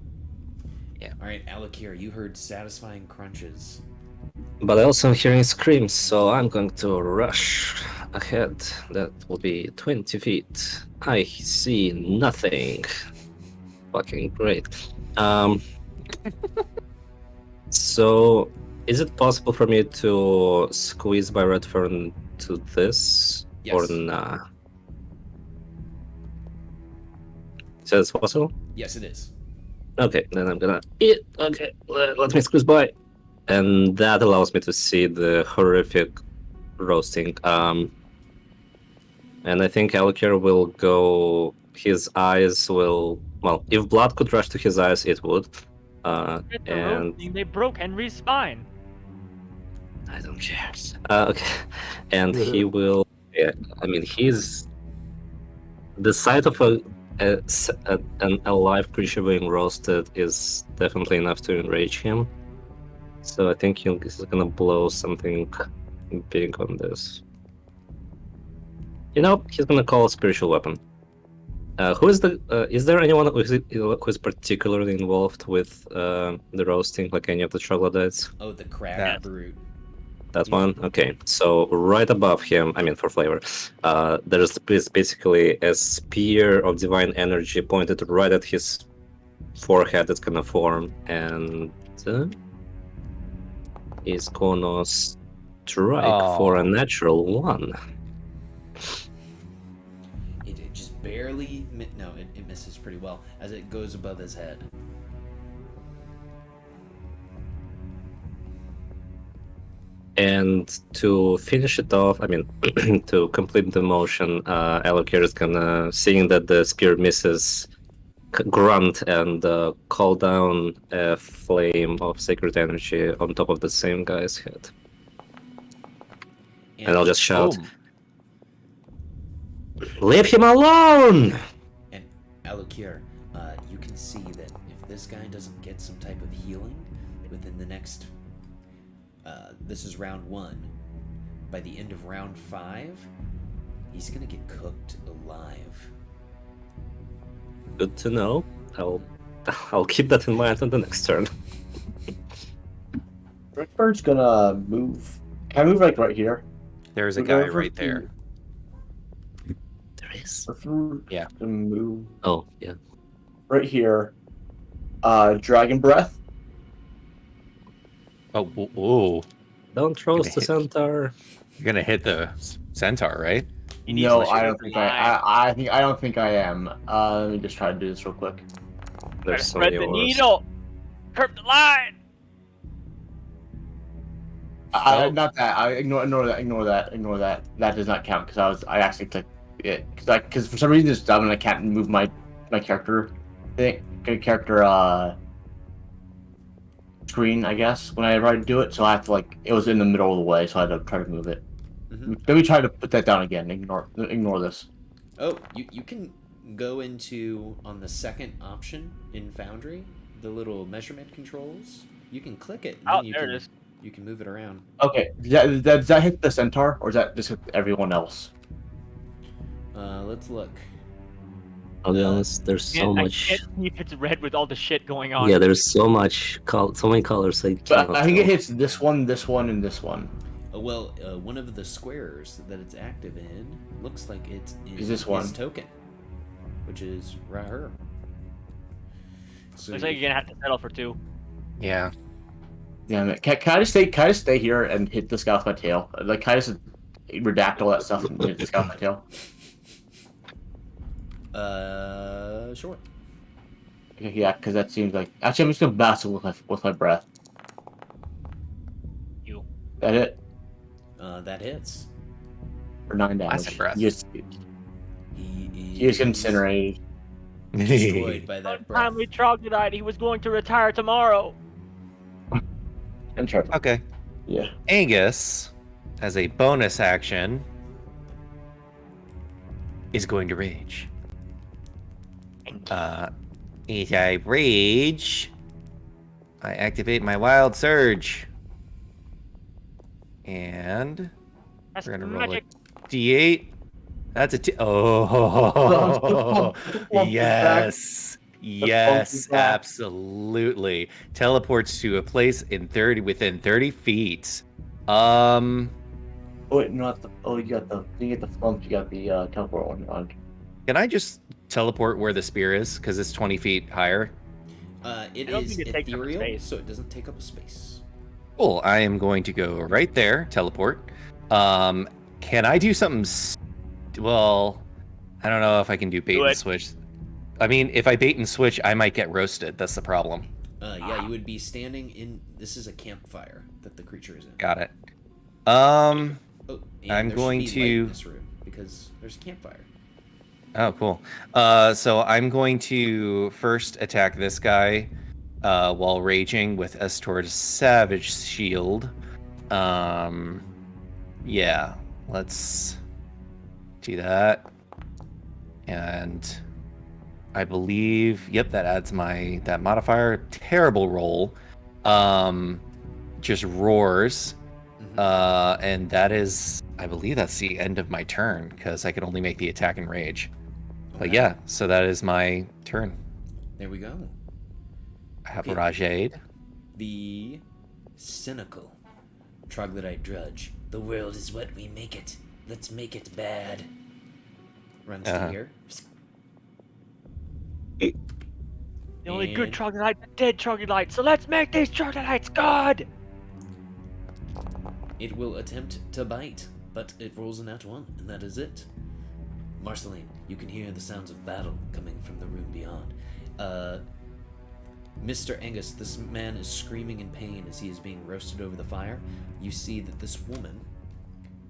A: All right, Alakir, you heard satisfying crunches.
B: But I also am hearing screams, so I'm going to rush ahead. That will be 20 feet. I see nothing. Fucking great. So, is it possible for me to squeeze my red fern to this? Or
A: Yes.
B: nah? So it's possible?
A: Yes, it is.
B: Okay, then I'm gonna eat. Okay, let me squeeze by. And that allows me to see the horrific roasting. And I think Elkir will go. His eyes will. Well, if blood could rush to his eyes, it would.
D: Get the
B: And
D: roasting, they broke Henry's spine.
B: I don't care. Okay, and he will. Yeah, I mean, he's the sight of an alive creature being roasted is definitely enough to enrage him. So I think he's gonna blow something big on this. You know, he's gonna call a spiritual weapon. Who is the? Is there anyone who is particularly involved with the roasting, like any of the troglodytes?
A: Oh, the crab
C: That.
A: brute.
B: That
A: Yeah.
B: one? Okay. So right above him, I mean, for flavor, there's basically a spear of divine energy pointed right at his forehead. It's gonna form, and he's gonna strike for a
C: Oh.
B: natural one.
A: It just barely. No, it misses pretty well as it goes above his head.
B: And to finish it off, I mean, to complete the motion, Alokir is gonna, seeing that the spear misses, grunt and call down a flame of sacred energy on top of the same guy's head. And I'll just shout,
C: Boom.
B: "Leave him alone!"
A: And Alokir, you can see that if this guy doesn't get some type of healing within the next, this is round 1. By the end of round 5, he's gonna get cooked alive.
B: Good to know. I'll keep that in mind on the next turn.
E: Redfern's gonna move. Can I move like right here?
C: There's a
E: Move
C: guy
E: over
C: right
E: to-
C: there.
B: There is.
E: Redfern
C: Yeah.
E: gonna move
B: Oh, yeah.
E: right here. Dragon breath.
C: Oh, whoa.
B: Don't roast the
C: hit-
B: centaur.
C: You're gonna hit the centaur, right?
D: He needs
E: No,
D: to
E: I
D: shoot
E: don't
D: the
E: think
D: line.
E: I don't think I am. Let me just try to do this real quick.
D: Gotta
B: There's so
D: thread
B: many
D: the
B: ores.
D: needle. Curve the line.
E: Not that. I ignore that. That does not count because I actually clicked it because for some reason it's dumb and I can't move my character screen. I guess whenever I do it, so I have to it was in the middle of the way, so I had to try to move it.
A: Mhm.
E: Let me try to put that down again. Ignore this.
A: Oh, you can go into on the second option in Foundry, the little measurement controls. You can click it. And
D: Oh,
A: then
D: there it is.
A: You can move it around.
E: Okay, does that hit the centaur or does that just hit everyone else?
A: Let's look.
B: I'll be honest, there's so
D: I
B: much.
D: can't see if it's red with all the shit going on.
B: Yeah, there's so much, so many colors. I
E: But
B: cannot
E: I think it
B: tell.
E: hits this one, and this one.
A: Well, one of the squares that it's active in looks like it's in
E: Is this one?
A: his token, which is right here. So
D: Looks like you're gonna have to settle for 2.
C: Yeah.
E: Damn it! Can I just stay here and hit this guy with my tail? Like, can I just redact all that stuff and hit this guy with my tail?
A: Sure.
E: Okay, yeah, because that seems like actually I'm just gonna blast him with my breath.
D: You.
E: That it
A: That hits.
E: for 9 damage.
C: Blast and breath.
E: He is
A: He
E: incinerated.
A: destroyed by that breath.
D: Untimely troglodyte. He was going to retire tomorrow.
E: Interesting.
C: Okay.
E: Yeah.
C: Angus, as a bonus action, is going to rage. As I rage, I activate my wild surge. And
D: That's
C: we're gonna roll
D: magic.
C: a d8. That's a oh yes. Yes,
E: back.
C: absolutely. Teleports to a place within 30 feet Um,
E: Oh wait, not the. Oh, you get the flump. You got the teleport one on.
C: can I just teleport where the spear is? Because it's 20 feet higher.
A: It
D: I don't
A: is
D: think it takes up a
A: ethereal,
D: space.
A: so it doesn't take up a space.
C: Cool. I am going to go right there, teleport. Can I do something? Well, I don't know if I can do bait
D: Do
C: and
D: it.
C: switch. I mean, if I bait and switch, I might get roasted. That's the problem.
A: Yeah, you would be standing in. This is a campfire that the creature is in.
C: Got it.
A: Oh, and
C: I'm
A: there
C: going
A: should be light in
C: to-
A: this room because there's a campfire.
C: Oh, cool. So I'm going to first attack this guy while raging with Estor's Savage Shield. Yeah, let's do that. And I believe, yep, that adds that modifier. Terrible roll. Just roars. And that is, I believe that's the end of my turn because I can only make the attack and rage. But
A: Okay.
C: yeah, so that is my turn.
A: There we go.
C: I have
A: Okay.
C: Rajade.
A: The cynical troglodyte drudge. The world is what we make it. Let's make it bad. Runs to here.
D: The only good
A: And-
D: troglodyte, the dead troglodyte. So let's make these troglodytes good.
A: It will attempt to bite, but it rolls a nat 1, and that is it. Marceline, you can hear the sounds of battle coming from the room beyond. Mr. Angus, this man is screaming in pain as he is being roasted over the fire. You see that this woman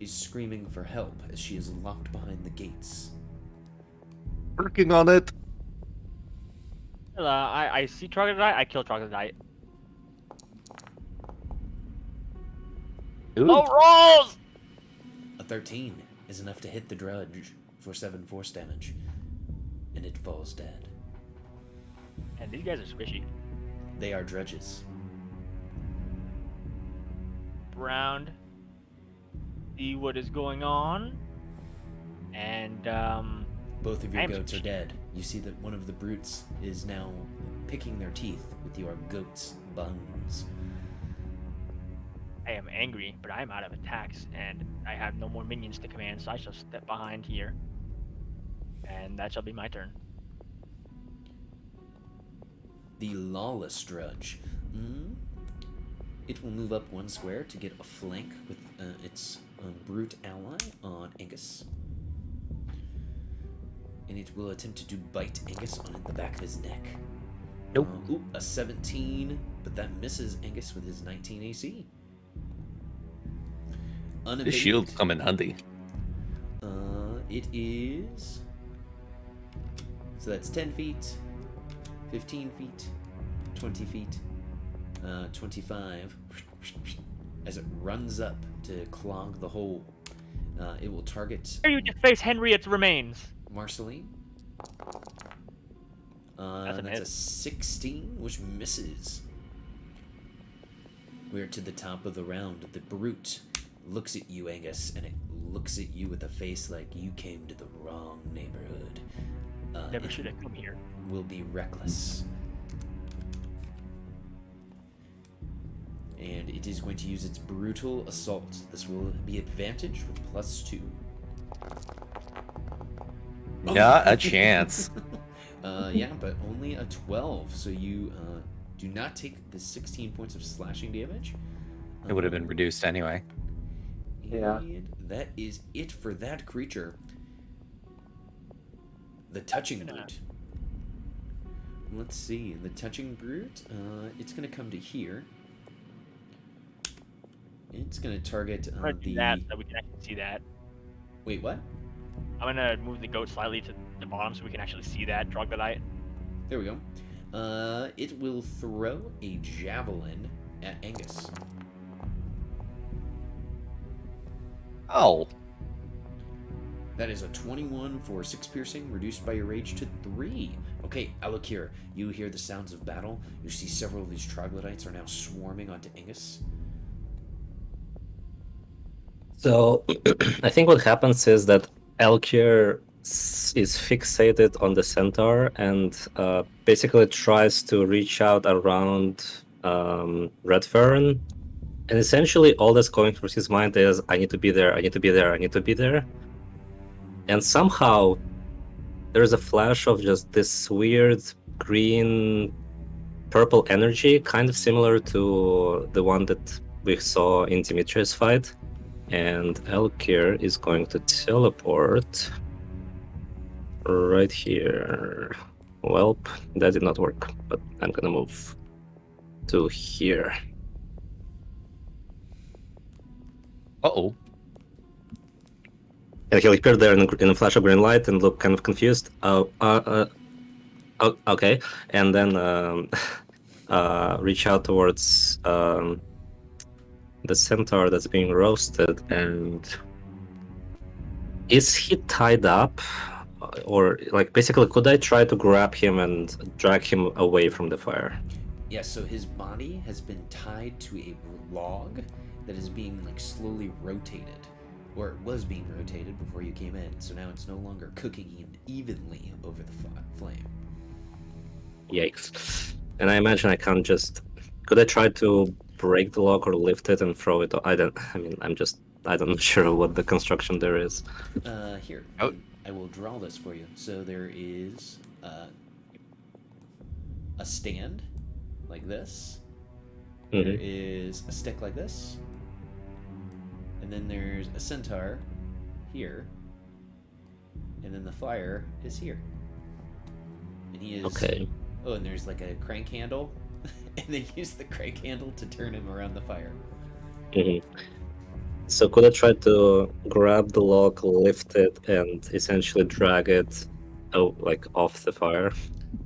A: is screaming for help as she is locked behind the gates.
C: Working on it.
D: I see troglodyte. I kill troglodyte.
C: Ooh.
D: Low rolls.
A: A 13 is enough to hit the drudge for 7 force damage, and it falls dead.
D: And these guys are squishy.
A: They are drudges.
D: Round. See what is going on. And
A: Both of your
D: I'm-
A: goats are dead. You see that one of the brutes is now picking their teeth with your goat's buns.
D: I am angry, but I am out of attacks, and I have no more minions to command, so I shall step behind here. And that shall be my turn.
A: The lawless drudge. It will move up 1 square to get a flank with its brute ally on Angus. And it will attempt to bite Angus on the back of his neck.
C: Nope.
A: A 17, but that misses Angus with his 19 AC.
F: This
A: Unabated.
F: shield's come in handy.
A: It is. So that's 10 feet, 15 feet, 20 feet, 25. As it runs up to clog the hole, it will target
D: Here you deface Henriette's remains.
A: Marceline.
D: That's an
A: That's a
D: hit.
A: 16, which misses. We're to the top of the round. The brute looks at you, Angus, and it looks at you with a face like you came to the wrong neighborhood.
D: Never
A: It
D: should have come here.
A: will be reckless. And it is going to use its brutal assault. This will be advantage with +2.
C: Not a chance.
A: Yeah, but only a 12. So you do not take the 16 points of slashing damage.
C: It would have been reduced anyway.
E: Yeah.
A: And that is it for that creature. The touching brute. Let's see. The touching brute, it's going to come to here. It's going to target
D: I'm gonna do that so we can actually see that.
A: Wait, what?
D: I'm gonna move the goat slightly to the bottom so we can actually see that troglodyte.
A: There we go. It will throw a javelin at Angus.
C: Oh.
A: That is a 21 for 6 piercing, reduced by your rage to 3. Okay, Alakir, you hear the sounds of battle. You see several of these troglodytes are now swarming onto Angus.
B: So I think what happens is that Elkir is fixated on the centaur and basically tries to reach out around Redfern And essentially, all that's going through his mind is, I need to be there, I need to be there, I need to be there. And somehow, there's a flash of just this weird green purple energy, kind of similar to the one that we saw in Dimitri's fight. And Elkir is going to teleport right here. Welp, that did not work, but I'm gonna move to here.
C: Uh-oh.
B: And he'll appear there in a flash of green light and look kind of confused. Okay. And then reach out towards the centaur that's being roasted. And is he tied up? Or, like, basically, could I try to grab him and drag him away from the fire?
A: Yes, so his body has been tied to a log that is being like slowly rotated, or it was being rotated before you came in. So now it's no longer cooking evenly over the flame.
B: Yikes. And I imagine I can't just... Could I try to break the log or lift it and throw it? I'm not sure what the construction there is.
A: Here,
C: Oh.
A: I will draw this for you. So there is a stand like this. There
B: Mhm.
A: is a stick like this. And then there's a centaur here. And then the fire is here. And he is...
B: Okay.
A: Oh, and there's like a crank handle. And they use the crank handle to turn him around the fire.
B: Mhm. So could I try to grab the log, lift it, and essentially drag it off the fire?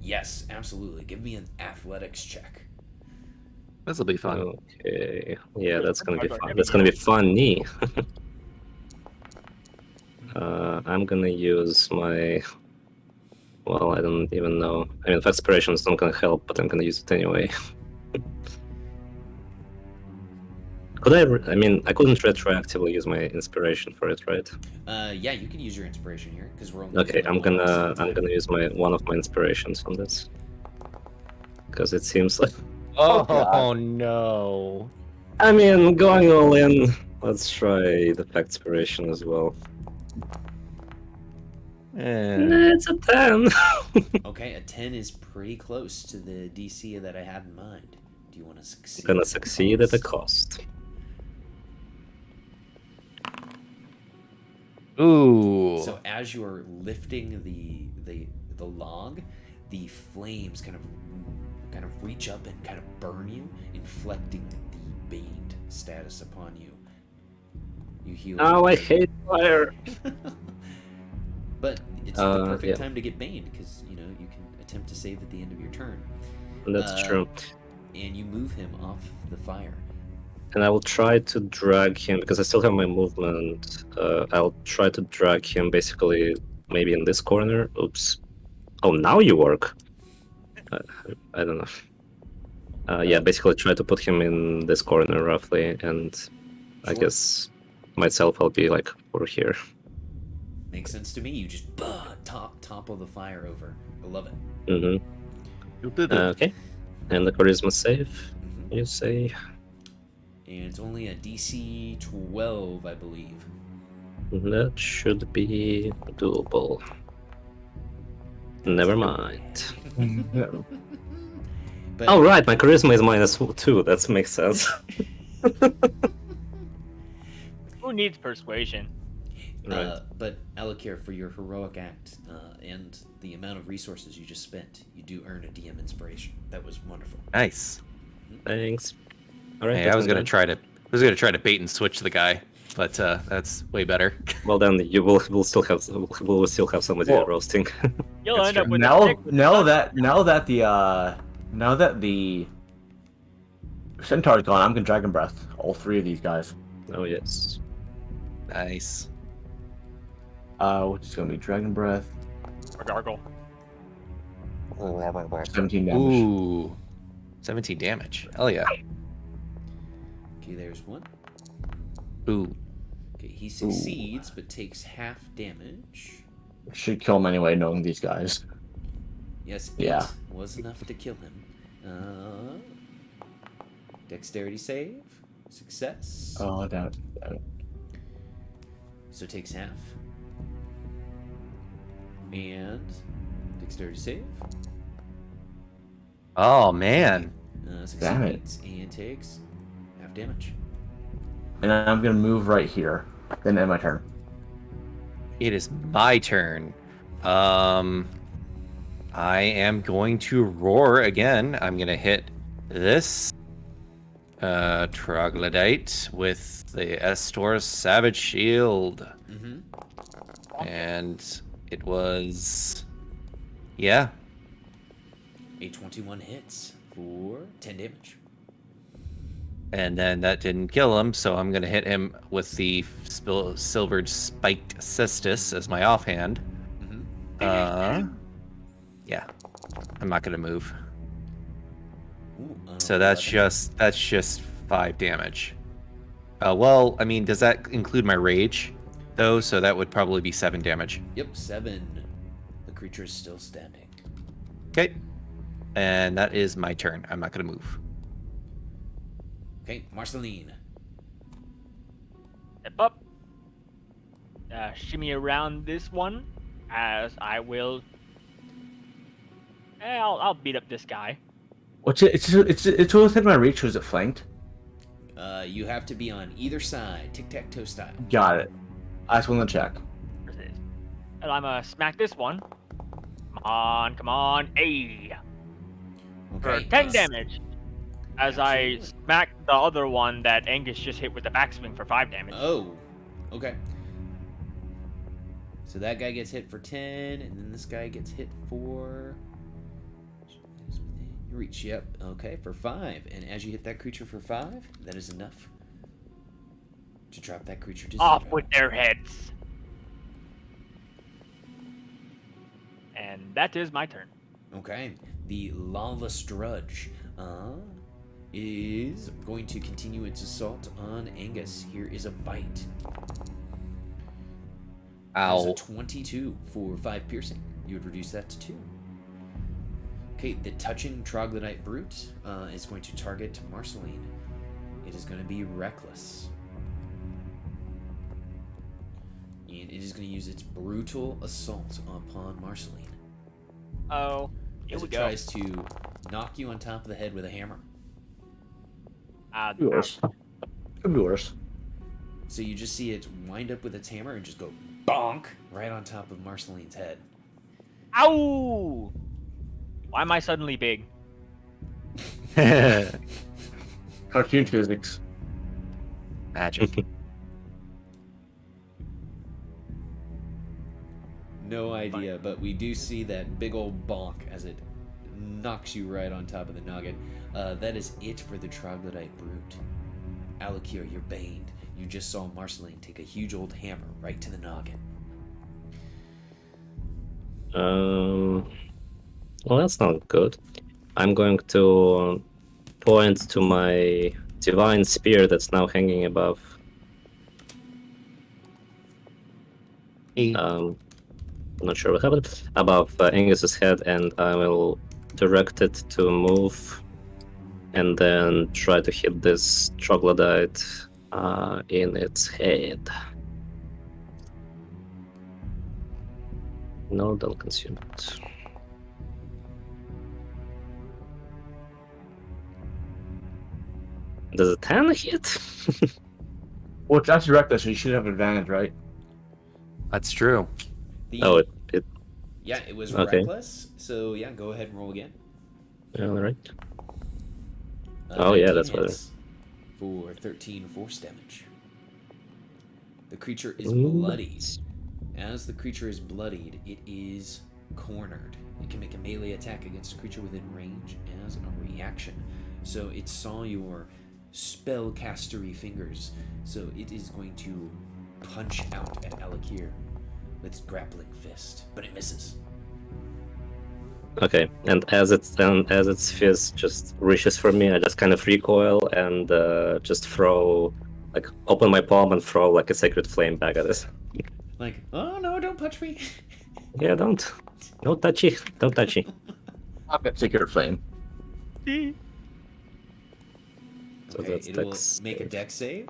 A: Yes, absolutely. Give me an athletics check.
C: This'll be fun.
B: Okay. Yeah, that's gonna be
D: Hard
B: fun.
D: work.
B: That's gonna be funny. I'm gonna use my... Well, I don't even know. I mean, Inspiration is not gonna help, but I'm gonna use it anyway. Could I mean, I couldn't retroactively use my inspiration for it, right?
A: Yeah, you can use your inspiration here because we're only.
B: Okay,
A: doing one at a time.
B: I'm gonna use one of my inspirations on this. Because it seems like...
C: Oh, no.
B: I mean, going all in, let's try the Inspiration as well. It's a 10!
A: Okay, a 10 is pretty close to the DC that I had in mind. Do you want to succeed?
B: Gonna succeed at a cost.
C: Ooh.
A: So as you're lifting the log, the flames kind of reach up and kind of burn you, inflecting the baned status upon you. You heal.
B: Oh, I hate fire!
A: But it's the perfect
B: yeah.
A: time to get baned because you can attempt to save at the end of your turn.
B: That's true.
A: And you move him off the fire.
B: And I will try to drag him, because I still have my movement. I'll try to drag him basically maybe in this corner. Oops. Oh, now you work. I don't know. Yeah, basically try to put him in this corner roughly, and I
A: Sure.
B: guess myself I'll be like over here.
A: Makes sense to me. You just topple the fire over. I love it.
B: Mm-hmm.
F: You did it.
B: Okay. And the charisma save,
A: Mhm.
B: you say?
A: And it's only a DC 12, I believe.
B: That should be doable. Never mind.
A: But
B: Oh, right, my charisma is -2. That makes sense.
D: Who needs persuasion?
B: Right.
A: But Alakir, for your heroic act and the amount of resources you just spent, you do earn a DM inspiration. That was wonderful.
C: Nice.
B: Thanks. All right.
C: Hey,
B: that's
C: I was
B: my
C: gonna
B: turn.
C: try to bait and switch the guy, but that's way better.
B: Well, then you will still have somebody
E: Well,
B: roasting.
D: You'll
B: That's
D: end up
B: true.
D: with a
E: Now,
D: stick with
E: now
D: a
E: that the centaur's gone, I'm gonna dragon breath all three of these guys.
B: Oh yes.
C: Nice.
E: Which is gonna be dragon breath,
D: or gargle.
E: 17 damage.
C: Ooh. 17 damage. Hell yeah.
A: Okay, there's one.
C: Ooh.
A: Okay, he succeeds but takes half damage.
E: Should kill him anyway, knowing these guys.
A: Yes,
E: Yeah.
A: 8 was enough to kill him. Dexterity save. Success.
E: Oh, that.
A: So takes half. And dexterity save.
C: Oh man.
E: Damn it.
A: Succeeds and takes half damage.
E: And I'm gonna move right here. Then end my turn.
C: It is my turn. I am going to roar again. I'm gonna hit this troglodyte with the Estor's Savage Shield.
A: Mm-hmm.
C: And it was, yeah,
A: A 21 hits for 10 damage.
C: and then that didn't kill him, so I'm gonna hit him with the silvered spiked cestus as my offhand.
A: Mm-hmm.
C: Yeah, I'm not gonna move.
A: Ooh,
C: So that's
A: 11.
C: just 5 damage. Well, I mean, does that include my rage, though? So that would probably be 7 damage.
A: Yep, 7. The creature is still standing.
C: Okay, and that is my turn. I'm not gonna move.
A: Okay, Marceline.
D: Step up. Shimmy around this one, as I will. I'll beat up this guy.
E: What's it? It's within my reach. Was it flanked?
A: You have to be on either side, tic-tac-toe style.
E: Got it. I just want to check.
D: Where's this? And I'm gonna smack this one. Come on, hey! For
A: Okay.
D: 10 damage. As I
A: Absolutely.
D: smack the other one that Angus just hit with the backswing for 5 damage.
A: Oh, okay. So that guy gets hit for 10, and then this guy gets hit for... Reach, yep. Okay, for 5. And as you hit that creature for 5, that is enough to drop that creature to 0.
D: Off with their heads. And that is my turn.
A: Okay, the Lawless Drudge is going to continue its assault on Angus. Here is a bite. There's a
C: Ow.
A: 22 for 5 piercing. You would reduce that to 2. Okay, the Touching Troglodyte Brute is going to target Marceline. It is going to be Reckless. And it is going to use its Brutal Assault upon Marceline.
D: Oh, here
A: As
D: we
A: it
D: go.
A: tries to knock you on top of the head with a hammer.
D: Ah,
E: Could be worse. Could be worse.
A: So you just see it wind up with its hammer and just go bonk right on top of Marceline's head.
D: Ow! Why am I suddenly big?
E: Cartoon physics.
C: Magic.
A: No idea, but we do see that big old bonk as it knocks you right on top of the noggin. That is it for the Troglodyte Brute. Alakir, you're baned. You just saw Marceline take a huge old hammer right to the noggin.
B: Well, that's not good. I'm going to point to my divine spear that's now hanging above. I'm not sure what happened. Above Angus's head, and I will direct it to move, and then try to hit this troglodyte in its head. No, don't consume it. Does a 10 hit?
E: Well, it's actually reckless, so you should have advantage, right?
C: That's true.
A: The-
B: it
A: Yeah, it was
B: Okay.
A: Reckless. So yeah, go ahead and roll again.
B: all right. Oh, yeah,
A: 19
B: that's what it
A: hits for 13 force damage. The creature is
B: Ooh,
A: bloodied.
B: nice.
A: As the creature is bloodied, it is cornered. It can make a melee attack against a creature within range as a reaction. So it saw your spellcastery fingers, so it is going to punch out at Alakir with its grappling fist, but it misses.
B: Okay, and as its fist just reaches for me, I just kind of recoil and just throw, like, open my palm and throw like a sacred flame back at it.
A: Like, oh no, don't punch me.
B: Yeah, don't touchy, don't touchy.
E: Secret flame.
B: So
A: Okay,
B: that's
A: it will
B: dex
A: make a
B: save.
A: dex save.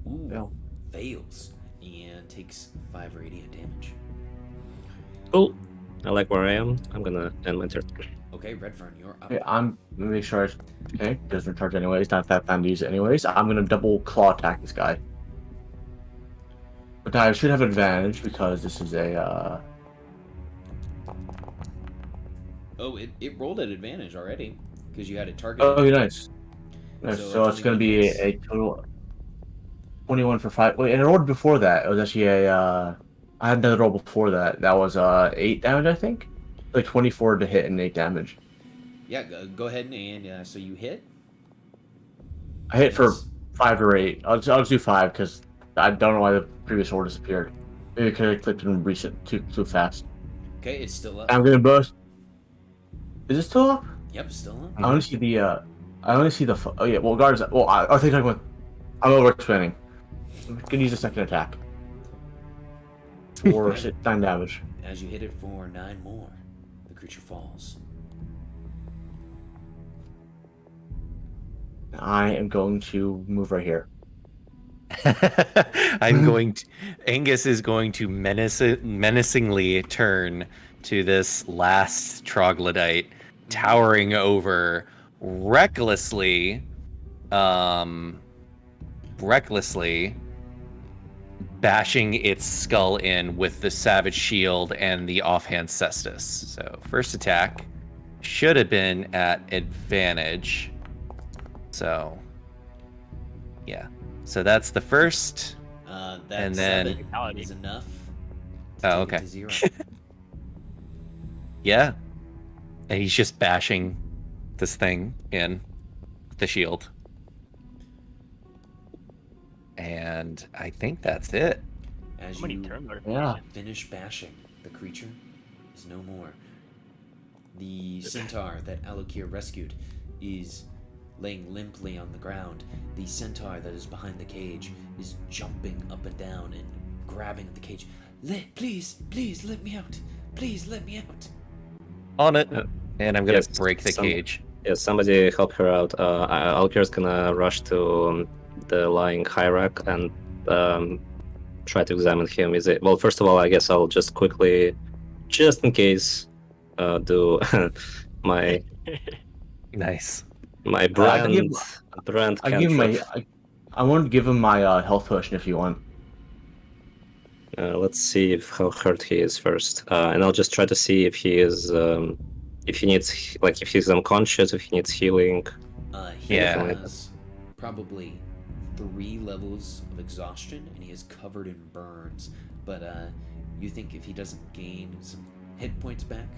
A: Ooh,
E: Fail.
A: fails and takes 5 radiant damage.
B: Cool. I like where I am. I'm gonna end my turn.
A: Okay, Redfern, you're up.
E: Okay, I'm gonna make sure. Okay, doesn't charge anyways. Not that time to use it anyways. I'm gonna double claw attack this guy. But I should have advantage because this is a.
A: Oh, it rolled at advantage already because you had it targeted.
E: Oh, nice. Nice.
A: So
E: So it's gonna
A: 21
E: be
A: hits.
E: a total 21 for 5. Wait, and it rolled before that. It was actually a. I had another roll before that. That was 8 damage, I think. Like 24 to hit and 8 damage.
A: Yeah, go ahead and so you hit.
E: I hit for
A: Yes.
E: 5 or 8. I'll just do 5 because I don't know why the previous roll disappeared. Maybe because I clicked in recent too fast.
A: Okay, it's still up.
E: I'm gonna burst. Is it still up?
A: Yep, still up.
E: I only see the. I only see the. Oh yeah. Well, guards. Well, I think I'm overexpanding. I'm gonna use a second attack. For
A: Okay.
E: 9 damage.
A: As you hit it for 9 more, the creature falls.
E: I am going to move right here.
C: I'm going to. Angus is going to menacingly turn to this last troglodyte, towering over, recklessly bashing its skull in with the Savage Shield and the offhand Cestus. So first attack should have been at advantage. So yeah. So that's the first.
A: That
C: And then-
A: 7
D: Fatality.
A: is enough.
C: Oh,
A: Take it
C: okay.
A: to 0.
C: Yeah. And he's just bashing this thing in the shield. And I think that's it.
A: As
D: How many
A: you
D: turns are
E: Yeah.
A: finish bashing, the creature is no more. The centaur that Alokir rescued is laying limply on the ground. The centaur that is behind the cage is jumping up and down and grabbing at the cage. Please, let me out. Please let me out.
C: On it.
B: Uh,
C: And I'm going
B: yes,
C: to break the
B: some-
C: cage.
B: Yeah, somebody help her out. Alkir's gonna rush to the lying Hyrak and try to examine him. Is it? Well, first of all, I guess I'll just quickly, just in case, do my
C: Nice.
B: my
E: I can
B: brand
E: give-
B: brand
E: I give him
B: cantrip.
E: I want to give him my health potion if you want.
B: Let's see how hurt he is first, and I'll just try to see if he is, if he needs, like, if he's unconscious, if he needs healing.
A: He
C: Yeah.
A: has probably 3 levels of exhaustion, and he is covered in burns. But you think if he doesn't gain some hit points back,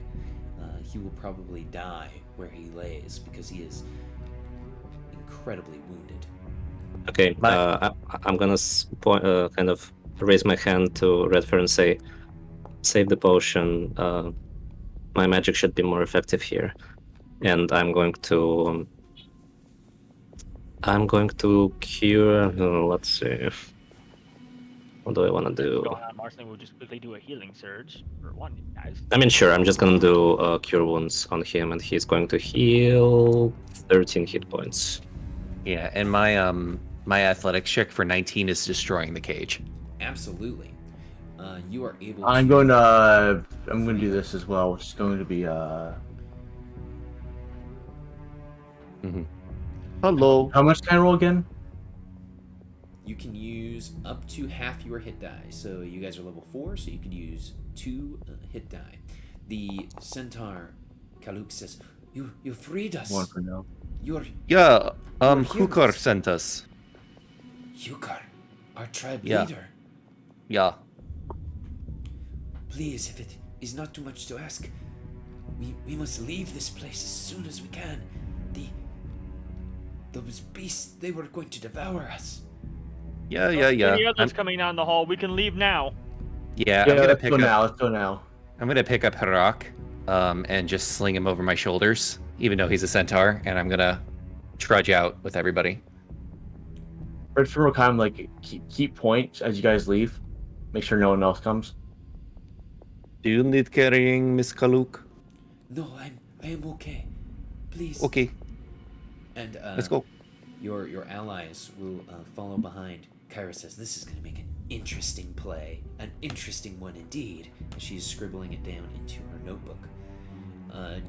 A: he will probably die where he lays because he is incredibly wounded.
B: Okay, I'm gonna kind of raise my hand to Redfern and say, "Save the potion. My magic should be more effective here." And I'm going to cure. Let's see. What do I want to do?
D: going on? Marceline will just quickly do a healing surge for 1, guys.
B: I mean, sure. I'm just gonna do cure wounds on him, and he's going to heal 13 hit points.
C: Yeah, and my athletics check for 19 is destroying the cage.
A: Absolutely. You are able
E: I'm
A: to...
E: going to do this as well, which is going to be
F: Hello.
E: how much can I roll again?
A: You can use up to half your hit die. So you guys are level 4, so you can use 2 hit die. The centaur, Kaluk, says, You freed us.
E: 1 for now.
A: You're
F: Yeah,
A: You're
F: Hukar
A: heroes.
F: sent us.
A: Yukar, our tribe
F: Yeah.
A: leader.
F: Yeah.
A: Please, if it is not too much to ask, we must leave this place as soon as we can. Those beasts, they were going to devour us.
F: Yeah.
D: Any others
F: I'm,
D: coming down the hall? We can leave now.
C: Yeah,
E: Yeah,
C: I'm gonna
E: let's
C: pick
E: go
C: up.
E: now. Let's go now.
C: I'm gonna pick up Harak, and just sling him over my shoulders, even though he's a centaur, and I'm gonna trudge out with everybody.
E: Redfern will kind of like keep point as you guys leave. Make sure no one else comes.
F: do you need carrying, Miss Kaluk?
A: No, I am okay. Please.
F: Okay.
A: And
F: Let's go.
A: Your allies will follow behind. Kyra says, "This is going to make an interesting play. An interesting one indeed." And she's scribbling it down into her notebook.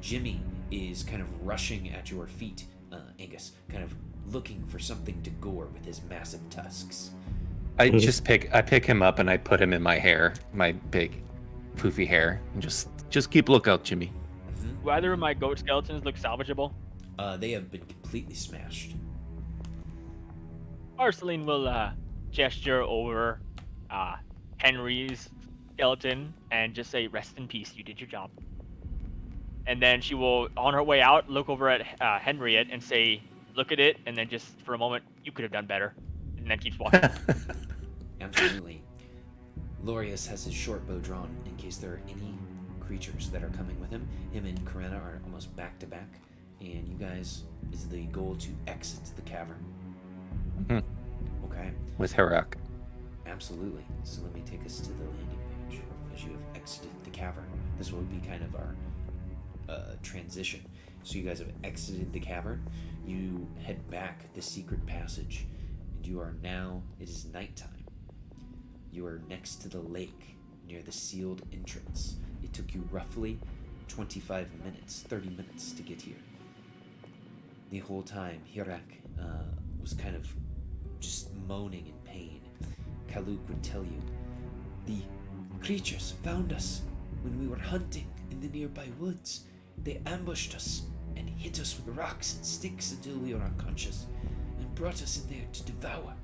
A: Jimmy is kind of rushing at your feet, Angus, kind of looking for something to gore with his massive tusks.
C: I pick him up and I put him in my hair, my big poofy hair, and just keep lookout, Jimmy.
D: Do either of my goat skeletons look salvageable?
A: They have been completely smashed.
D: Marceline will gesture over Henry's skeleton and just say, "Rest in peace, you did your job." And then she will, on her way out, look over at Henriette and say, "Look at it," and then just for a moment, "You could have done better," and then keeps walking.
A: Absolutely. Lorius has his short bow drawn in case there are any creatures that are coming with him. Him and Karena are almost back to back, and you guys, is the goal to exit the cavern? Okay.
C: With Harak.
A: Absolutely. So let me take us to the landing page as you have exited the cavern. This will be kind of our transition. So you guys have exited the cavern. You head back the secret passage, and you are now, it is nighttime. You are next to the lake near the sealed entrance. It took you roughly 25 minutes, 30 minutes to get here. The whole time, Hirak was kind of just moaning in pain. Kaluk would tell you, "The creatures found us when we were hunting in the nearby woods. They ambushed us and hit us with rocks and sticks until we were unconscious and brought us in there to devour."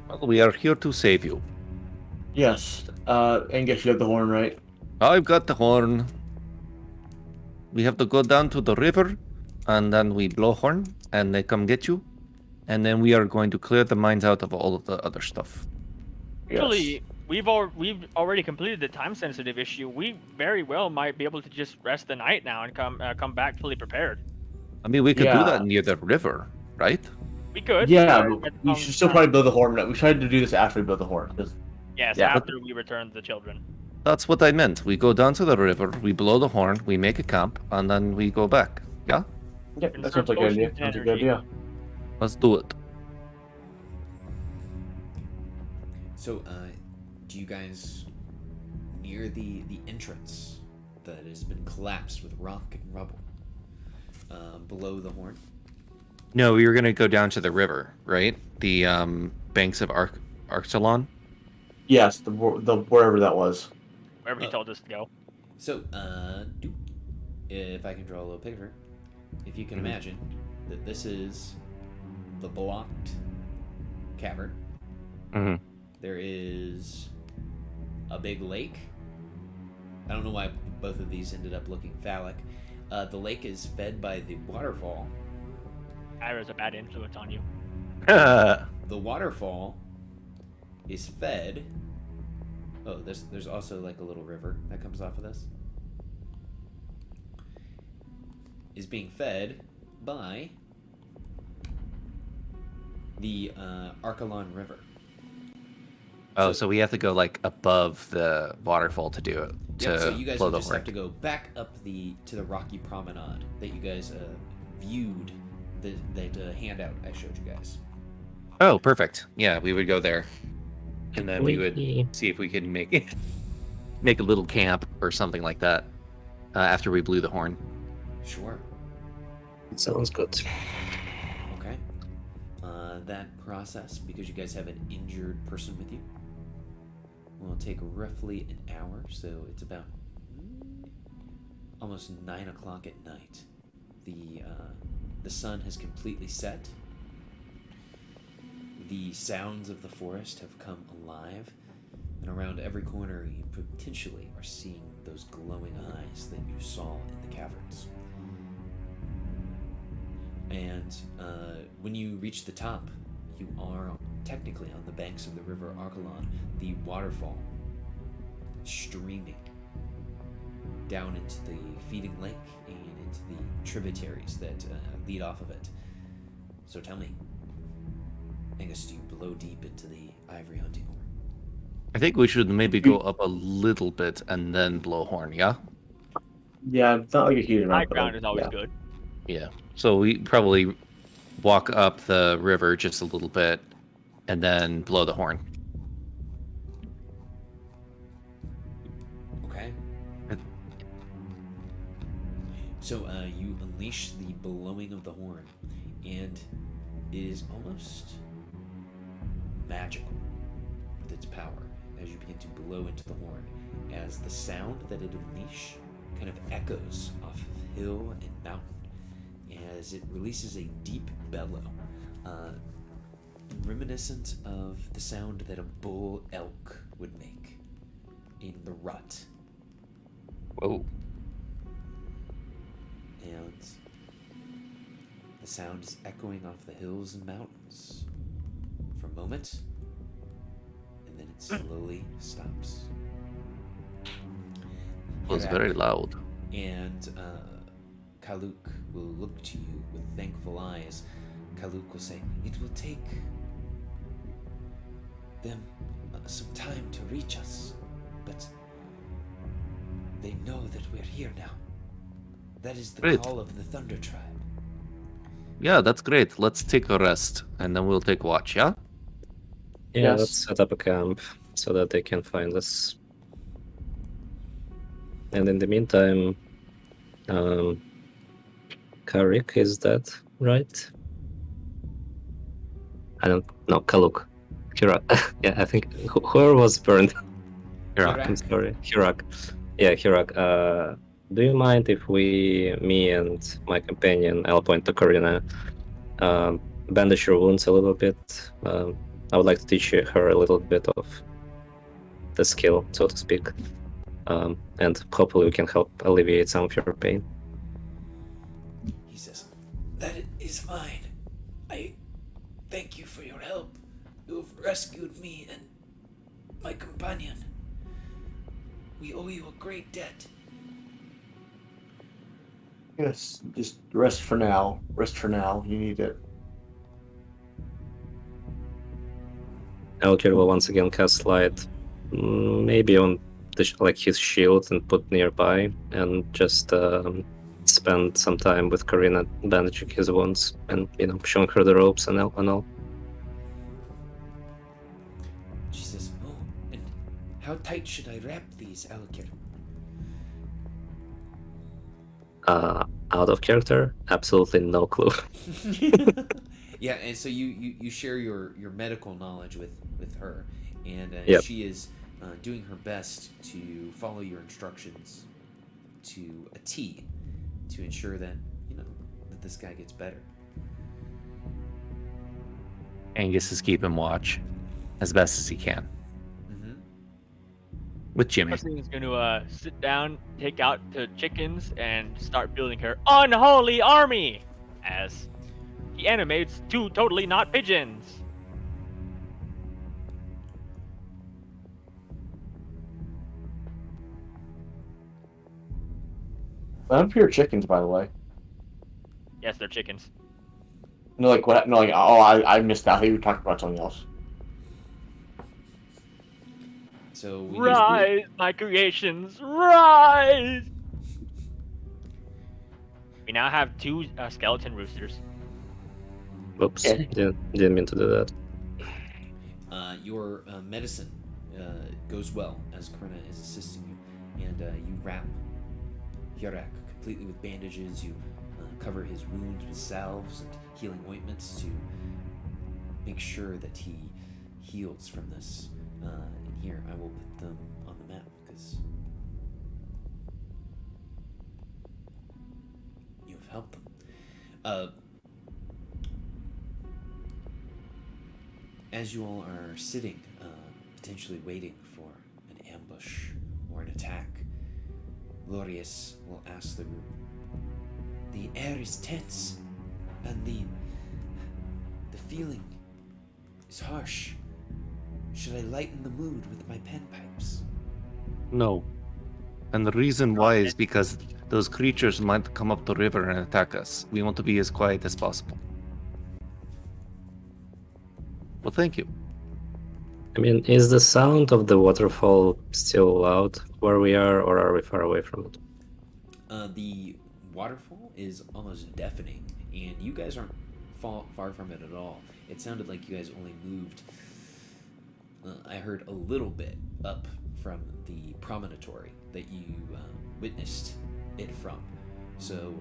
F: Well, we are here to save you.
E: Yes. Angus, you have the horn, right?
F: I've got the horn. We have to go down to the river, and then we blow horn, and they come get you. And then we are going to clear the mines out of all of the other stuff.
D: Actually, we've already completed the time-sensitive issue. We very well might be able to just rest the night now and come back fully prepared.
F: I mean, we could do
E: Yeah.
F: that near the river, right?
D: We could.
E: Yeah,
D: but
E: but we should still probably build the horn. We tried to do this after we built the horn.
D: Yes,
E: yeah,
D: after we return the children.
F: That's what I meant. We go down to the river, we blow the horn, we make a camp, and then we go back. Yeah?
E: Yeah, that sounds like a good idea. Sounds like a good idea.
F: Let's do it.
A: So, do you guys, near the entrance that has been collapsed with rock and rubble, below the horn?
C: No, we were gonna go down to the river, right? The banks of Archelon.
E: Yes, the wherever that was.
D: Wherever he told us to go.
A: So, if I can draw a little picture, if you can imagine that this is the blocked cavern.
C: Mm-hmm.
A: There is a big lake. I don't know why both of these ended up looking phallic. The lake is fed by the waterfall.
D: Ira's a bad influence on you.
A: The waterfall is fed. Oh, there's also like a little river that comes off of this. Is being fed by the Archelon River.
C: Oh, so we have to go like above the waterfall to do it.
A: Yeah, so you guys
C: blow
A: will
C: the
A: just
C: horn.
A: have to go back up to the rocky promenade that you guys viewed, that handout I showed you guys.
C: Oh, perfect. Yeah, we would go there, and then we would see if we could make a little camp or something like that after we blew the horn.
A: Sure.
B: Sounds good.
A: Okay. That process, because you guys have an injured person with you, will take roughly an hour, so it's about almost 9 o'clock at night. The sun has completely set. The sounds of the forest have come alive, and around every corner you potentially are seeing those glowing eyes that you saw in the caverns. And when you reach the top, you are technically on the banks of the river Archelon, the waterfall streaming down into the feeding lake and into the tributaries that lead off of it. So tell me, Angus, do you blow deep into the ivory hunting horn?
F: I think we should maybe go up a little bit and then blow horn, yeah?
E: Yeah, it's not like a huge
D: High
E: amount. but,
D: ground is always
E: yeah.
D: good.
C: Yeah. So we probably walk up the river just a little bit and then blow the horn.
A: Okay. So you unleash the blowing of the horn, and it is almost magical with its power as you begin to blow into the horn, as the sound that it unleash kind of echoes off of hill and mountain, as it releases a deep bellow, reminiscent of the sound that a bull elk would make in the rut.
C: Whoa.
A: And the sound is echoing off the hills and mountains for a moment, and then it slowly stops.
F: It was
A: Hirak
F: very loud.
A: And Kaluk will look to you with thankful eyes. Kaluk will say, "It will take them some time to reach us, but they know that we're here now. That is the
F: Great.
A: call of the Thunder Tribe."
F: Yeah, that's great. Let's take a rest and then we'll take watch, yeah?
B: Yeah,
E: Yes.
B: let's set up a camp so that they can find us. And in the meantime, Karik, is that right? I don't know, Kaluk. Hirak. Yeah, I think whoever was burned.
C: Hirak.
B: I'm sorry. Hirak. Yeah, Hirak. Do you mind if me and my companion, I'll point to Karina, bandage your wounds a little bit? I would like to teach her a little bit of the skill, so to speak. And hopefully we can help alleviate some of your pain.
A: He says, "That is fine. I thank you for your help. You have rescued me and my companion. We owe you a great debt."
E: Yes, just rest for now. Rest for now. You need it.
B: Elkir will once again cast light, maybe on like his shield and put nearby, and just spend some time with Karina bandaging his wounds and showing her the ropes and all.
A: She says, "Oh, and how tight should I wrap these, Alkir?"
B: Out of character, absolutely no clue.
A: Yeah, and so you share your medical knowledge with her, and
B: Yep.
A: she is doing her best to follow your instructions to a T, to ensure that that this guy gets better.
C: Angus is keeping watch as best as he can
A: Mm-hmm.
C: with Jimmy.
D: Is going to sit down, take out the chickens, and start building her unholy army as he animates two totally not pigeons.
E: I'm pure chickens, by the way.
D: Yes, they're chickens.
E: No, like what? No, like I missed out. You were talking about something else.
A: So we
D: Rise, my creations, rise! We now have two skeleton roosters.
B: Oops,
E: Yeah.
B: didn't mean to do that.
A: Your medicine goes well as Karina is assisting you, and you wrap Hirak completely with bandages. You cover his wounds with salves and healing ointments to make sure that he heals from this. And here, I will put them on the map because you have helped them. As you all are sitting, potentially waiting for an ambush or an attack, Glorious will ask the group, "The air is tense, and the feeling is harsh. Should I lighten the mood with my panpipes?"
F: No. And the reason why is because those creatures might come up the river and attack us. We want to be as quiet as possible. Well, thank you.
B: I mean, is the sound of the waterfall still loud where we are, or are we far away from it?
A: The waterfall is almost deafening, and you guys aren't far from it at all. It sounded like you guys only moved. I heard a little bit up from the promontory that you witnessed it from, so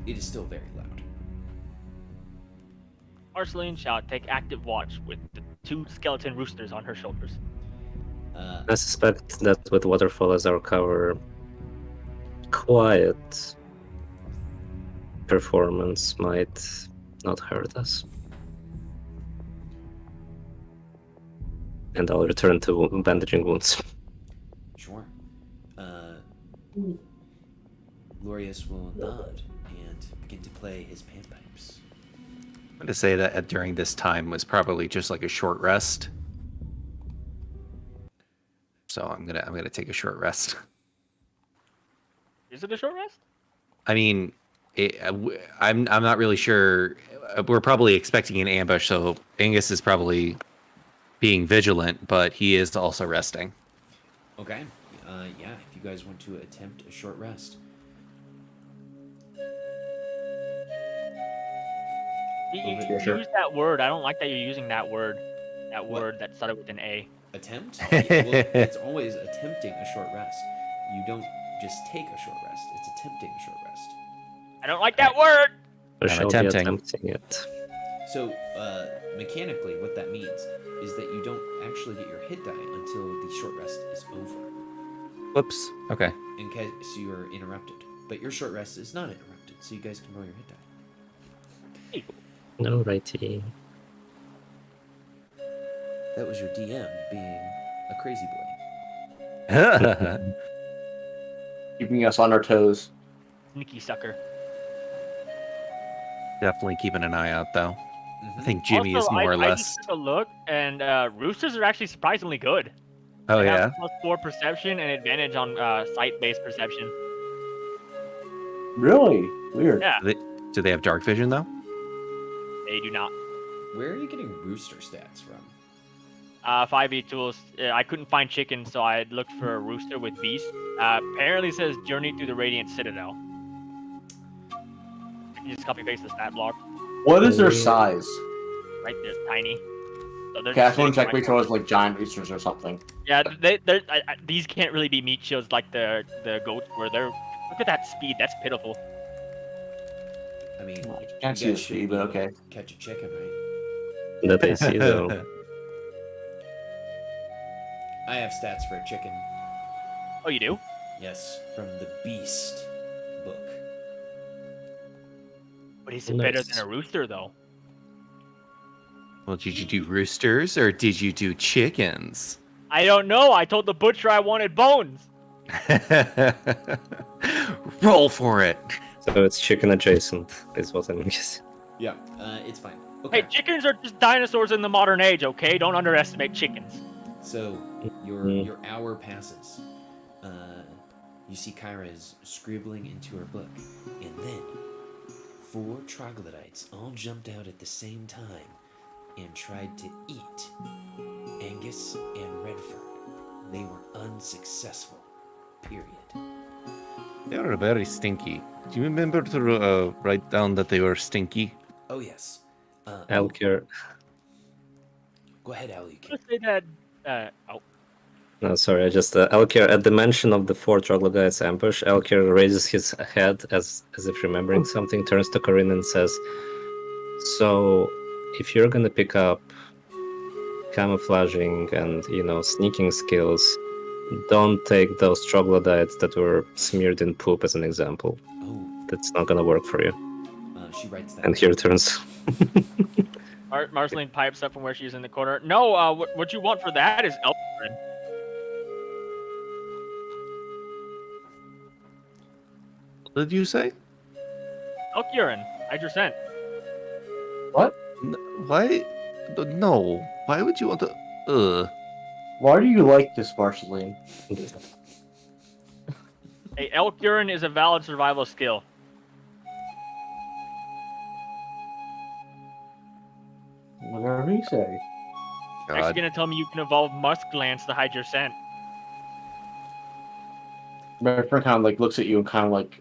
A: it is still very loud.
D: Marceline shall take active watch with the 2 skeleton roosters on her shoulders.
B: I suspect that with waterfall as our cover, quiet performance might not hurt us. And I'll return to bandaging wounds.
A: Sure. Lorius will nod and begin to play his panpipes.
C: I'm going to say that during this time was probably just like a short rest. So I'm gonna take a short rest.
D: Is it a short rest?
C: I mean, I'm not really sure. We're probably expecting an ambush, so Angus is probably being vigilant, but he is also resting.
A: Okay. Yeah, if you guys want to attempt a short rest.
D: You
E: Sure.
D: use that word. I don't like that you're using that word. That word that started with an A.
A: Attempt? Well, it's always attempting a short rest. You don't just take a short rest. It's attempting a short rest.
D: I don't like that word.
B: We
C: I'm
B: shall
C: attempting.
B: be attempting it.
A: So, mechanically, what that means is that you don't actually get your hit die until the short rest is over,
C: Whoops. Okay.
A: in case you are interrupted. But your short rest is not interrupted, so you guys can roll your hit die.
B: No righty.
A: That was your DM being a crazy boy.
E: Keeping us on our toes.
D: Sneaky sucker.
C: Definitely keeping an eye out, though.
A: Mm-hmm.
C: I think Jimmy
D: Also,
C: is more or
D: I
C: less.
D: just took a look, and roosters are actually surprisingly good.
C: Oh
D: They
C: yeah.
D: have +4 perception and advantage on sight-based perception.
E: Really? Weird.
D: Yeah,
C: Do they have dark vision though?
D: they do not.
A: Where are you getting rooster stats from?
D: 5e tools. I couldn't find chicken, so I looked for a rooster with beast. Apparently it says journey through the radiant citadel. You just copy paste the stat block
E: What is their size?
D: right there, tiny. So they're
E: Okay, I
D: just
E: just want to
D: sitting
E: check
D: right
E: which one was like giant roosters or something.
D: Yeah, these can't really be meat shields like the goats were. Look at that speed. That's pitiful.
A: I mean,
E: I
A: you
E: can't see the
A: guys should
E: speed,
A: be
E: but
A: able to
E: okay.
A: catch a chicken, right?
B: That I see though.
A: I have stats for a chicken.
D: Oh, you do?
A: Yes, from the Beast book.
D: But is it better
B: Nice.
D: than a rooster though?
C: Well, did you do roosters or did you do chickens?
D: I don't know. I told the butcher I wanted bones.
C: Roll for it.
B: So it's chicken adjacent, is what I'm guessing.
A: Yeah, it's fine. Okay.
D: Hey, chickens are just dinosaurs in the modern age. Okay, don't underestimate chickens.
A: So your hour passes. You see Kyra is scribbling into her book, and then 4 troglodytes all jumped out at the same time and tried to eat Angus and Redford. They were unsuccessful. Period.
F: They are very stinky. Do you remember to write down that they were stinky?
A: Oh yes.
B: Elkir.
A: Go ahead, Al. You can.
D: Let's say that. Oh,
B: No, sorry, I just Elkir. At the mention of the 4 troglodytes ambush, Elkir raises his head as if remembering something, turns to Corinne and says, "So, if you're gonna pick up camouflaging and sneaking skills, don't take those troglodytes that were smeared in poop as an example.
A: Oh,
B: That's not gonna work for you."
A: she writes that.
B: And he returns.
D: Marceline pipes up from where she's in the corner. No, what you want for that is Elfrin.
F: What did you say?
D: Elk urine. Hydrocent.
E: What?
F: Why? No. Why would you want to?
E: Why do you like this, Marceline?
D: Hey, elk urine is a valid survival skill.
E: Whatever you say.
D: Next,
F: God.
D: you're gonna tell me you can evolve musk glands to hide your scent.
E: Redfern kind of like looks at you and kind of like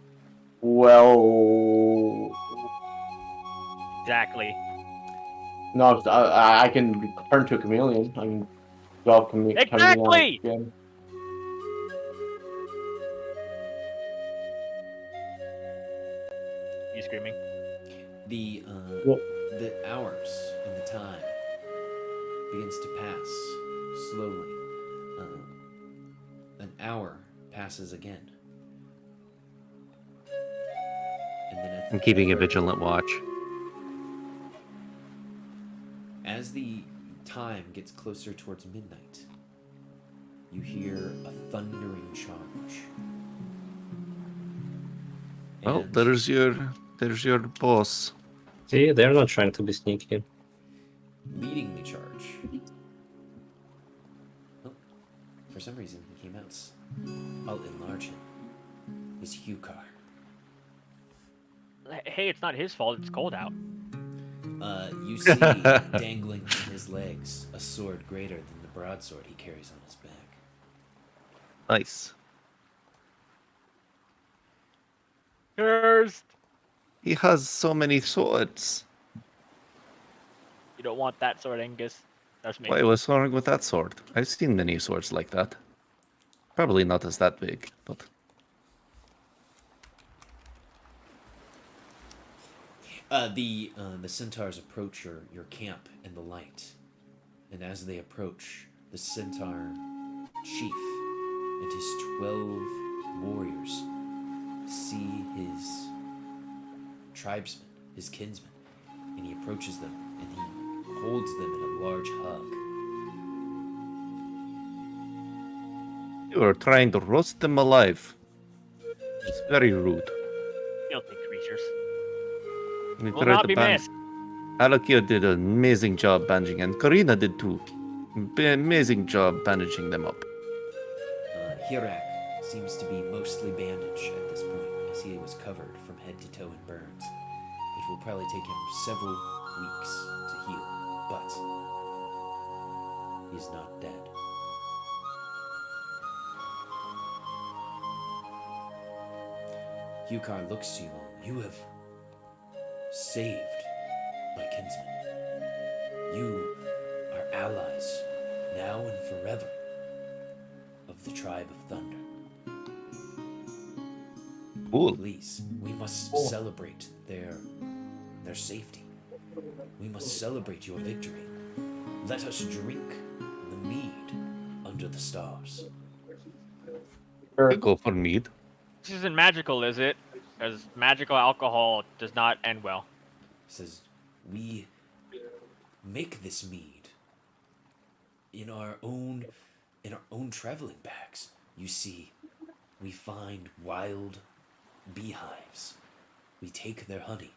E: Well,
D: Exactly.
E: no, I can turn to a chameleon. I can develop chameleon
D: Exactly!
E: again.
D: You screaming?
A: The
E: Yep.
A: the hours and the time begins to pass slowly. An hour passes again, and then
C: I'm keeping a vigilant watch.
A: as the time gets closer towards midnight, you hear a thundering charge.
F: Well,
A: And
F: there's your boss.
B: See, they're not trying to be sneaky.
A: leading the charge. Oh, for some reason he came out. I'll enlarge him. Is Hukar.
D: Hey, it's not his fault. It's cold out.
A: You see dangling from his legs a sword greater than the broadsword he carries on his back.
F: Nice.
D: Cursed.
F: He has so many swords.
D: You don't want that sword, Angus. That's me.
F: Why, what's wrong with that sword? I've seen many swords like that. Probably not as that big, but
A: The centaurs approach your camp in the light, and as they approach, the centaur chief and his 12 warriors see his tribesmen, his kinsmen, and he approaches them and he holds them in a large hug.
F: you are trying to roast them alive. It's very rude.
D: Filthy creatures.
F: We
D: Will
F: tried
D: not
F: to
D: be
F: ban-
D: missed.
F: Alakir did an amazing job bandaging, and Karina did too. Amazing job bandaging them up.
A: Hirak seems to be mostly bandaged at this point, as he was covered from head to toe in burns. It will probably take him several weeks to heal, but he's not dead. Hukar looks to you all. You have saved my kinsmen. You are allies, now and forever, of the tribe of Thunder.
F: Cool.
A: Please, we must celebrate their safety. We must celebrate your victory. Let us drink the mead under the stars.
F: I go for mead.
D: This isn't magical, is it? Because magical alcohol does not end well.
A: He says, we make this mead in our own traveling bags. You see, we find wild beehives. We take their honey,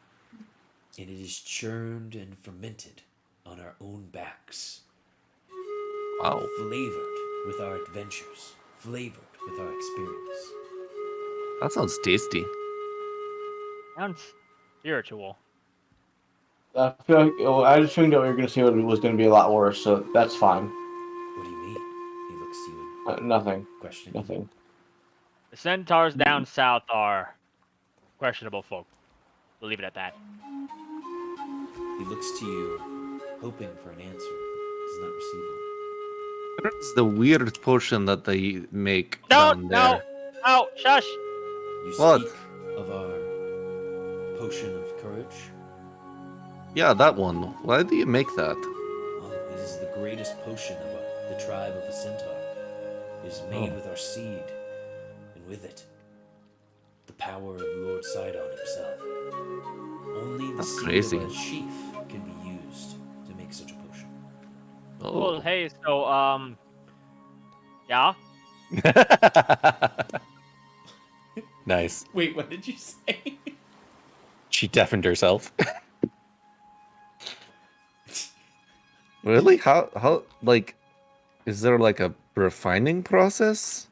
A: and it is churned and fermented on our own backs.
F: Wow.
A: Flavored with our adventures, flavored with our experience.
F: That sounds tasty.
D: Sounds spiritual.
E: I feel like, I just figured out we were going to see what it was going to be a lot worse, so that's fine.
A: What do you mean? He looks to you and
E: Nothing.
A: questioning.
E: Nothing.
D: The centaurs down south are questionable folk. We'll leave it at that.
A: He looks to you, hoping for an answer. Does not receive one.
F: Where's the weird potion that they make
D: No,
F: down
D: no,
F: there?
D: no, shush!
A: You
F: What?
A: speak of our potion of courage.
F: Yeah, that one. Why do you make that?
A: Oh, it is the greatest potion of the tribe of the centaur. It is made
F: Oh.
A: with our seed, and with it, the power of Lord Sidon himself. Only the
F: That's
A: seed
F: crazy.
A: of a sheaf can be used to make such a potion.
D: Well,
F: Oh.
D: hey, so, yeah?
C: Nice.
A: Wait, what did you say?
C: She deafened herself.
F: Really? How like is there like a refining process?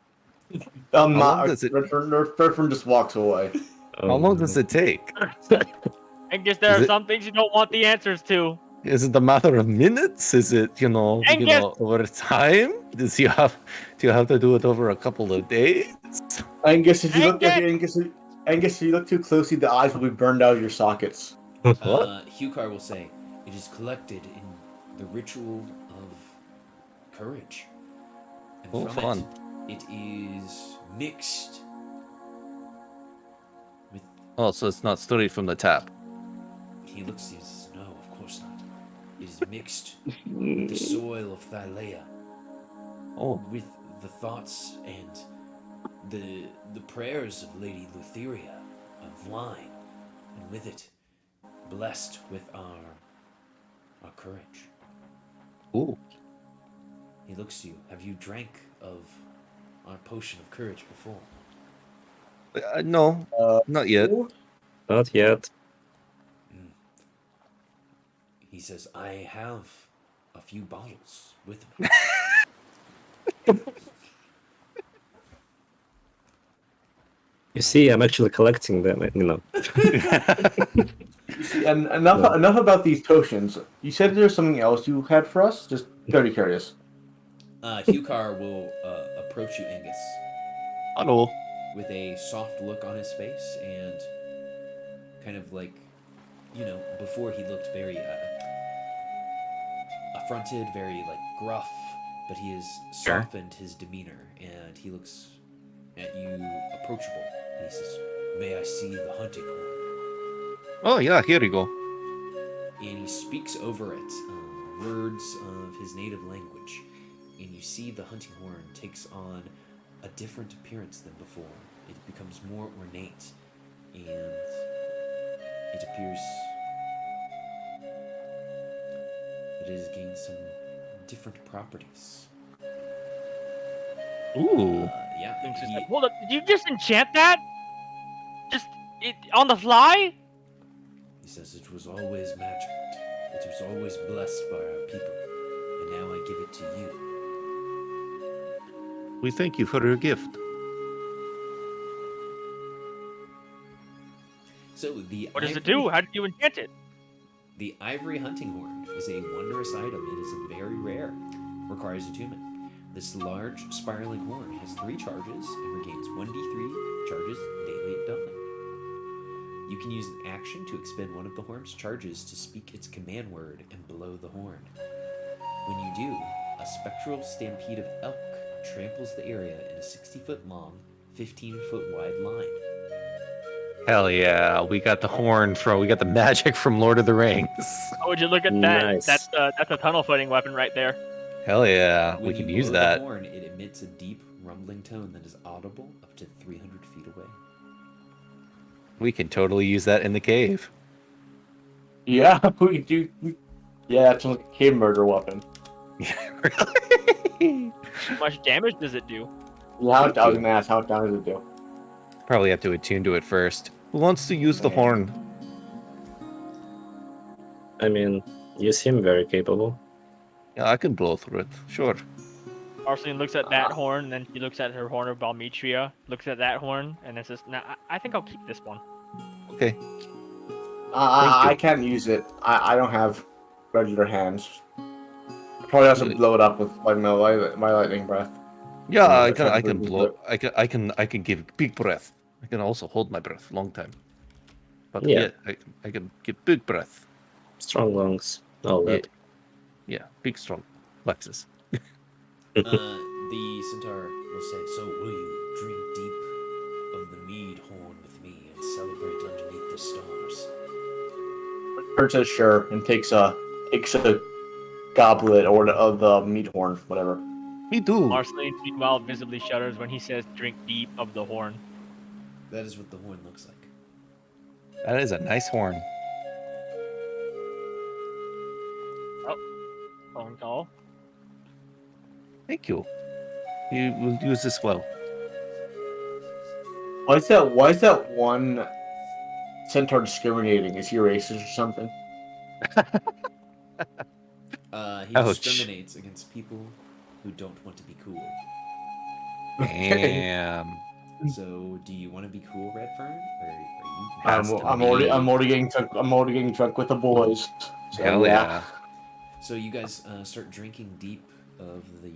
F: long does it-
E: Nerfern just walks away.
F: How long does it take?
D: I guess there
F: Is
D: are
F: it-
D: some things you don't want the answers to.
F: Is it a matter of minutes? Is it,
D: Angus!
F: over time? Do you have to do it over a couple of days?
E: Angus, if you look at
D: Angus!
E: Angus, if you look too closely, the eyes will be burned out of your sockets.
B: What?
A: Hukar will say, it is collected in the ritual of courage. And
F: Oh,
A: from
F: fun.
A: it is mixed with...
F: Oh, so it's not straight from the tap.
A: He looks, he says, no, of course not. It is mixed with the soil of Thylea,
F: Oh,
A: with the thoughts and the prayers of Lady Lutheria of wine, and with it, blessed with our courage.
F: ooh.
A: He looks to you. Have you drank of our potion of courage before?
F: No, not yet.
B: Not yet.
A: He says, I have a few bottles with me.
B: You see, I'm actually collecting them, you know.
E: And enough about these potions. You said there's something else you had for us? Just very curious.
A: Hukar will approach you, Angus,
F: Hello.
A: with a soft look on his face and kind of like, before he looked very affronted, very like gruff, but he has
C: Sure.
A: softened his demeanor and he looks at you approachable. And he says, may I see the hunting horn?
F: Oh, yeah, here you go.
A: And he speaks over it words of his native language. And you see the hunting horn takes on a different appearance than before. It becomes more ornate, and it appears it has gained some different properties.
F: Ooh.
A: Yeah,
D: Link's just
A: he-
D: like, hold up, did you just enchant that? Just on the fly?
A: He says it was always magic. It was always blessed by our people, and now I give it to you.
F: We thank you for your gift.
A: So the
D: What does it
A: ivory-
D: do? How did you enchant it?
A: The ivory hunting horn is a wondrous item. It is very rare. Requires attunement. This large spiraling horn has 3 charges and regains 1d3 charges daily at dawn. You can use an action to expend one of the horn's charges to speak its command word and blow the horn. When you do, a spectral stampede of elk tramples the area in a 60-foot long, 15-foot wide line.
C: Hell yeah, we got the we got the magic from Lord of the Rings.
D: Oh, would you look at that?
B: Nice.
D: That's a tunnel fighting weapon right there.
C: Hell yeah,
A: When
C: we can
A: you
C: use
A: blow
C: that.
A: the horn, it emits a deep, rumbling tone that is audible up to 300 feet away.
C: We can totally use that in the cave.
E: Yeah, we do. Yeah, it's like a cave murder weapon.
C: Really?
D: How much damage does it do?
E: Yeah, I was gonna ask how down does it do?
C: Probably have to attune to it first.
F: Who wants to use the
E: Man.
F: horn?
B: I mean, you seem very capable.
F: Yeah, I can blow through it. Sure.
D: Marceline looks at that horn, and then she looks at her horn of Balmetria, looks at that horn, and then says, nah, I think I'll keep this one.
F: Okay.
E: I can't use it. I don't have regular hands. I probably have to
F: Really?
E: blow it up with like my lightning breath.
F: Yeah,
E: Yeah,
F: I
E: try to
F: can
E: breathe
F: blow. I can give big breath. I can also hold my breath long time. But
B: Yeah.
F: I can give big breath.
B: Strong lungs, all
F: Yeah,
B: that.
F: yeah, big strong flexes.
A: The centaur will say, so will you drink deep of the mead horn with me and celebrate underneath the stars?
E: Kurt says sure and takes a goblet or of the meat horn, whatever.
F: Me too.
D: Marceline, meanwhile, visibly shudders when he says, drink deep of the horn.
A: That is what the horn looks like.
C: That is a nice horn.
D: Phone call.
F: Thank you. You will use this well.
E: Why is that one centaur discriminating? Is he racist or something?
A: He
C: Ouch.
A: discriminates against people who don't want to be cool.
C: Damn.
A: So, do you want to be cool, Redfern, or are you?
C: Has to
E: I'm
C: be.
E: already getting drunk with the boys. So,
C: Hell yeah.
A: So you guys start drinking deep of the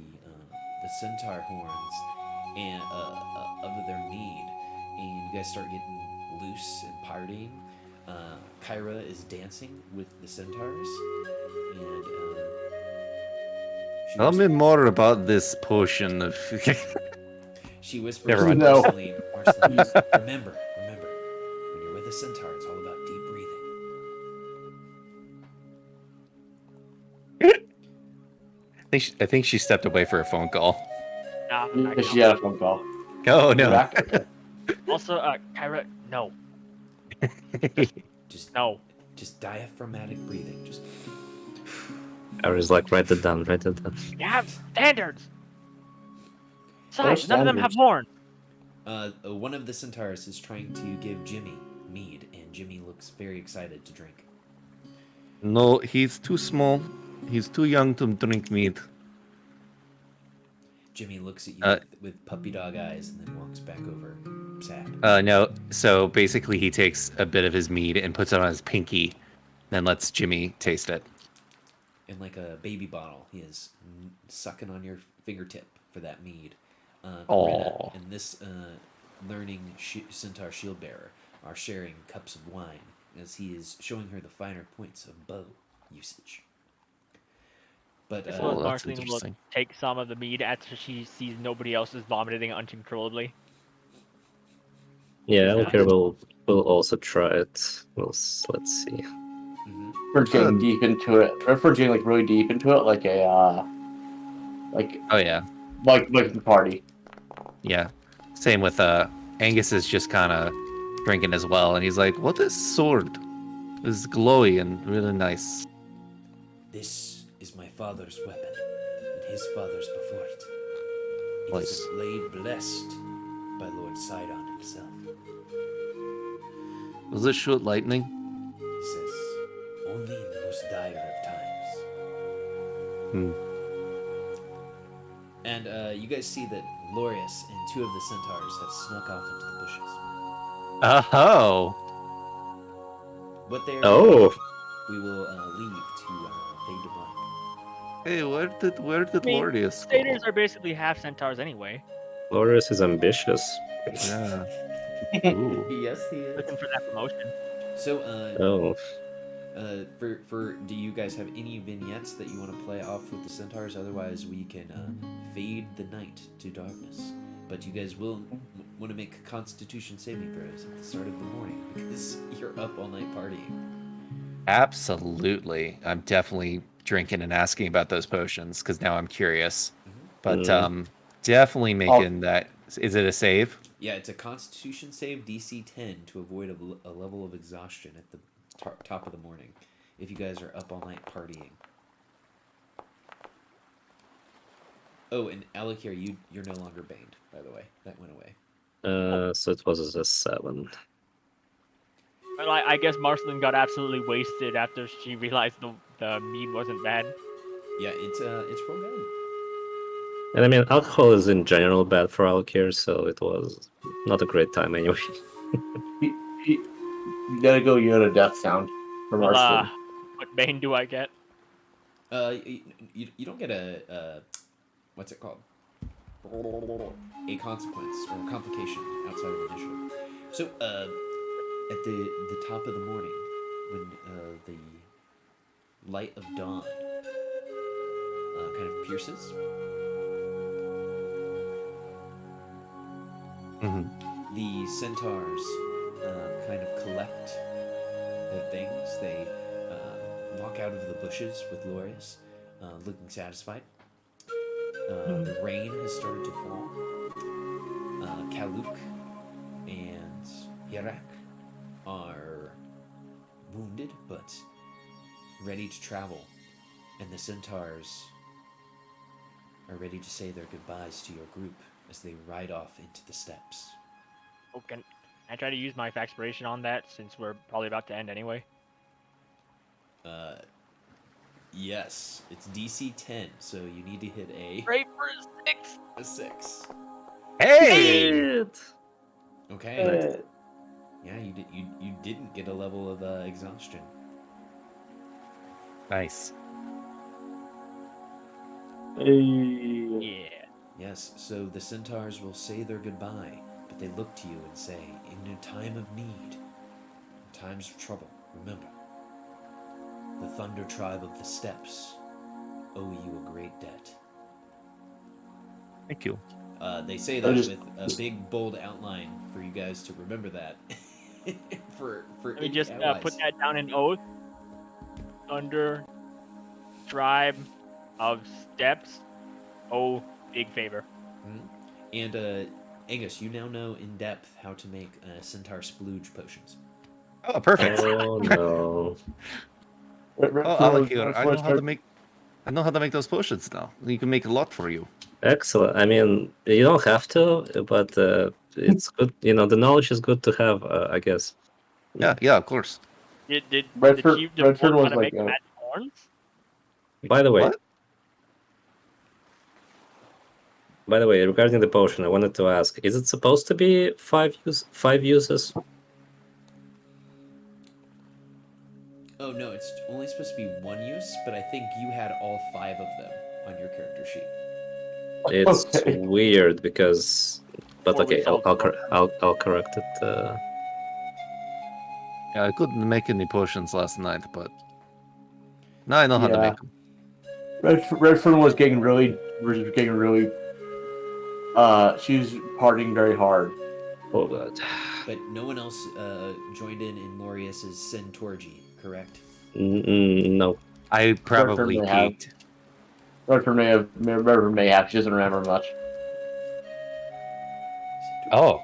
A: centaur horns and of their mead, and you guys start getting loose and partying. Kyra is dancing with the centaurs, and
C: Tell me more about this potion of.
A: she whispers
C: Never
A: to
C: mind.
E: No.
A: Marceline, Marceline, remember, when you're with a centaur, it's all about deep breathing.
C: I think she stepped away for a phone call.
D: Nah, I'm not
E: She had a phone call.
C: Oh
E: You're
C: no.
E: back? Okay.
D: Also, Kyra, no,
A: Just,
D: no.
A: just diaphragmatic breathing. Just
B: I was like, write it down, write it down.
D: You have standards.
E: What are
D: Besides, none of them have
E: standards?
D: horns.
A: one of the centaurs is trying to give Jimmy mead, and Jimmy looks very excited to drink.
F: No, he's too small. He's too young to drink mead.
A: Jimmy looks at you with puppy dog eyes and then walks back over, sad.
C: No. So basically, he takes a bit of his mead and puts it on his pinky, then lets Jimmy taste it.
A: And like a baby bottle, he is sucking on your fingertip for that mead. Corinna
C: Aw.
A: and this learning centaur shield bearer are sharing cups of wine as he is showing her the finer points of bow usage. But
D: This
C: Oh,
D: was
C: that's
D: Marceline will
C: interesting.
D: take some of the mead after she sees nobody else is vomiting uncontrollably.
B: Yeah,
A: Yeah.
B: Alkir will also try it. Let's see.
A: mhm.
E: We're getting deep into it. We're getting like really deep into it, like a like
C: Oh yeah,
E: the party.
C: yeah. Same with Angus is just kind of drinking as well, and he's like, "What is sword? It's glowy and really nice."
A: This is my father's weapon, and his father's before it. It is
C: Nice.
A: a blade blessed by Lord Sidon himself.
F: Does it shoot lightning?
A: He says, only in the most dire of times.
C: Hmm.
A: And you guys see that Lorius and two of the centaurs have snuck off into the bushes.
C: Oh.
A: What they're
B: Oh,
A: we will leave to fade to black.
F: Hey, where did
D: I mean,
F: Lordius
D: Satyrs
F: go?
D: are basically half centaurs anyway.
B: Glorious is ambitious.
F: Yeah. Ooh.
A: Yes, he is.
D: Looking for that promotion.
A: So,
B: Oh,
A: for do you guys have any vignettes that you want to play off with the centaurs? Otherwise, we can fade the night to darkness. But you guys will want to make Constitution saving throws at the start of the morning because you're up all night partying.
C: Absolutely. I'm definitely drinking and asking about those potions because now I'm curious. But definitely making that. Is it a save?
A: Yeah, it's a Constitution save DC 10 to avoid a level of exhaustion at the top of the morning if you guys are up all night partying. Oh, and Alakir, you're no longer banned, by the way. That went away.
B: so it was a 7.
D: But I guess Marceline got absolutely wasted after she realized the mead wasn't bad.
A: Yeah, it's real good.
B: And I mean, alcohol is in general bad for Alkir, so it was not a great time anyway.
E: You gotta go Yoda death sound from
D: Well,
E: Marceline.
D: what bane do I get?
A: You don't get a what's it called? A consequence or a complication outside of initiative. So at the top of the morning, when the light of dawn kind of pierces, the centaurs kind of collect their things. They walk out of the bushes with Lorius, looking satisfied. The rain has started to fall. Kaluk and Yarak are wounded but ready to travel, and the centaurs are ready to say their goodbyes to your group as they ride off into the steppes.
D: Oh, can I try to use my Faxpiration on that since we're probably about to end anyway?
A: Yes, it's DC 10, so you need to hit
D: Great for a 6!
A: a 6.
C: Hey!
A: Okay. Yeah, you didn't get a level of exhaustion.
C: Nice.
D: Yeah.
A: Yes, so the centaurs will say their goodbye, but but they look to you and say, in a time of need, in times of trouble, remember, the Thunder Tribe of the Steppes owe you a great debt.
C: Thank you.
A: They say that with a big, bold outline for you guys to remember that. for
D: Let me
A: any
D: just
A: allies.
D: put that down in oath. Thunder Tribe of Steps. Oh, big favor.
A: Mm-hmm. And Angus, you now know in depth how to make Centaur Splooge potions.
C: Oh, perfect.
B: Oh no.
C: Oh, Alakir, I know how to make. I know how to make those potions now. You can make a lot for you.
B: Excellent. I mean, you don't have to, but it's good. You know, the knowledge is good to have, I guess.
C: Yeah, of course.
D: Did the
E: Redford-
D: chief
E: Redford
D: divulge
E: was
D: how to
E: like
D: make
E: a-
D: magic horns?
B: By the way,
C: What?
B: regarding the potion, I wanted to ask: is it supposed to be five uses?
A: Oh no, it's only supposed to be one use, but I think you had all 5 of them on your character sheet.
B: It's
E: Okay.
B: weird because, but
D: Before we
B: okay,
D: sold
B: I'll correct it.
C: Yeah, I couldn't make any potions last night, but now I know how to
E: Yeah.
C: make them.
E: Redfern was getting really, she was partying very hard.
B: Oh god.
A: But no one else joined in Morius's Centaurgy, correct?
B: No.
C: I probably
E: may have.
C: peaked.
E: Redfern may have. She doesn't remember much.
C: Oh.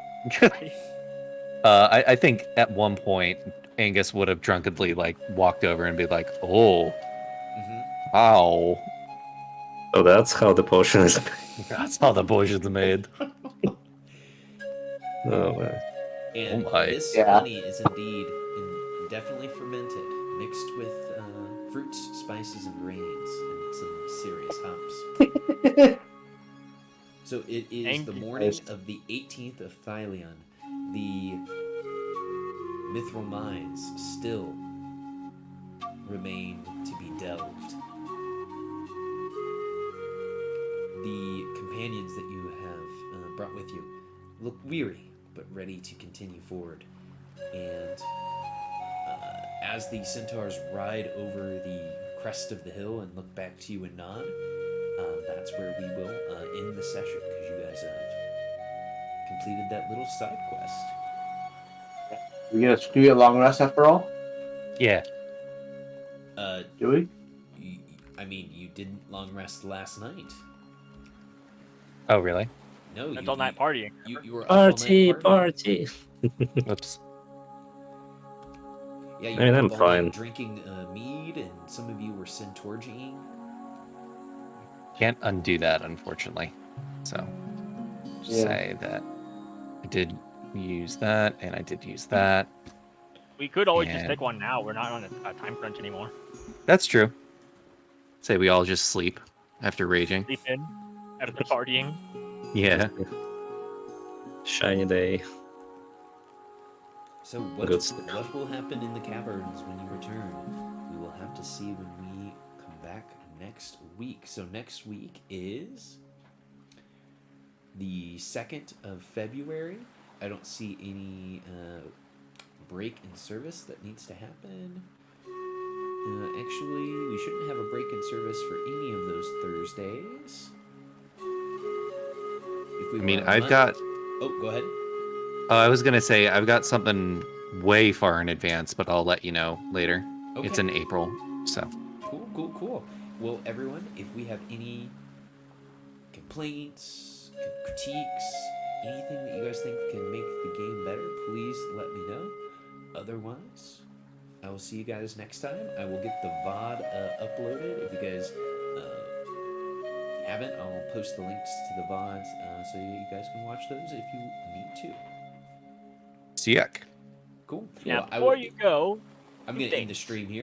C: I think at one point Angus would have drunkenly like walked over and be like, "Oh,
A: Mm-hmm.
C: wow,
B: So that's how the potion is.
C: that's how the potion's made."
B: Oh man.
A: And
C: Oh my.
A: this
E: Yeah.
A: honey is indeed definitely fermented, mixed with fruits, spices, and grains, and some serious hops. So it is the
D: Angry
A: morning
E: Christ.
A: of the 18th of Thylion. The mithril mines still remain to be delved. The companions that you have brought with you look weary, but ready to continue forward. And as the centaurs ride over the crest of the hill and look back to you and nod, that's where we will end the session, because you guys have completed that little side quest.
E: We get a long rest after all?
C: Yeah.
E: Do we?
A: I mean, you didn't long rest last night.
C: Oh, really?
A: No,
D: That's all night partying.
A: You were up all night
B: Party.
C: Oops.
A: Yeah, you
B: I mean,
A: were
B: I'm
A: up all night
B: fine.
A: drinking mead, and some of you were centaurgying.
C: Can't undo that, unfortunately. So, just
E: Yeah.
C: say that I did use that, and I did use that.
D: We could always just
C: And-
D: take one now. We're not on a time crunch anymore.
C: That's true. Say we all just sleep after raging.
D: Sleep in after partying.
C: Yeah.
B: Shiny day.
A: So what
B: Good stuff.
A: what will happen in the caverns when you return? We will have to see when we come back next week. So next week is the 2nd of February. I don't see any break in service that needs to happen. Actually, we shouldn't have a break in service for any of those Thursdays. If we
C: I mean,
A: were on
C: I've
A: Mon-
C: got.
A: Oh, go ahead.
C: I was gonna say I've got something way far in advance, but I'll let you know later.
A: Okay.
C: It's in April, so.
A: Cool. Well, everyone, if we have any complaints, critiques, anything that you guys think can make the game better, please let me know. Otherwise, I will see you guys next time. I will get the VOD uploaded. If you guys haven't, I'll post the links to the VODs so you guys can watch those if you need to.
C: Siak.
A: Cool.
D: Now,
A: Well,
D: before you go,
A: I'm
D: two
A: going to end the
D: things.
A: stream here.